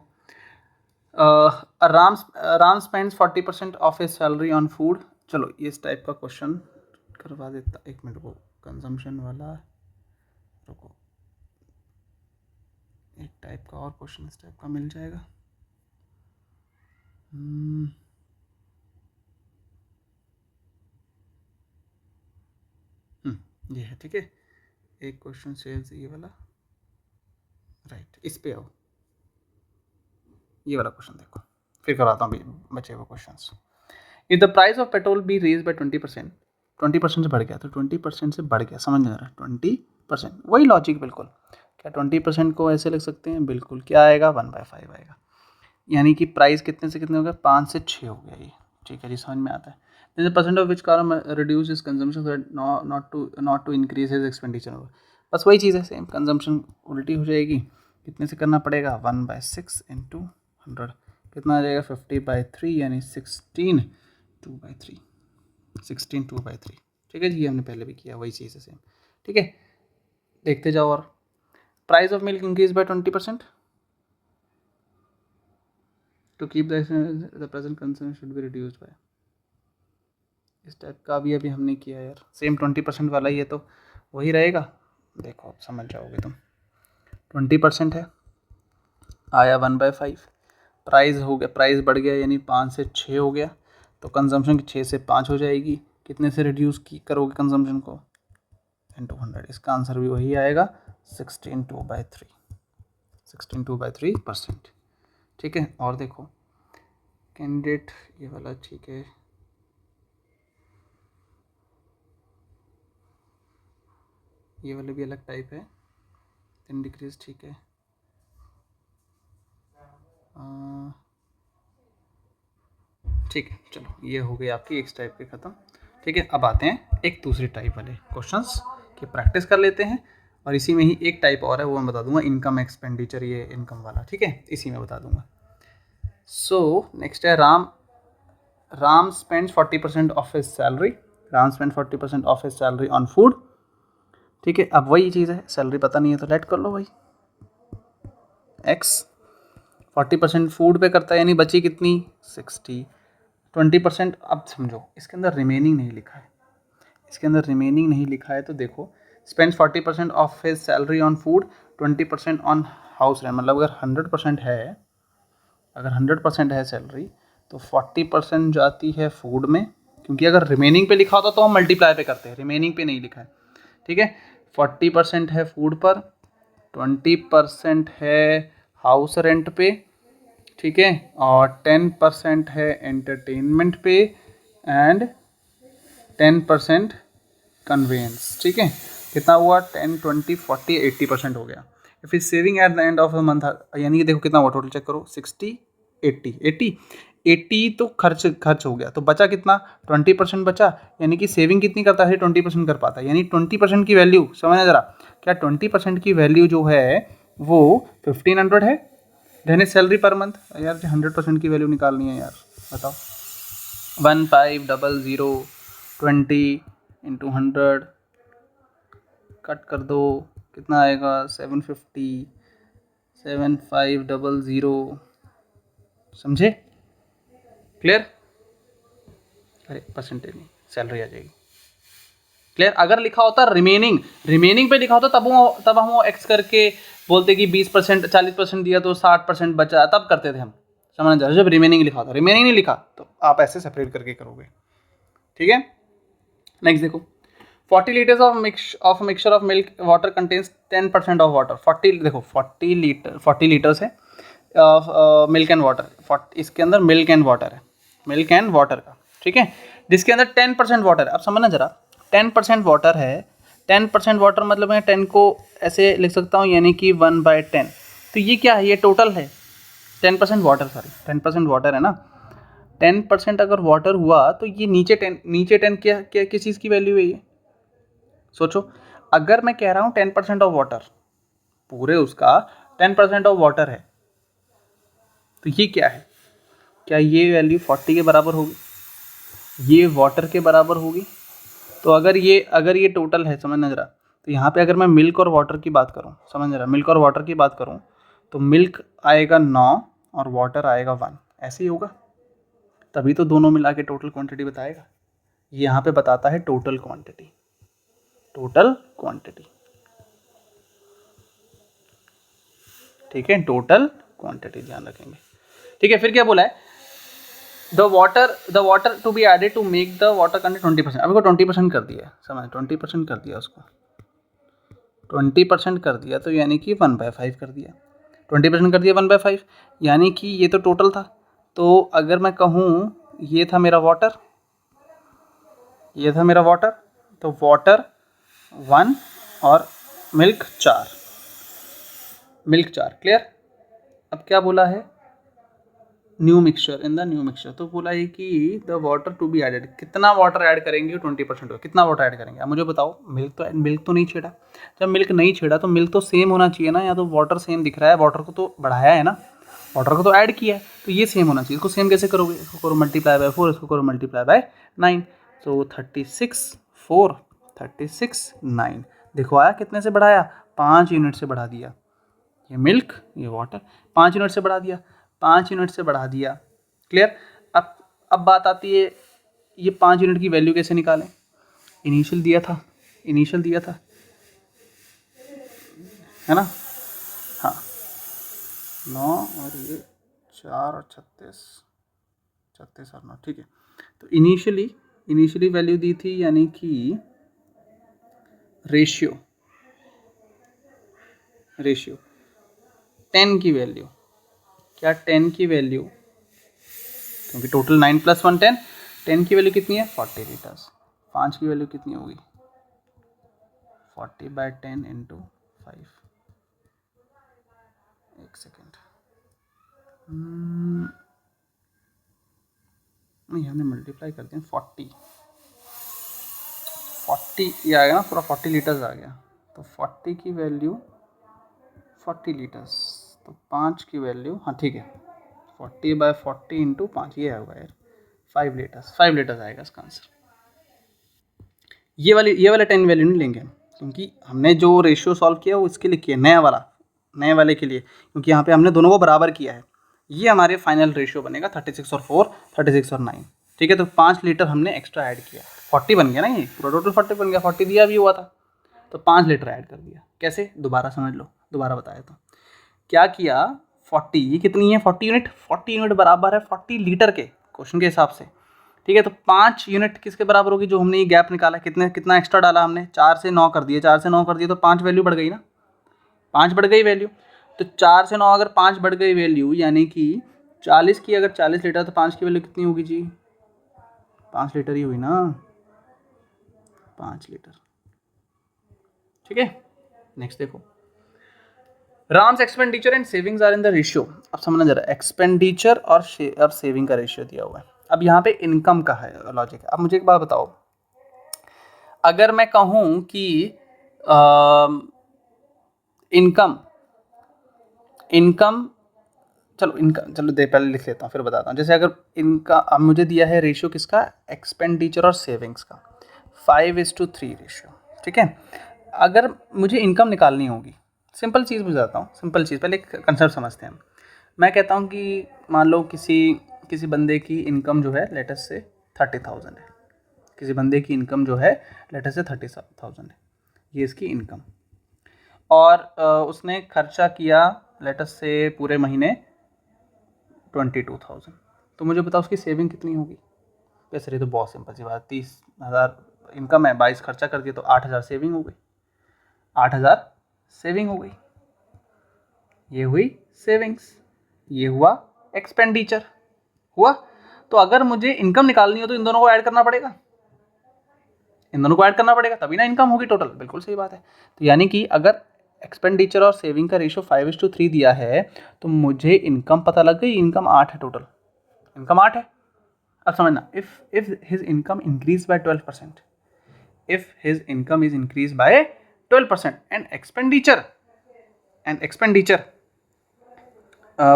Ram spends 40% of his salary on food. चलो इस टाइप का क्वेश्चन करवा देता, एक मिनट को कंजम्पशन वाला, रुको एक टाइप का और क्वेश्चन इस टाइप का मिल जाएगा। ये है, ठीक है। एक क्वेश्चन सेल्स ये वाला, राइट, इस पे आओ, ये वाला क्वेश्चन देखो, फिर कराता हूँ बचे हुए questions. If the price of petrol be raise by 20%, 20% से बढ़ गया, तो 20% से बढ़ गया, समझ नहीं आ रहा, 20%, वही लॉजिक बिल्कुल। क्या 20% को ऐसे लिख सकते हैं, बिल्कुल, क्या आएगा 1/5 आएगा, यानी कि प्राइस कितने से कितने हो गया, 5 से 6 हो गया ये, ठीक है जी, समझ में आता है। then the percent of which car reduce his consumption so that not to increase his expenditure, बस वही चीज़ है, सेम कंजम्पशन उल्टी हो जाएगी, कितने से करना पड़ेगा, 1/6 इंटू 100, कितना आ जाएगा 50/3, यानी 16 2/3, 16 2/3, ठीक है जी, ये हमने पहले भी किया, वही चीज़ है सेम, ठीक है। देखते जाओ, और price of milk increase by 20% to keep the present consumption should be reduced by, इस टाइप का भी अभी हमने किया यार, सेम 20% वाला ही है, तो वही रहेगा, देखो आप समझ जाओगे तुम। 20% है, आया 1/5, प्राइस हो गया, प्राइस बढ़ गया यानी 5 से 6 हो गया, तो कंजम्पशन 6 से 5 हो जाएगी, कितने से रिड्यूस की करोगे कंजम्पशन को, इंटू 100, इसका आंसर भी वही आएगा 16 2/3, 16 2/3%, ठीक है। और देखो कैंडिडेट ये वाला, ठीक है, ये वाले भी अलग टाइप है, 10 डिक्रीज, ठीक है, ठीक है, चलो ये हो गई आपकी एक टाइप के ख़त्म, ठीक है। अब आते हैं एक दूसरी टाइप वाले क्वेश्चंस की प्रैक्टिस कर लेते हैं, और इसी में ही एक टाइप और है, वो मैं बता दूंगा, इनकम एक्सपेंडिचर, ये इनकम वाला, ठीक है, इसी में बता दूंगा। सो नेक्स्ट है Ram spends 40% of his salary, Ram spend 40% of his salary on food, ठीक है। अब वही चीज़ है, सैलरी पता नहीं है तो लेट कर लो भाई, एक्स 40% फूड पे करता है, यानी बची कितनी 60, 20%, अब समझो इसके अंदर रिमेनिंग नहीं लिखा है, इसके अंदर रिमेनिंग नहीं लिखा है, तो देखो spends 40% of his salary on food, 20% on house rent, मतलब अगर 100% है, अगर 100% है सैलरी, तो 40% जाती है फूड में, क्योंकि अगर रिमेनिंग पे लिखा होता तो हम मल्टीप्लाई पे करते हैं, रिमेनिंग पे नहीं लिखा है, ठीक है। 40% है फूड पर, 20% है हाउस रेंट पे, ठीक है, और 10% है एंटरटेनमेंट पे, एंड 10% कन्वेंस, ठीक है। कितना हुआ, 10 20 40 80% हो गया। फिर saving at the end of the month, यानी कि देखो कितना हुआ, टोटल चेक करो, 60 80 तो खर्च हो गया, तो बचा कितना, 20% बचा, यानी कि सेविंग कितनी करता है, 20% कर पाता है, यानी 20% की वैल्यू समझना जरा, क्या 20% की वैल्यू जो है वो 1500 है, देन सैलरी पर मंथ। यार 100% की वैल्यू निकालनी है यार, बताओ, 1500 20 इंटू 100 कट कर दो, कितना आएगा 750, 7500, समझे, क्लियर, अरे परसेंटेज नहीं, सैलरी आ जाएगी, क्लियर। अगर लिखा होता रिमेनिंग पे लिखा होता, तब हम वो एक्स करके बोलते कि 20% 40% दिया तो 60% बचा, तब करते थे हम, समझ जा, जब रिमेनिंग लिखा होता, रिमेनिंग नहीं लिखा तो आप ऐसे सेपरेट करके करोगे, ठीक है। नेक्स्ट देखो, 40 litres of mixture of milk water contains 10% of water, 40, देखो 40 लीटर्स है मिल्क एंड वाटर, इसके अंदर मिल्क एंड वाटर है, मिल्क एंड वाटर का, ठीक है, जिसके अंदर 10% वाटर है। अब समझना जरा, 10% वाटर है, 10% वाटर मतलब मैं 10 को ऐसे लिख सकता हूँ, यानी कि 1/10, तो ये क्या है, ये टोटल है 10% वाटर, सॉरी 10% वाटर है ना, 10% अगर वाटर हुआ तो ये नीचे 10 क्या क्या किस चीज़ की वैल्यू है ये, सोचो, अगर मैं कह रहा हूँ 10% ऑफ वाटर, पूरे उसका 10% ऑफ वाटर है, तो ये क्या है, क्या ये वैल्यू 40 के बराबर होगी, ये वाटर के बराबर होगी, तो अगर ये टोटल है, समझना जरा, तो यहाँ पे अगर मैं मिल्क और वाटर की बात करूँ, समझ जरा, मिल्क और वाटर की बात करूँ, तो मिल्क आएगा 9 और वाटर आएगा 1, ऐसे ही होगा, तभी तो दोनों मिला के टोटल क्वांटिटी बताएगा। ये यहाँ पे बताता है टोटल क्वांटिटी, टोटल क्वांटिटी, ठीक है, टोटल क्वांटिटी ध्यान रखेंगे। ठीक है, फिर क्या बोला है, the water to be added to make the water content 20%। अभी को 20% कर दिया, समझ, 20% कर दिया, उसको 20% कर दिया, तो यानी कि 1/5 कर दिया, 20% कर दिया 1/5, यानी कि ये तो टोटल था। तो अगर मैं कहूँ ये था मेरा वाटर, ये था मेरा वाटर, तो वाटर 1 और मिल्क 4, मिल्क 4, क्लियर। अब क्या बोला है, new mixture, in the new mixture, तो बोला है कि the water to be added, कितना वाटर ऐड करेंगे, 20% हो, कितना वाटर ऐड करेंगे। अब मुझे बताओ, मिल्क तो नहीं छेड़ा, जब मिल्क नहीं छेड़ा तो मिल्क तो सेम होना चाहिए ना, या तो वाटर सेम दिख रहा है, वाटर को तो बढ़ाया है ना, वाटर को तो ऐड किया है, तो ये सेम होना चाहिए। इसको सेम कैसे करोगे, इसको करो मल्टीप्लाई बाय 4, इसको करो मल्टीप्लाई बाय 9, तो 36 4 36 9, देखो आया, कितने से बढ़ाया, 5 यूनिट से बढ़ा दिया, ये मिल्क ये वाटर 5 यूनिट से बढ़ा दिया, 5 यूनिट से बढ़ा दिया, क्लियर। अब बात आती है, ये 5 यूनिट की वैल्यू कैसे निकालें, इनिशियल दिया था, इनिशियल दिया था, है ना, हाँ 9 और ये 4 और 36 और 9, ठीक है। तो इनिशियली वैल्यू दी थी, यानी कि रेशियो 10 की वैल्यू, क्या 10 की वैल्यू, क्योंकि टोटल 9 + 1 10, 10 की वैल्यू कितनी है 40 लीटर्स, 5 की वैल्यू कितनी होगी 40/10 × 5, एक सेकेंड, नहीं हमने मल्टीप्लाई कर दिया, 40 ये आ गया ना, पूरा 40 लीटर्स आ गया, तो 40 की वैल्यू 40 लीटर्स, तो 5 की वैल्यू, हाँ ठीक है, 40/40 × 5, ये होगा यार 5 लीटर्स, 5 लीटर्स आएगा इसका आंसर। ये वाले 10 वैल्यू नहीं लेंगे हम, क्योंकि हमने जो रेशियो सॉल्व किया वो इसके लिए किया, नए वाले के लिए, क्योंकि यहाँ पे हमने दोनों को बराबर किया है। ये हमारे फाइनल रेशियो बनेगा 36 और 4, 36 और 9, ठीक है। तो 5 लीटर हमने एक्स्ट्रा ऐड किया, 40 बन गया ना, ये पूरा टोटल 40 बन गया, 40 दिया भी हुआ था, तो 5 लीटर ऐड कर दिया। कैसे, दोबारा समझ लो, दोबारा बताया तो क्या किया, 40 ये कितनी है 40 यूनिट बराबर है 40 लीटर के क्वेश्चन के हिसाब से, ठीक है। तो 5 यूनिट किसके बराबर होगी, जो हमने ये गैप निकाला, कितना एक्स्ट्रा डाला हमने, 4 से 9 कर दिए, 4 से 9 कर दिए, तो 5 वैल्यू बढ़ गई ना, 5 बढ़ गई वैल्यू। तो 4 से 9 अगर 5 बढ़ गई वैल्यू, यानी कि 40 की अगर 40 लीटर, तो 5 की वैल्यू कितनी होगी जी, 5 लीटर ही हुई ना, 5 लीटर, ठीक है। नेक्स्ट देखो, Ram's expenditure and savings are in the ratio. अब समझना जरा, एक्सपेंडिचर और सेविंग का रेशियो दिया हुआ है। अब यहाँ पे इनकम का है लॉजिक है। अब मुझे एक बात बताओ, अगर मैं कहूँ कि इनकम चलो दे पहले लिख लेता हूँ फिर बताता हूँ। जैसे अगर इनका अब मुझे दिया है रेशियो किसका, एक्सपेंडिचर और सेविंग्स का, 5:3 रेशियो, ठीक है। अगर मुझे इनकम निकालनी होगी, सिंपल चीज़ बताता हूँ, सिंपल चीज़, पहले एक कंसेप्ट समझते हैं। मैं कहता हूँ कि मान लो किसी बंदे की इनकम जो है लेट अस से 30,000 है, किसी बंदे की इनकम जो है लेट अस से 30,000 है, ये इसकी इनकम, और उसने खर्चा किया लेट अस से पूरे महीने 22,000, तो मुझे बताओ उसकी सेविंग कितनी होगी। वैसे ये तो बहुत सिंपल सी बात, 30,000 इनकम है, 22 खर्चा कर दिया, तो 8,000 सेविंग हो गई, 8,000 सेविंग हो गई, ये हुई सेविंग्स, ये हुआ एक्सपेंडिचर हुआ। तो अगर मुझे इनकम निकालनी हो तो इन दोनों को ऐड करना पड़ेगा, इन दोनों को ऐड करना पड़ेगा, तभी ना इनकम होगी टोटल, बिल्कुल सही बात है। तो यानी कि अगर एक्सपेंडिचर और सेविंग का रेशियो 5:3 दिया है, तो मुझे इनकम पता लग गई, इनकम 8 है, टोटल इनकम 8 है। अब समझना, if his income increase by 12%, if his income is increased by 12% and expenditure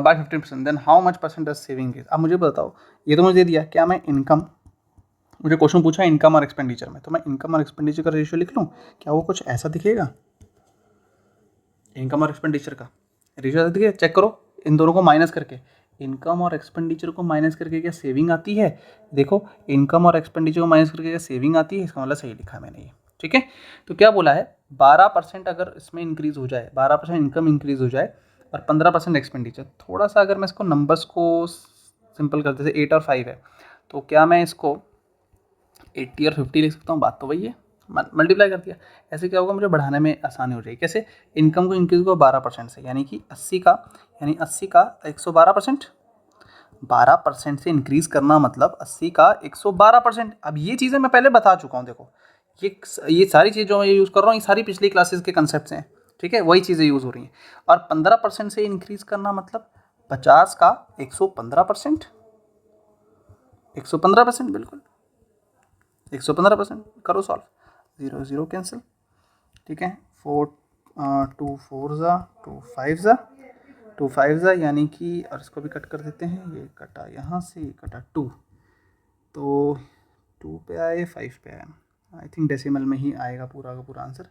by 15%, then how much percent does saving is। अब मुझे बताओ, ये तो मुझे दिया, क्या मैं इनकम, मुझे क्वेश्चन पूछा इनकम और एक्सपेंडिचर में, तो मैं इनकम और एक्सपेंडिचर का रेशियो लिख लूँ, क्या वो कुछ ऐसा दिखेगा, इनकम और एक्सपेंडिचर का रेशियो ऐसा दिखेगा, चेक करो इन दोनों को माइनस करके, इनकम और एक्सपेंडिचर को माइनस करके क्या सेविंग आती है? देखो, इनकम और एक्सपेंडिचर को माइनस करके क्या सेविंग आती है, इसका मतलब सही लिखा है मैंने ये। ठीक है, तो क्या बोला है, 12% अगर इसमें इंक्रीज हो जाए, 12% इनकम इंक्रीज हो जाए और 15% एक्सपेंडिचर। थोड़ा सा अगर मैं इसको नंबर्स को सिंपल करते, जैसे 8 और 5 है, तो क्या मैं इसको 80 और 50 लिख सकता हूँ? बात तो वही है, मल्टीप्लाई कर दिया। ऐसे क्या होगा, मुझे बढ़ाने में आसानी हो जाएगी। कैसे? इनकम को इंक्रीज को 12% से, यानी कि 80 का, यानी 80 का 112%, 12% से इंक्रीज करना मतलब 80 का 112%। अब ये चीज़ें मैं पहले बता चुका हूँ, देखो ये सारी चीज़ जो मैं यूज़ कर रहा हूँ, ये सारी पिछली क्लासेस के कंसेप्ट हैं। ठीक है, वही चीज़ें यूज़ हो रही हैं। और 15% से इंक्रीज करना मतलब 50 का 115%, 115%, बिल्कुल 115%। करो सॉल्व, 0 0 कैंसिल। ठीक है, 2 4 ज़ा, 2 5 ज़ा, 2 5 ज़ा, यानी कि, और इसको भी कट कर देते हैं, ये कटा यहाँ से, ये कटा 2, तो 2 पे आए, 5 पे आए। आई थिंक डेसिमल में ही आएगा पूरा का पूरा आंसर।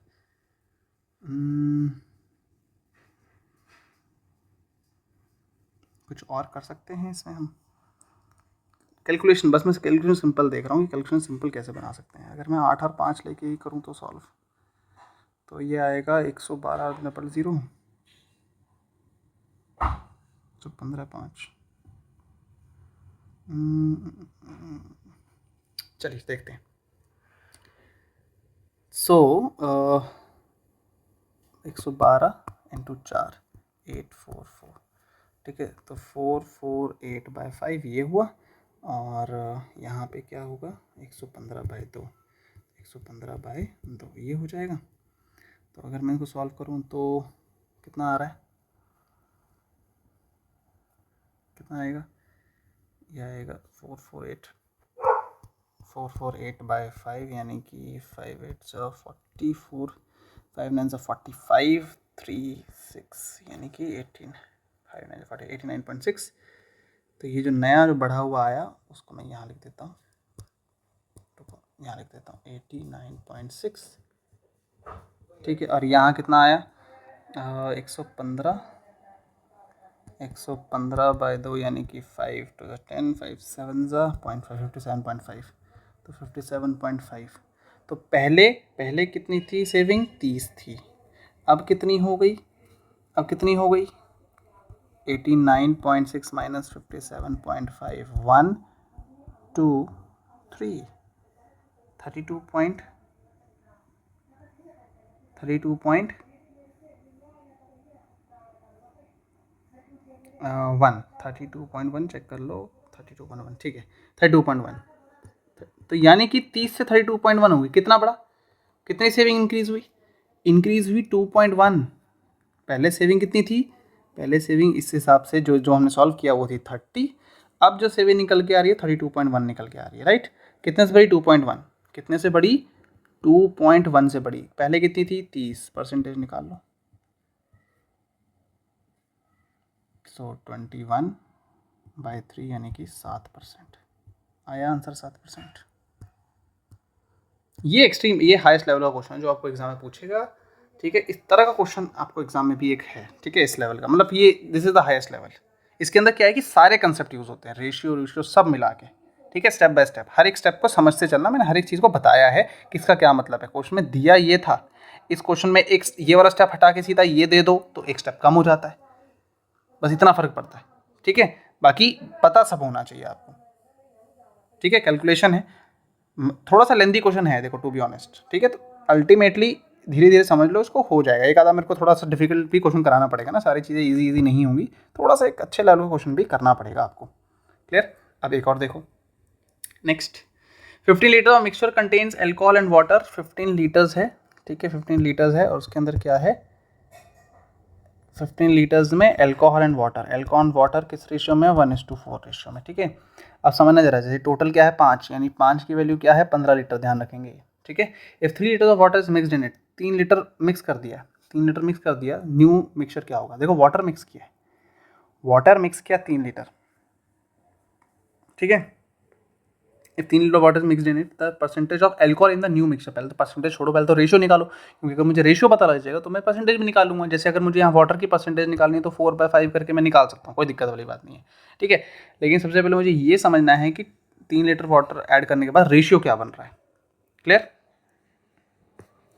कुछ और कर सकते हैं इसमें हम कैलकुलेशन, बस मैं कैलकुलेशन सिंपल देख रहा हूँ कि कैलकुलेशन सिंपल कैसे बना सकते हैं। अगर मैं 8 और 5 लेके ही करूँ तो सॉल्व, तो ये आएगा 112/0, तो 15 5। चलिए देखते हैं। सो 112 इंटू 4, 844। ठीक है, तो 448/5 ये हुआ, और यहाँ पे क्या होगा, 115/2, 115/2 ये हो जाएगा। तो अगर मैं इनको सॉल्व करूँ तो कितना आ रहा है, कितना आएगा, यह आएगा 448/5, यानी कि 5 8 44, 5 9 45, 3 6, यानी कि 18, 5 9 40, 89.6। तो ये जो नया जो बढ़ा हुआ आया उसको मैं यहाँ लिख देता हूँ, तो यहाँ लिख देता हूँ 89.6। ठीक है, और यहाँ कितना आया, 115, 115/2, यानी कि 5 to the 10, 5 7 0.5, 57.5, तो 57.5। तो पहले कितनी थी सेविंग, 30 थी, अब कितनी हो गई, अब कितनी हो गई, 89.6 माइनस 57.5, 1 2 3, 32.1, 32.1 चेक कर लो, 32.1, ठीक है, 32.1। तो यानी कि 30 से 32.1 होगी, कितना बड़ा, कितनी सेविंग इंक्रीज हुई, इंक्रीज हुई 2.1। पहले सेविंग कितनी थी, पहले सेविंग इस हिसाब से जो जो हमने सॉल्व किया वो थी 30, अब जो सेविंग निकल के आ रही है 32.1 निकल के आ रही है, राइट। कितने से बड़ी, 2.1, कितने से बड़ी, 2.1 से बड़ी। पहले कितनी थी, 30, परसेंटेज निकाल लो, सो 21/3, यानी कि 7%। आया आंसर 7%। ये एक्सट्रीम, ये हाईएस्ट लेवल का क्वेश्चन है जो आपको एग्जाम में पूछेगा। ठीक है, इस तरह का क्वेश्चन आपको एग्जाम में भी एक है। ठीक है, इस लेवल का मतलब ये, this is the highest level. इसके अंदर क्या है कि सारे कंसेप्ट यूज होते हैं, रेशियो सब मिला के। ठीक है, स्टेप बाय स्टेप, हर एक स्टेप को समझते चलना। मैंने हर एक चीज़ को बताया है कि इसका क्या मतलब है। क्वेश्चन में दिया ये था, इस क्वेश्चन में एक ये वाला स्टेप हटा के सीधा ये दे दो तो एक स्टेप कम हो जाता है, बस इतना फर्क पड़ता है। ठीक है, बाकी पता सब होना चाहिए आपको। ठीक है, कैलकुलेशन है, थोड़ा सा लेंदी क्वेश्चन है, देखो टू बी ऑनेस्ट। ठीक है, तो अल्टीमेटली धीरे धीरे समझ लो इसको, हो जाएगा। एक आधा मेरे को थोड़ा सा डिफिकल्ट भी क्वेश्चन कराना पड़ेगा ना, सारी चीज़ें इजी नहीं होंगी, थोड़ा सा एक अच्छे लेवल का क्वेश्चन भी करना पड़ेगा आपको। क्लियर। अब एक और देखो, next 15 litre of mixture contains alcohol and water. 15 litres है, ठीक है, 15 लीटर्स है, और उसके अंदर क्या है, 15 लीटर्स में alcohol and water. Alcohol and water किस रेशियो में, 1:4 रेशियो में। ठीक है, अब समझना जरा, जैसे टोटल क्या है 5, यानी 5 की वैल्यू क्या है 15 लीटर, ध्यान रखेंगे। ठीक है, if 3 litre of water is mixed in it, 3 litre mix कर दिया, 3 लीटर मिक्स कर दिया, न्यू मिक्सचर क्या होगा। देखो वाटर मिक्स किया है, वाटर मिक्स किया 3 लीटर। ठीक है, if 3 litre water mixed in it the percentage of alcohol in the new mixture, पहले तो परसेंटेज छोड़ो, पहले तो रेशियो निकालो, क्योंकि अगर मुझे रेशियो पता लग जाएगा तो मैं परसेंटेज भी निकालूंगा। जैसे अगर मुझे यहाँ वाटर की परसेंटेज निकालनी है तो 4/5 करके मैं निकाल सकता हूँ, कोई दिक्कत वाली बात नहीं है, ठीक है। लेकिन सबसे पहले मुझे ये समझना है कि 3 लीटर वाटर ऐड करने के बाद रेशियो क्या बन रहा है। क्लियर,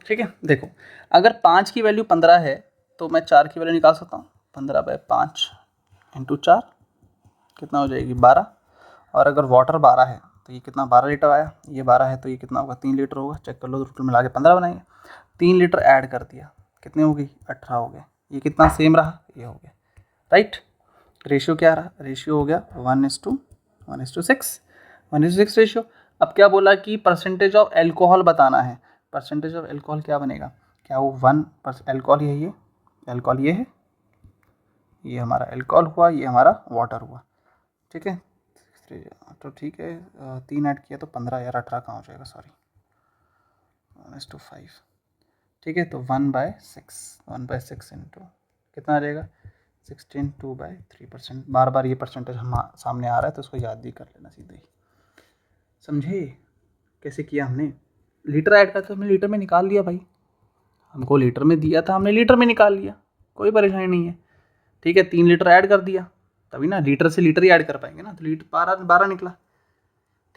ठीक है। देखो, अगर 5 की वैल्यू 15 है तो मैं 4 की वैल्यू निकाल सकता हूँ, 15/5 इंटू 4 कितना हो जाएगी 12। और अगर वाटर 12 है तो ये कितना 12 लीटर आया, ये 12 है तो ये कितना होगा 3 लीटर होगा। चेक कर लो, टोटल मिला के 15 बनाएंगे। 3 लीटर ऐड कर दिया, कितने हो गई 18 हो गए। ये कितना सेम रहा, ये हो गया, राइट। रेशियो क्या रहा, रेशियो हो गया 1:6, 1:6 रेशियो। अब क्या बोला कि परसेंटेज ऑफ एल्कोहल बताना है। परसेंटेज ऑफ एल्कोहल क्या बनेगा, क्या वो 1 एल्कोहल है, ये एल्कोहल ये है, ये हमारा एल्कोहल हुआ, ये हमारा वाटर हुआ, ठीक है। तो ठीक है, 3 ऐड किया तो 15 यार, 18 कहाँ हो जाएगा, सॉरी 1:5, ठीक है। तो 1/6 इंटू कितना आ जाएगा 16, 2/3%। बार बार ये परसेंटेज हम सामने आ रहा है तो उसको याद भी कर लेना सीधे ही, समझे कैसे किया हमने। लीटर ऐड करके हमने लीटर में निकाल लिया भाई, हमको लीटर में दिया था, हमने लीटर में निकाल लिया, कोई परेशानी नहीं है, ठीक है। 3 लीटर ऐड कर दिया, तभी ना लीटर से लीटर ही ऐड कर पाएंगे ना, तो लीटर 12 निकला,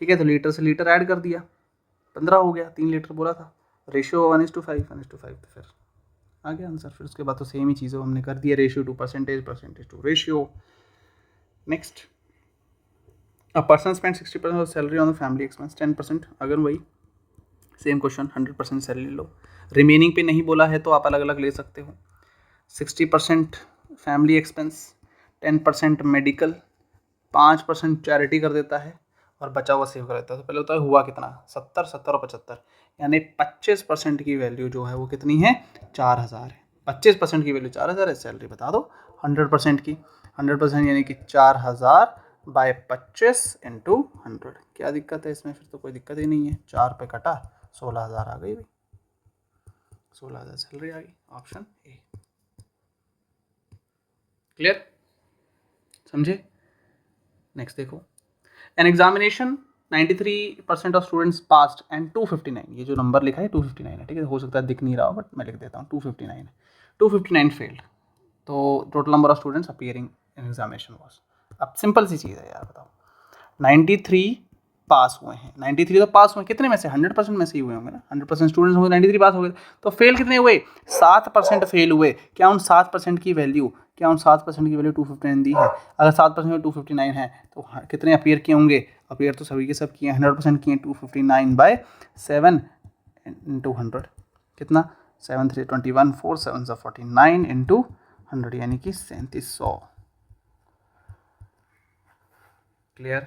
ठीक है। तो लीटर से लीटर ऐड कर दिया, 15 हो गया, 3 लीटर बोला था। रेशियो 1:5, 1:5 तो फिर आ गया आंसर। फिर उसके बाद तो सेम ही चीज़ हमने कर दिया, ratio to percentage, percentage to ratio. Next, a person spend 60% of salary on the family expense 10%। अगर वही सेम क्वेश्चन 100% सैलरी लो, रिमेनिंग पे नहीं बोला है तो आप अलग अलग ले सकते हो। 60% फैमिली एक्सपेंस, 10% मेडिकल, 5% चैरिटी कर देता है और बचा हुआ सेव कर देता है। तो पहले होता है हुआ कितना 70, 70 और 75, यानी 25% की वैल्यू जो है वो कितनी है 4000 है। 25% की वैल्यू 4000 है, सैलरी बता दो 100% की, 100% यानी कि 4000/25 इंटू 100। क्या दिक्कत है इसमें, फिर तो कोई दिक्कत ही नहीं है। 4 पे कटा 16000 आ गई भाई, 16000 सैलरी आ गई, ऑप्शन ए। क्लियर, समझे। नेक्स्ट देखो, an examination 93% of students passed and 259, ये जो नंबर लिखा है 259 है, ठीक है। हो सकता है दिख नहीं रहा हो बट मैं लिख देता हूँ 259 है, 259 फेल्ड। तो total number of students appearing in examination was, अब सिंपल सी चीज़ है यार, बताओ 93 पास हुए हैं, 93 तो पास हुए, कितने में से 100% में से ही हुए होंगे ना, 100% स्टूडेंट्स होंगे, 93 पास हो गए। तो फेल कितने हुए 7% फेल हुए। क्या उन 7% की वैल्यू, क्या उन 7% की वैल्यू 259 दी है। अगर 7% में 259 है तो कितने अपीयर किए होंगे, अपीयर तो सभी के सब किए, 100% किए, 259/7 इंटू 100 कितना 7/3 21, 4 7 49 इंटू 100 यानी कि 3700। क्लियर,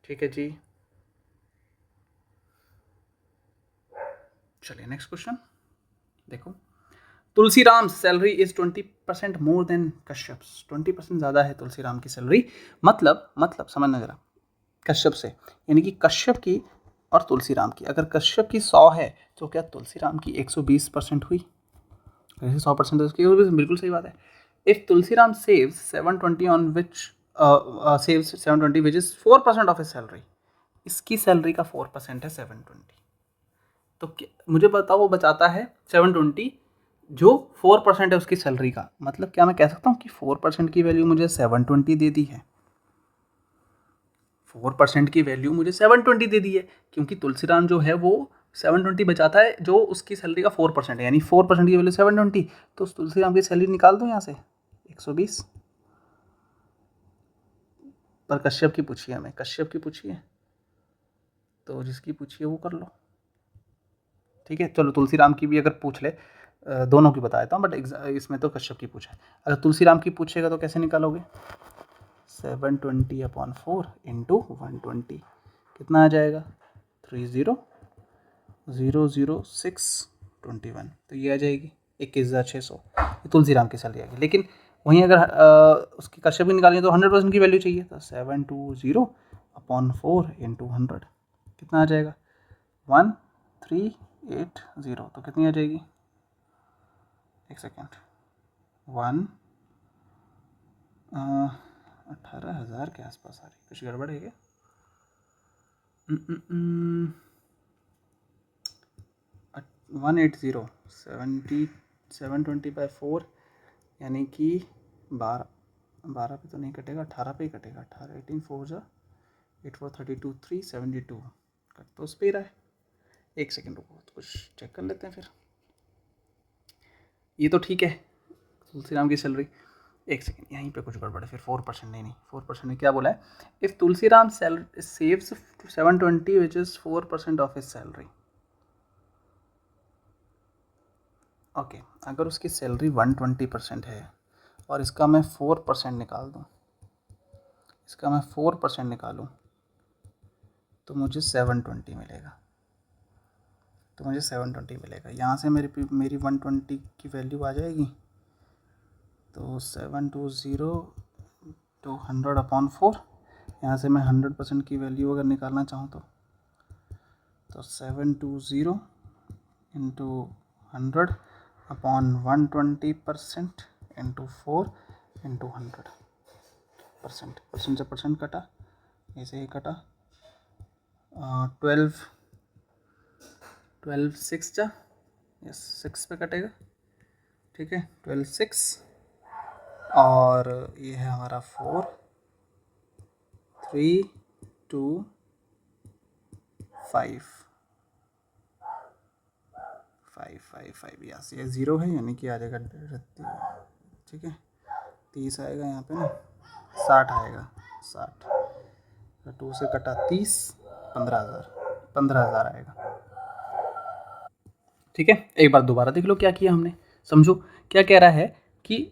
ठीक है जी। चलिए नेक्स्ट क्वेश्चन देखो, Tulsiram salary is 20% more than Kashyap, 20% ज़्यादा है तुलसीराम की सैलरी। मतलब समझना जरा, कश्यप से, यानी कि कश्यप की और तुलसीराम की, अगर कश्यप की 100 है तो क्या तुलसीराम की 120% हुई, वैसे 100% उसकी बिल्कुल सही बात है। If Tulsiram saves 720 on which saves 720 which is 4% of his salary, इसकी सैलरी का 4% है 720, तो मुझे बताओ वो बचाता है 720 जो 4% है उसकी सैलरी का। मतलब क्या मैं कह सकता हूँ कि 4% की वैल्यू मुझे 720 दे दी है, 4% की वैल्यू मुझे 720 दे दी है, क्योंकि तुलसीराम जो है वो 720 बचाता है जो उसकी सैलरी का 4% है, यानी 4% की वैल्यू 720। तो उस तुलसीराम की सैलरी निकाल दो यहाँ से 120। पर कश्यप की पूछिए, हमें कश्यप की पूछिए, तो जिसकी पूछिए वो कर लो, ठीक है। चलो तुलसीराम की भी अगर पूछ ले, दोनों की बता देता हूँ, बट इसमें तो कश्यप की पूछा है। अगर तुलसीराम की पूछेगा तो कैसे निकालोगे, 720/4 इंटू 120 कितना आ जाएगा 30,00621, तो ये आ जाएगी 21,600, ये तुलसीराम की सैलरी आएगी। लेकिन वहीं अगर उसकी कश्यप की निकालेंगे तो 100% की वैल्यू चाहिए, तो 720/4 इंटू 100 कितना आ जाएगा 1380, तो कितनी आ जाएगी, एक सेकेंड, 18,000 के आसपास आ रही, कुछ गड़बड़ है क्या, 180 720/4 यानी कि 12 पे तो नहीं कटेगा, 18 पे ही कटेगा। 18 18 4 जा 8 4 32 372 कट तो उस पर ही रहा है। एक सेकेंड रुको, तो कुछ चेक कर लेते हैं फिर। ये तो ठीक है, तुलसी राम की सैलरी। एक सेकेंड, यहीं पे कुछ गड़बड़ है फिर। 4% नहीं 4% ने क्या बोला है? If Tulsi Ram saves 720 which is 4% of his salary. Okay, अगर उसकी सैलरी 120% है और इसका मैं 4% निकाल दूँ, इसका मैं 4% निकालूँ तो मुझे 720 मिलेगा। तो मुझे 720 मिलेगा। यहाँ से मेरी 120 की वैल्यू आ जाएगी। तो 720 to 100/4, यहाँ से मैं 100% की वैल्यू अगर निकालना चाहूँ तो 720 इंटू 100/120% इंटू 4 इंटू 100%। परसेंट से परसेंट कटा, ऐसे ही कटा। 12 6 जा, यस 6 पे कटेगा, ठीक है। 12 6 और ये है हमारा 4 3 2 5 5 5 5 यस, ये 0 है यानी कि आ जाएगा, ठीक है। 30 आएगा यहाँ पे ना, 60 आएगा, 60 2 से कटा 30, 15,000 आएगा, ठीक है। एक बार दोबारा देख लो क्या किया हमने, समझो क्या कह रहा है कि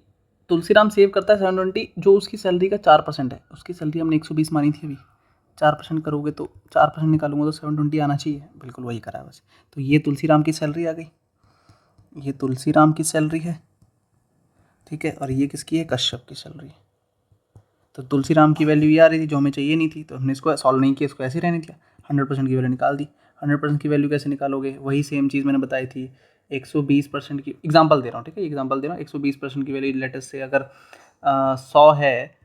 तुलसीराम सेव करता है 720, जो उसकी सैलरी का 4% है। उसकी सैलरी हमने 120 मानी थी अभी, 4% करोगे तो 4% निकालूंगा तो 720 आना चाहिए, बिल्कुल वही करा है बस। तो ये तुलसीराम की सैलरी आ गई, ये तुलसीराम की सैलरी है, ठीक है। और ये किसकी है? कश्यप की सैलरी। तो तुलसीराम की वैल्यू ये आ रही थी जो हमें चाहिए नहीं थी, तो हमने इसको सॉल्व नहीं किया, इसको ऐसे ही रहने दिया। 100% की वैल्यू निकाल दी। 100% की वैल्यू कैसे निकालोगे? वही सेम चीज़ मैंने बताई थी। 120% की एग्जांपल दे रहा हूँ, ठीक है, एग्जांपल दे रहा हूँ। 120% की वैल्यू लेटेस्ट से अगर 100 है,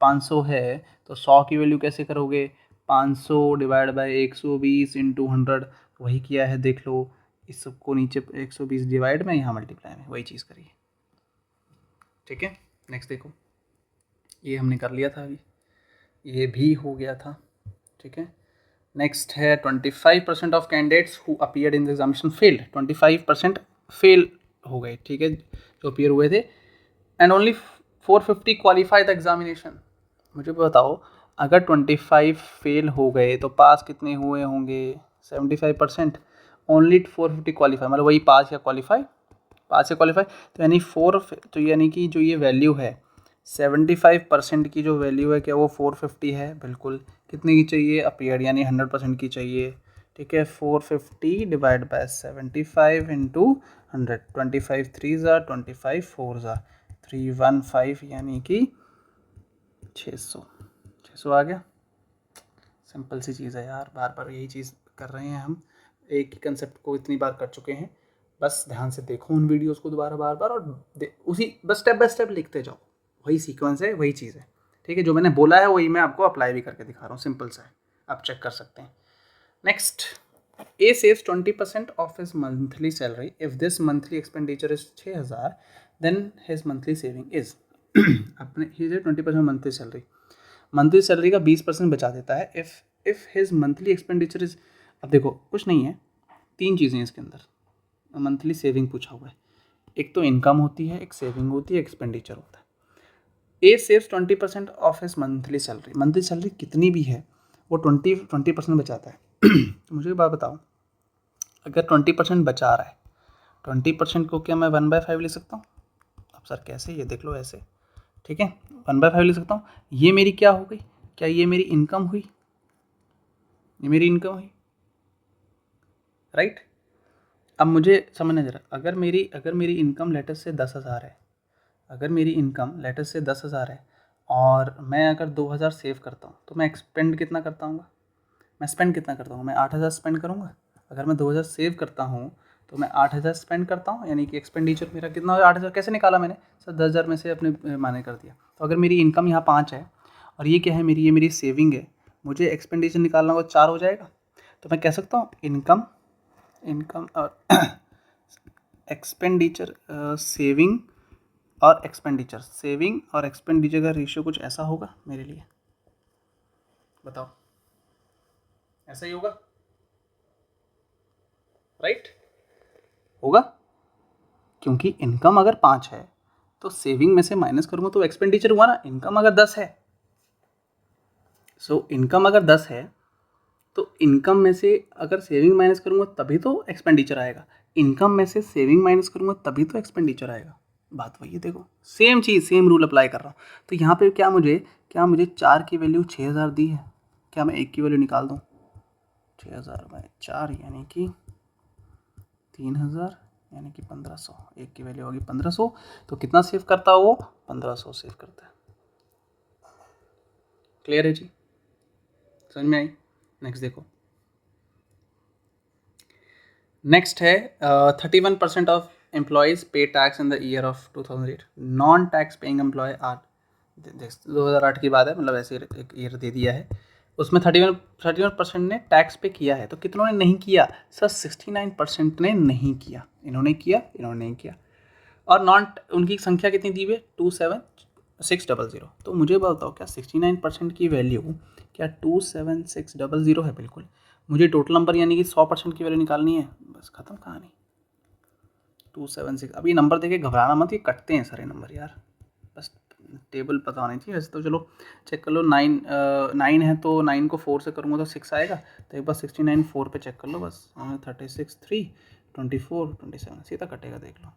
500 है, तो 100 की वैल्यू कैसे करोगे? 500 डिवाइड बाई 120 इंटू 100, वही किया है, देख लो। इस सबको नीचे 120 डिवाइड में, यहाँ मल्टीप्लाई में, वही चीज़ करिए, ठीक है। नेक्स्ट देखो, ये हमने कर लिया था अभी, ये भी हो गया था, ठीक है। नेक्स्ट है 25% of candidates who appeared in the examination failed. 25% fail हो गए, ठीक है, जो अपीयर हुए थे। And only 450 qualify the examination. मुझे बताओ, अगर 25 फेल हो गए तो पास कितने हुए होंगे? 75%। ओनली 450 क्वालिफाई, मतलब वही पास या क्वालिफाई, पास या क्वालिफाई। तो यानी तो यानी कि जो ये वैल्यू है 75% की जो वैल्यू है, क्या वो 450 है? बिल्कुल। कितने की चाहिए? अपीयर्ड, यानी 100% की चाहिए, ठीक है। 450 डिवाइड बाय 75 इंटू 100, 25 3 25 4 315, यानी कि 600 आ गया। सिंपल सी चीज़ है यार, बार बार यही चीज़ कर रहे हैं हम, एक ही कंसेप्ट को इतनी बार कर चुके हैं। बस ध्यान से देखो उन वीडियोस को दोबारा बार बार, और उसी बस स्टेप बाय स्टेप लिखते जाओ। वही सीक्वेंस है, वही चीज़ है, ठीक है। जो मैंने बोला है वही मैं आपको अप्लाई भी करके दिखा रहा हूँ, सिंपल सा है, आप चेक कर सकते हैं। Next, A saves 20% of his monthly salary if this monthly expenditure is 6,000, then his monthly saving is अपने ही 20% मंथली सैलरी का 20% बचा देता है if his monthly expenditure is. अब देखो कुछ नहीं है, 3 चीज़ें हैं इसके अंदर। मंथली सेविंग पूछा हुआ है, एक तो इनकम होती है, एक सेविंग होती है, एक्सपेंडिचर होता है। A saves 20% of his monthly salary. Monthly salary कितनी भी है वो 20% बचाता है। तो मुझे बात बताओ, अगर 20% बचा रहा है, 20% को क्या मैं 1/5 ले सकता हूँ? अब सर कैसे? ये देख लो ऐसे, ठीक है, 1/5 ले सकता हूँ। ये मेरी क्या हो गई? क्या ये मेरी इनकम हुई? ये मेरी इनकम हुई, राइट। अब मुझे समझना जरा, अगर मेरी इनकम लेटेस्ट से 10,000 है, अगर मेरी इनकम लेटेस्ट से 10,000 है और मैं अगर 2,000 सेव करता हूँ, तो मैं एक्सपेंड कितना करता हूँ? मैं स्पेंड कितना करता हूँ? मैं 8,000 स्पेंड करूँगा। अगर मैं 2,000 सेव करता हूँ तो मैं 8,000 स्पेंड करता हूँ, यानी कि एक्सपेंडिचर मेरा कितना हो? 8,000 कैसे निकाला मैंने? सर 10,000 में से अपने माने कर दिया। तो अगर मेरी इनकम यहाँ 5 है और ये क्या है मेरी? ये मेरी सेविंग है, मुझे एक्सपेंडिचर निकालना होगा 4 हो जाएगा, तो मैं कह सकता हूँ इनकम और एक्सपेंडिचर सेविंग और एक्सपेंडिचर का रेशियो कुछ ऐसा होगा मेरे लिए, बताओ, ऐसा ही होगा, राइट? होगा, क्योंकि इनकम अगर 5 है तो सेविंग में से माइनस करूँगा तो एक्सपेंडिचर हुआ ना। इनकम अगर 10 है, इनकम अगर 10 है तो इनकम में से अगर सेविंग माइनस करूँगा तभी तो एक्सपेंडिचर आएगा, इनकम में से सेविंग माइनस करूँगा तभी तो एक्सपेंडिचर आएगा। बात वही है, देखो सेम चीज़, सेम रूल अप्लाई कर रहा हूँ। तो यहाँ पे क्या मुझे 4 की वैल्यू 6000 दी है, क्या मैं 1 की वैल्यू निकाल दूँ? 6000/4 यानी कि 3000 यानी कि 1500, 1 की वैल्यू होगी 1500, तो कितना सेव करता है वो? 1500 सेव करता है। क्लियर है जी, समझ में आई? नेक्स्ट देखो, नेक्स्ट है 31% of employees pay tax in the year of 2008। Non tax paying employ are, 2008 की बात है, मतलब ऐसे एक ईयर दे दिया है, उसमें 31% ने टैक्स पे किया है। तो कितनों ने नहीं किया? सर 69% ने नहीं किया। इन्होंने किया, इन्होंने नहीं किया। और नॉन उनकी संख्या कितनी दी हुई है? 27600। तो मुझे बताओ क्या 69% की वैल्यू क्या 27600 है? बिल्कुल। मुझे टोटल नंबर यानी कि 100% की वैल्यू निकालनी है, बस खत्म कहानी। 276, अब ये नंबर देखे घबराना मत, ये कटते हैं सारे नंबर यार, बस टेबल पता होनी चाहिए। वैसे तो चलो चेक कर लो, 9 है तो 9 को 4 से करूँगा तो 6 आएगा, तो एक बार 69 4 पे चेक कर लो बस। 36 3 24 27 सीधा कटेगा, देख लो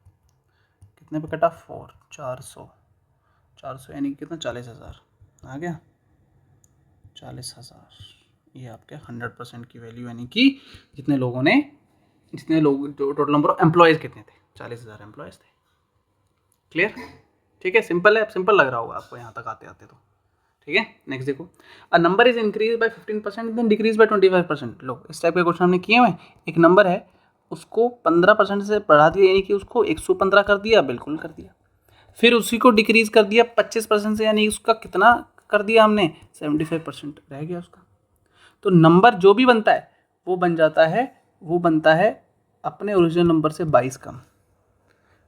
कितने पे कटा? 400 यानी कि कितना? 40,000 आ गया, 40,000। ये आपके 100% की वैल्यू, यानी कि जितने लोग जो टोटल नंबर ऑफ एम्प्लॉयज़ कितने थे? 40,000 एम्प्लॉयज़ थे। क्लियर? ठीक है, सिंपल है, सिंपल लग रहा होगा आपको यहाँ तक आते आते तो। ठीक है, नेक्स्ट देखो, a number is increase by 15% then decrease by 25%। लो, इस टाइप के क्वेश्चन हमने किए हुए। एक नंबर है, उसको 15% से बढ़ा दिया, यानी कि उसको 115 कर दिया, बिल्कुल कर दिया। फिर उसी को डिक्रीज कर दिया 25% से, यानी उसका कितना कर दिया हमने? 75% रह गया उसका। तो नंबर जो भी बनता है वो बनता है अपने ओरिजिनल नंबर से 22 कम,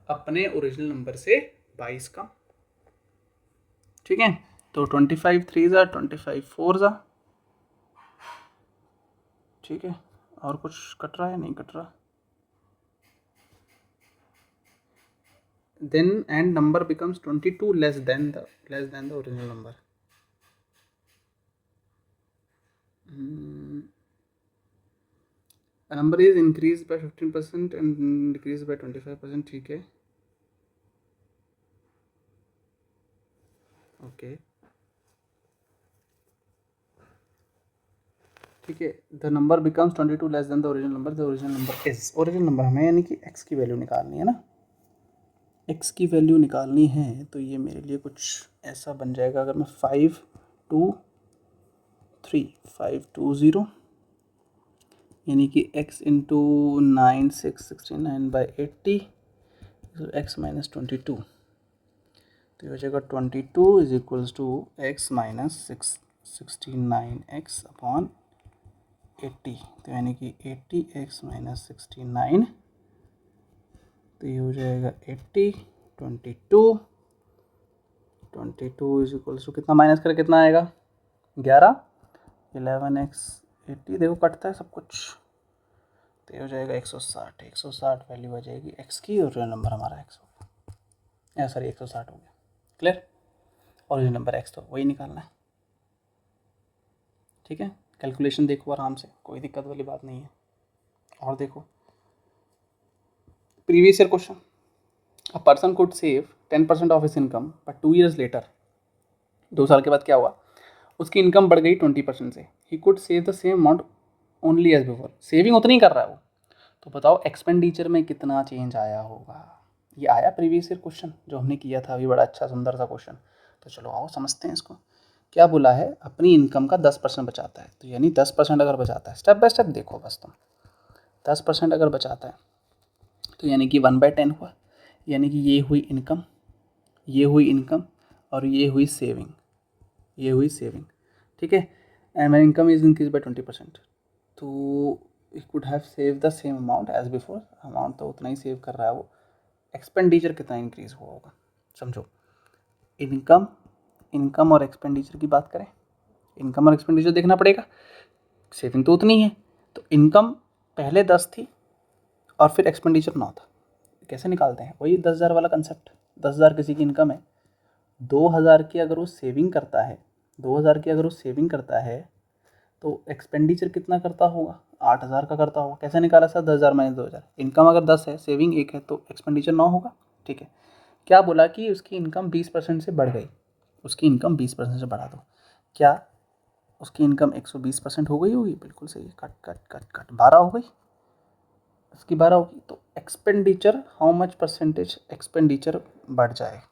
अपने ओरिजिनल नंबर से 22 कम। ठीक है, तो 25 3 ज़ा 25 4 ज़ा। ठीक है, और कुछ कट रहा है? नहीं कट रहा। then and number becomes 22 less than the original number. A number is increased by 15% and decreased by 25%. ठीक है, ओके, ठीक है। The number becomes 22 less than the original number. The original number is, original number हमें यानी कि x की value निकालनी है ना, x की वैल्यू निकालनी है। तो ये मेरे लिए कुछ ऐसा बन जाएगा, अगर मैं 5 2 3 5 2 0 यानी कि x इंटू 9 6 69/80 x माइनस 22, तो ये हो जाएगा 22 is equals to x minus 69x upon 80। तो यानी कि 80x माइनस 69, तो ये हो जाएगा 80 22 इज इक्वल्स टू कितना माइनस कर कितना आएगा? 11 11x 80, देखो कटता है सब कुछ, तो ये हो जाएगा 160 वैल्यू आ जाएगी x की, और नंबर हमारा x होगा, सॉरी 160 हो गया। क्लियर? और ये नंबर x तो वही निकालना है। ठीक है, कैलकुलेशन देखो आराम से, कोई दिक्कत वाली बात नहीं है। और देखो previous year question, a person could save 10% of his income but 2 years later, 2 साल के बाद क्या हुआ? उसकी इनकम बढ़ गई 20% से। He could save the same amount only as before, saving उतनी कर रहा है वो। तो बताओ एक्सपेंडिचर में कितना चेंज आया होगा? ये आया प्रीवियस ईयर क्वेश्चन जो हमने किया था अभी, बड़ा अच्छा सुंदर सा क्वेश्चन। तो चलो आओ समझते हैं इसको। क्या बोला है? अपनी इनकम का 10% बचाता है, तो यानी 10% अगर बचाता है, स्टेप बाय स्टेप देखो बस तुम, 10% अगर बचाता है तो यानी कि 1/10 हुआ, यानी कि ये हुई इनकम, ये हुई इनकम, और ये हुई सेविंग, ये हुई सेविंग। ठीक है, and my income is increase by 20%, तो he could have save the same amount as before, amount तो उतना ही सेव कर रहा है वो, एक्सपेंडिचर कितना इंक्रीज हुआ होगा। समझो, इनकम और एक्सपेंडिचर की बात करें, इनकम और एक्सपेंडिचर देखना पड़ेगा, सेविंग तो उतनी है, तो इनकम पहले 10 थी और फिर एक्सपेंडिचर 9 था। कैसे निकालते हैं, वही 10,000 वाला कंसेप्ट, 10,000 किसी की इनकम है, 2,000 की अगर वो सेविंग करता है, 2,000 की अगर वो सेविंग करता है तो एक्सपेंडिचर कितना करता होगा, 8,000 का करता होगा। कैसे निकाला सर, 10,000 माइनस 2,000, इनकम अगर 10 है, सेविंग 1 है, तो एक्सपेंडिचर 9 होगा। ठीक है, क्या बोला कि उसकी इनकम 20% से बढ़ गई, उसकी इनकम 20% से बढ़ा दो, क्या उसकी इनकम 120% हो गई होगी, बिल्कुल सही है, कट कट कट कट 12 हो गई, उसकी 12 होगी, तो expenditure how much percentage expenditure बढ़ जाएगा,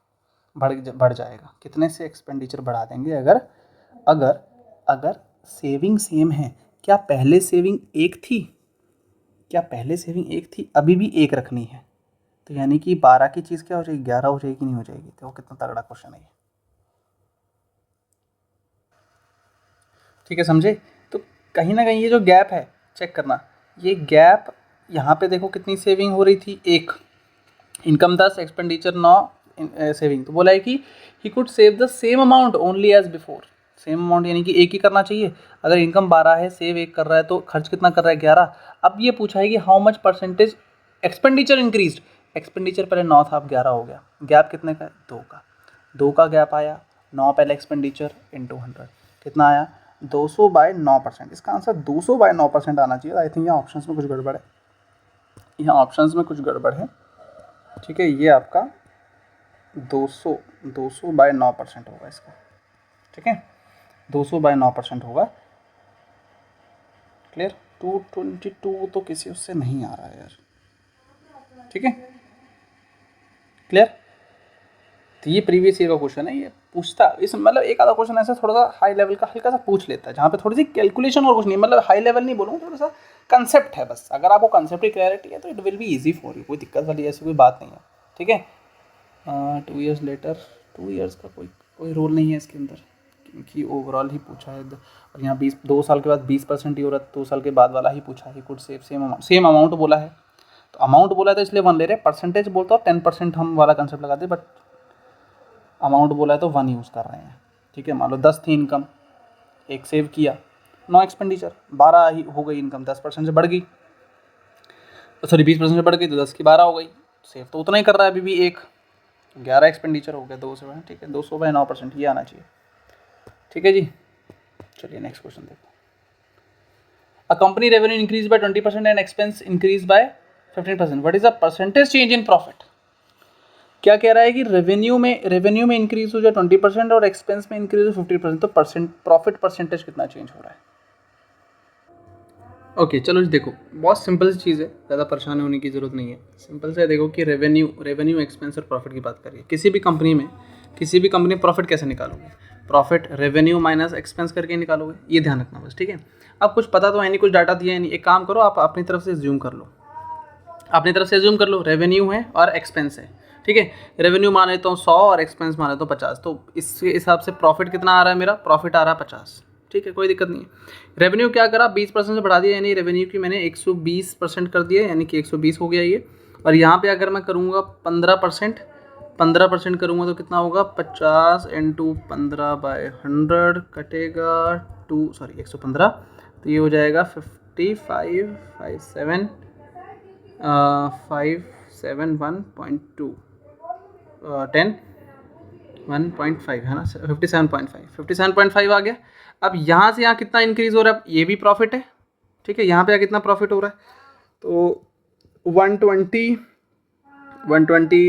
कितने से एक्सपेंडिचर बढ़ा देंगे, अगर अगर अगर सेविंग सेम है, क्या पहले सेविंग 1 थी, क्या पहले सेविंग 1 थी, अभी भी 1 रखनी है, तो यानी कि 12 की चीज़ क्या हो जाएगी, 11 हो जाएगी, नहीं हो जाएगी, तो कितना तगड़ा क्वेश्चन है ये। ठीक है, समझे, तो कहीं ना कहीं ये जो गैप है चेक करना, ये गैप यहाँ पे देखो कितनी सेविंग हो रही थी, 1, इनकम 10, एक्सपेंडिचर 9, सेविंग, तो बोला है कि he could save the same amount only as before, same amount यानी कि 1 ही करना चाहिए, अगर इनकम 12 है, सेव 1 कर रहा है, तो खर्च कितना कर रहा है, 11। अब ये पूछा है कि how much percentage expenditure increase, expenditure पहले 9 था, अब 11 हो गया, गैप कितने का है, 2 का, 2 का गैप आया, 9 पहले एक्सपेंडिचर इंटू 100, कितना आया, 200/9%, इसका आंसर 200/9% आना चाहिए। आई थिंक यहाँ ऑप्शंस में कुछ गड़बड़ है, यहाँ ऑप्शंस में कुछ गड़बड़ है। ठीक है, ये आपका 200/9% होगा इसका। ठीक है, 200/9% होगा। क्लियर, 222 तो किसी उससे नहीं आ रहा है यार। ठीक है, क्लियर, तो ये प्रीवियस ईयर का क्वेश्चन है, ये पूछता इस मतलब एक आधा क्वेश्चन ऐसा थोड़ा सा हाई लेवल का हल्का सा पूछ लेता है, जहाँ पे थोड़ी सी कैलकुलेशन और कुछ नहीं, मतलब हाई लेवल नहीं बोलूँगा, थोड़ा सा कंसेप्ट है बस, अगर आपको कंसेप्ट की क्लैरिटी है तो it will be easy for you, कोई दिक्कत वाली ऐसी कोई बात नहीं है। ठीक है, 2 ईयर्स लेटर, 2 ईयर्स का कोई रोल नहीं है इसके अंदर, क्योंकि ओवरऑल ही पूछा है, और यहाँ 2 साल के बाद 20% ही हो रहा है, 2 साल के बाद वाला ही पूछा है, कुड सेव सेम अमाउंट बोला है, तो अमाउंट बोला है तो इसलिए 1 ले रहे, परसेंटेज बोलता हूँ 10% हम वाला कंसेप्ट लगाते, बट अमाउंट बोला है तो 1 यूज़ कर रहे हैं। ठीक है, मान लो 10 थी इनकम, 1 सेव किया, 9 एक्सपेंडिचर, 12 ही हो गई इनकम, 10% से बढ़ गई, सॉरी 20% से बढ़ गई, तो 10 की 12 हो गई, सेव तो उतना ही कर रहा है अभी भी, 1 11 एक्सपेंडिचर हो गया, 2 से, ठीक है, 200/9% ये आना चाहिए। ठीक है जी, चलिए नेक्स्ट क्वेश्चन देखो। A company revenue increase by 20% and expense increase by 15%, what is the percentage change in profit. क्या कह रहा है कि रेवेन्यू में इंक्रीज हो जाए 20% और एक्सपेंस में इंक्रीज हो 50%, तो प्रॉफिट परसेंटेज कितना चेंज हो रहा है। ओके चलो जी, देखो बहुत सिंपल सी चीज़ है, ज़्यादा परेशान होने की ज़रूरत नहीं है, सिंपल से देखो कि रेवेन्यू एक्सपेंस और प्रॉफिट की बात करिए, किसी भी कंपनी में प्रॉफिट कैसे निकालोगे, प्रॉफिट रेवेन्यू माइनस एक्सपेंस करके निकालोगे, ये ध्यान रखना बस। ठीक है, अब कुछ पता तो है नहीं, कुछ डाटा दिया है नहीं, एक काम करो आप अपनी तरफ से ज्यूम कर लो, रेवेन्यू है और एक्सपेंस है। ठीक है, रेवेन्यू मान लेता हूँ 100 और एक्सपेंस मान लेता हूँ 50, तो इसके हिसाब से प्रॉफिट कितना आ रहा है, मेरा प्रॉफिट आ रहा है 50। ठीक है, कोई दिक्कत नहीं है। रेवेन्यू क्या करा, 20% से बढ़ा दिया, यानी रेवेन्यू की मैंने 120% कर दिया, यानी कि 120 हो गया ये, और यहाँ पे अगर मैं करूँगा 15% करूँगा तो कितना होगा, 50 × 15/100 कटेगा 115, तो ये हो जाएगा 55 57 571.2 10 1.5 है ना, 57.5 आ गया। अब यहाँ से यहाँ कितना इंक्रीज हो रहा है, ये भी प्रॉफिट है। ठीक है, यहाँ पे कितना प्रॉफिट हो रहा है, तो 120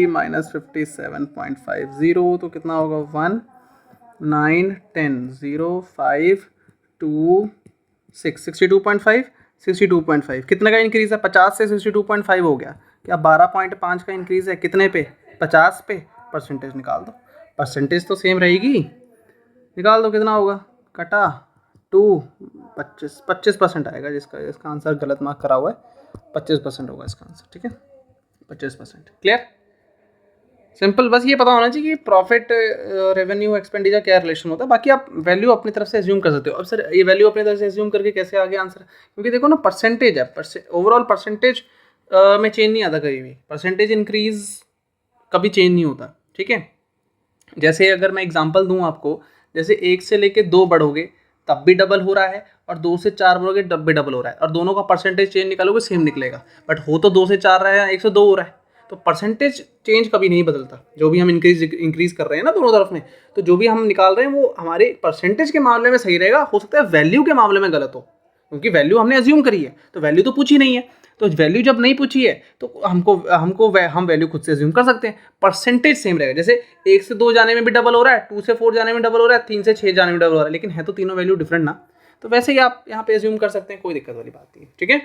माइनस 57.50, तो कितना होगा 1 9 10 0 5 2 6 62.5 कितने का इंक्रीज है, 50 से 62.5 हो गया, क्या 12.5 का इंक्रीज है, कितने पे, 50 पे, परसेंटेज निकाल दो, परसेंटेज तो सेम रहेगी, निकाल दो कितना होगा, कटा 2 25% आएगा, जिसका इसका आंसर गलत मार्क करा हुआ है, 25% होगा इसका आंसर। ठीक है, 25%, क्लियर। सिंपल बस ये पता होना चाहिए कि प्रॉफिट रेवेन्यू एक्सपेंडिचर क्या रिलेशन होता है, बाकी आप वैल्यू अपनी तरफ से एज्यूम कर सकते हो। अब सर ये वैल्यू अपनी तरफ से एज्यूम करके कैसे आगे आंसर, क्योंकि देखो ना परसेंटेज है, ओवरऑल परसेंटेज में चेंज नहीं आता कभी भी, परसेंटेज इंक्रीज कभी चेंज नहीं होता, ठीक है। जैसे अगर मैं एग्जांपल दूं आपको, जैसे 1 से लेके 2 बढ़ोगे तब भी डबल हो रहा है, और 2 से 4 बढ़ोगे तब भी डबल हो रहा है, और दोनों का परसेंटेज चेंज निकालोगे सेम निकलेगा, बट हो तो 2 से 4 रहा है, 1 से 2 हो रहा है। तो परसेंटेज चेंज कभी नहीं बदलता, जो भी हम इंक्रीज कर रहे हैं ना दोनों तरफ में, तो जो भी हम निकाल रहे हैं वो हमारे परसेंटेज के मामले में सही रहेगा, हो सकता है वैल्यू के मामले में गलत हो, क्योंकि वैल्यू हमने अज्यूम करी है, तो वैल्यू तो पूछी नहीं है। तो वैल्यू जब नहीं पूछी है तो हम वैल्यू खुद से अज्यूम कर सकते हैं, परसेंटेज सेम रहेगा। जैसे 1 से 2 जाने में भी डबल हो रहा है, 2 से 4 जाने में डबल हो रहा है, 3 से 6 जाने में डबल हो रहा है, लेकिन है तो तीनों वैल्यू डिफरेंट ना, तो वैसे ही आप यहाँ पे अज्यूम कर सकते हैं, कोई दिक्कत वाली बात नहीं है, ठीक है।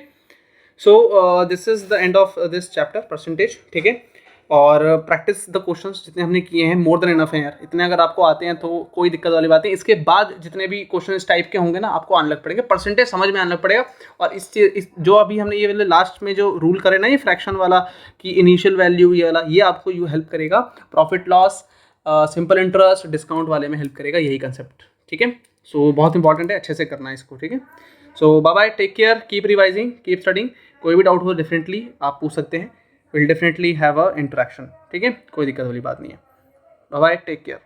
So this is the end of this chapter percentage, ठीक है। और प्रैक्टिस द क्वेश्चंस जितने हमने किए हैं मोर देन इनफ है यार, इतने अगर आपको आते हैं तो कोई दिक्कत वाली बात नहीं। इसके बाद जितने भी क्वेश्चन इस टाइप के होंगे ना आपको आने लग पड़ेंगे, परसेंटेज समझ में आने लग पड़ेगा। और इस जो अभी हमने ये वाले लास्ट में जो रूल करे ना, ये फ्रैक्शन वाला कि इनिशियल वैल्यू ये वाला, ये आपको यू हेल्प करेगा profit loss, simple interest, discount वाले में हेल्प करेगा, यही कंसेप्ट, ठीक है। सो बहुत इंपॉर्टेंट है, अच्छे से करना है इसको, ठीक है। So bye bye, take care, keep revising, keep studying. कोई भी डाउट हो डेफिनेटली आप पूछ सकते हैं, will definitely have a interaction, ठीक है, कोई दिक्कत वाली बात नहीं है। Bye bye, take care.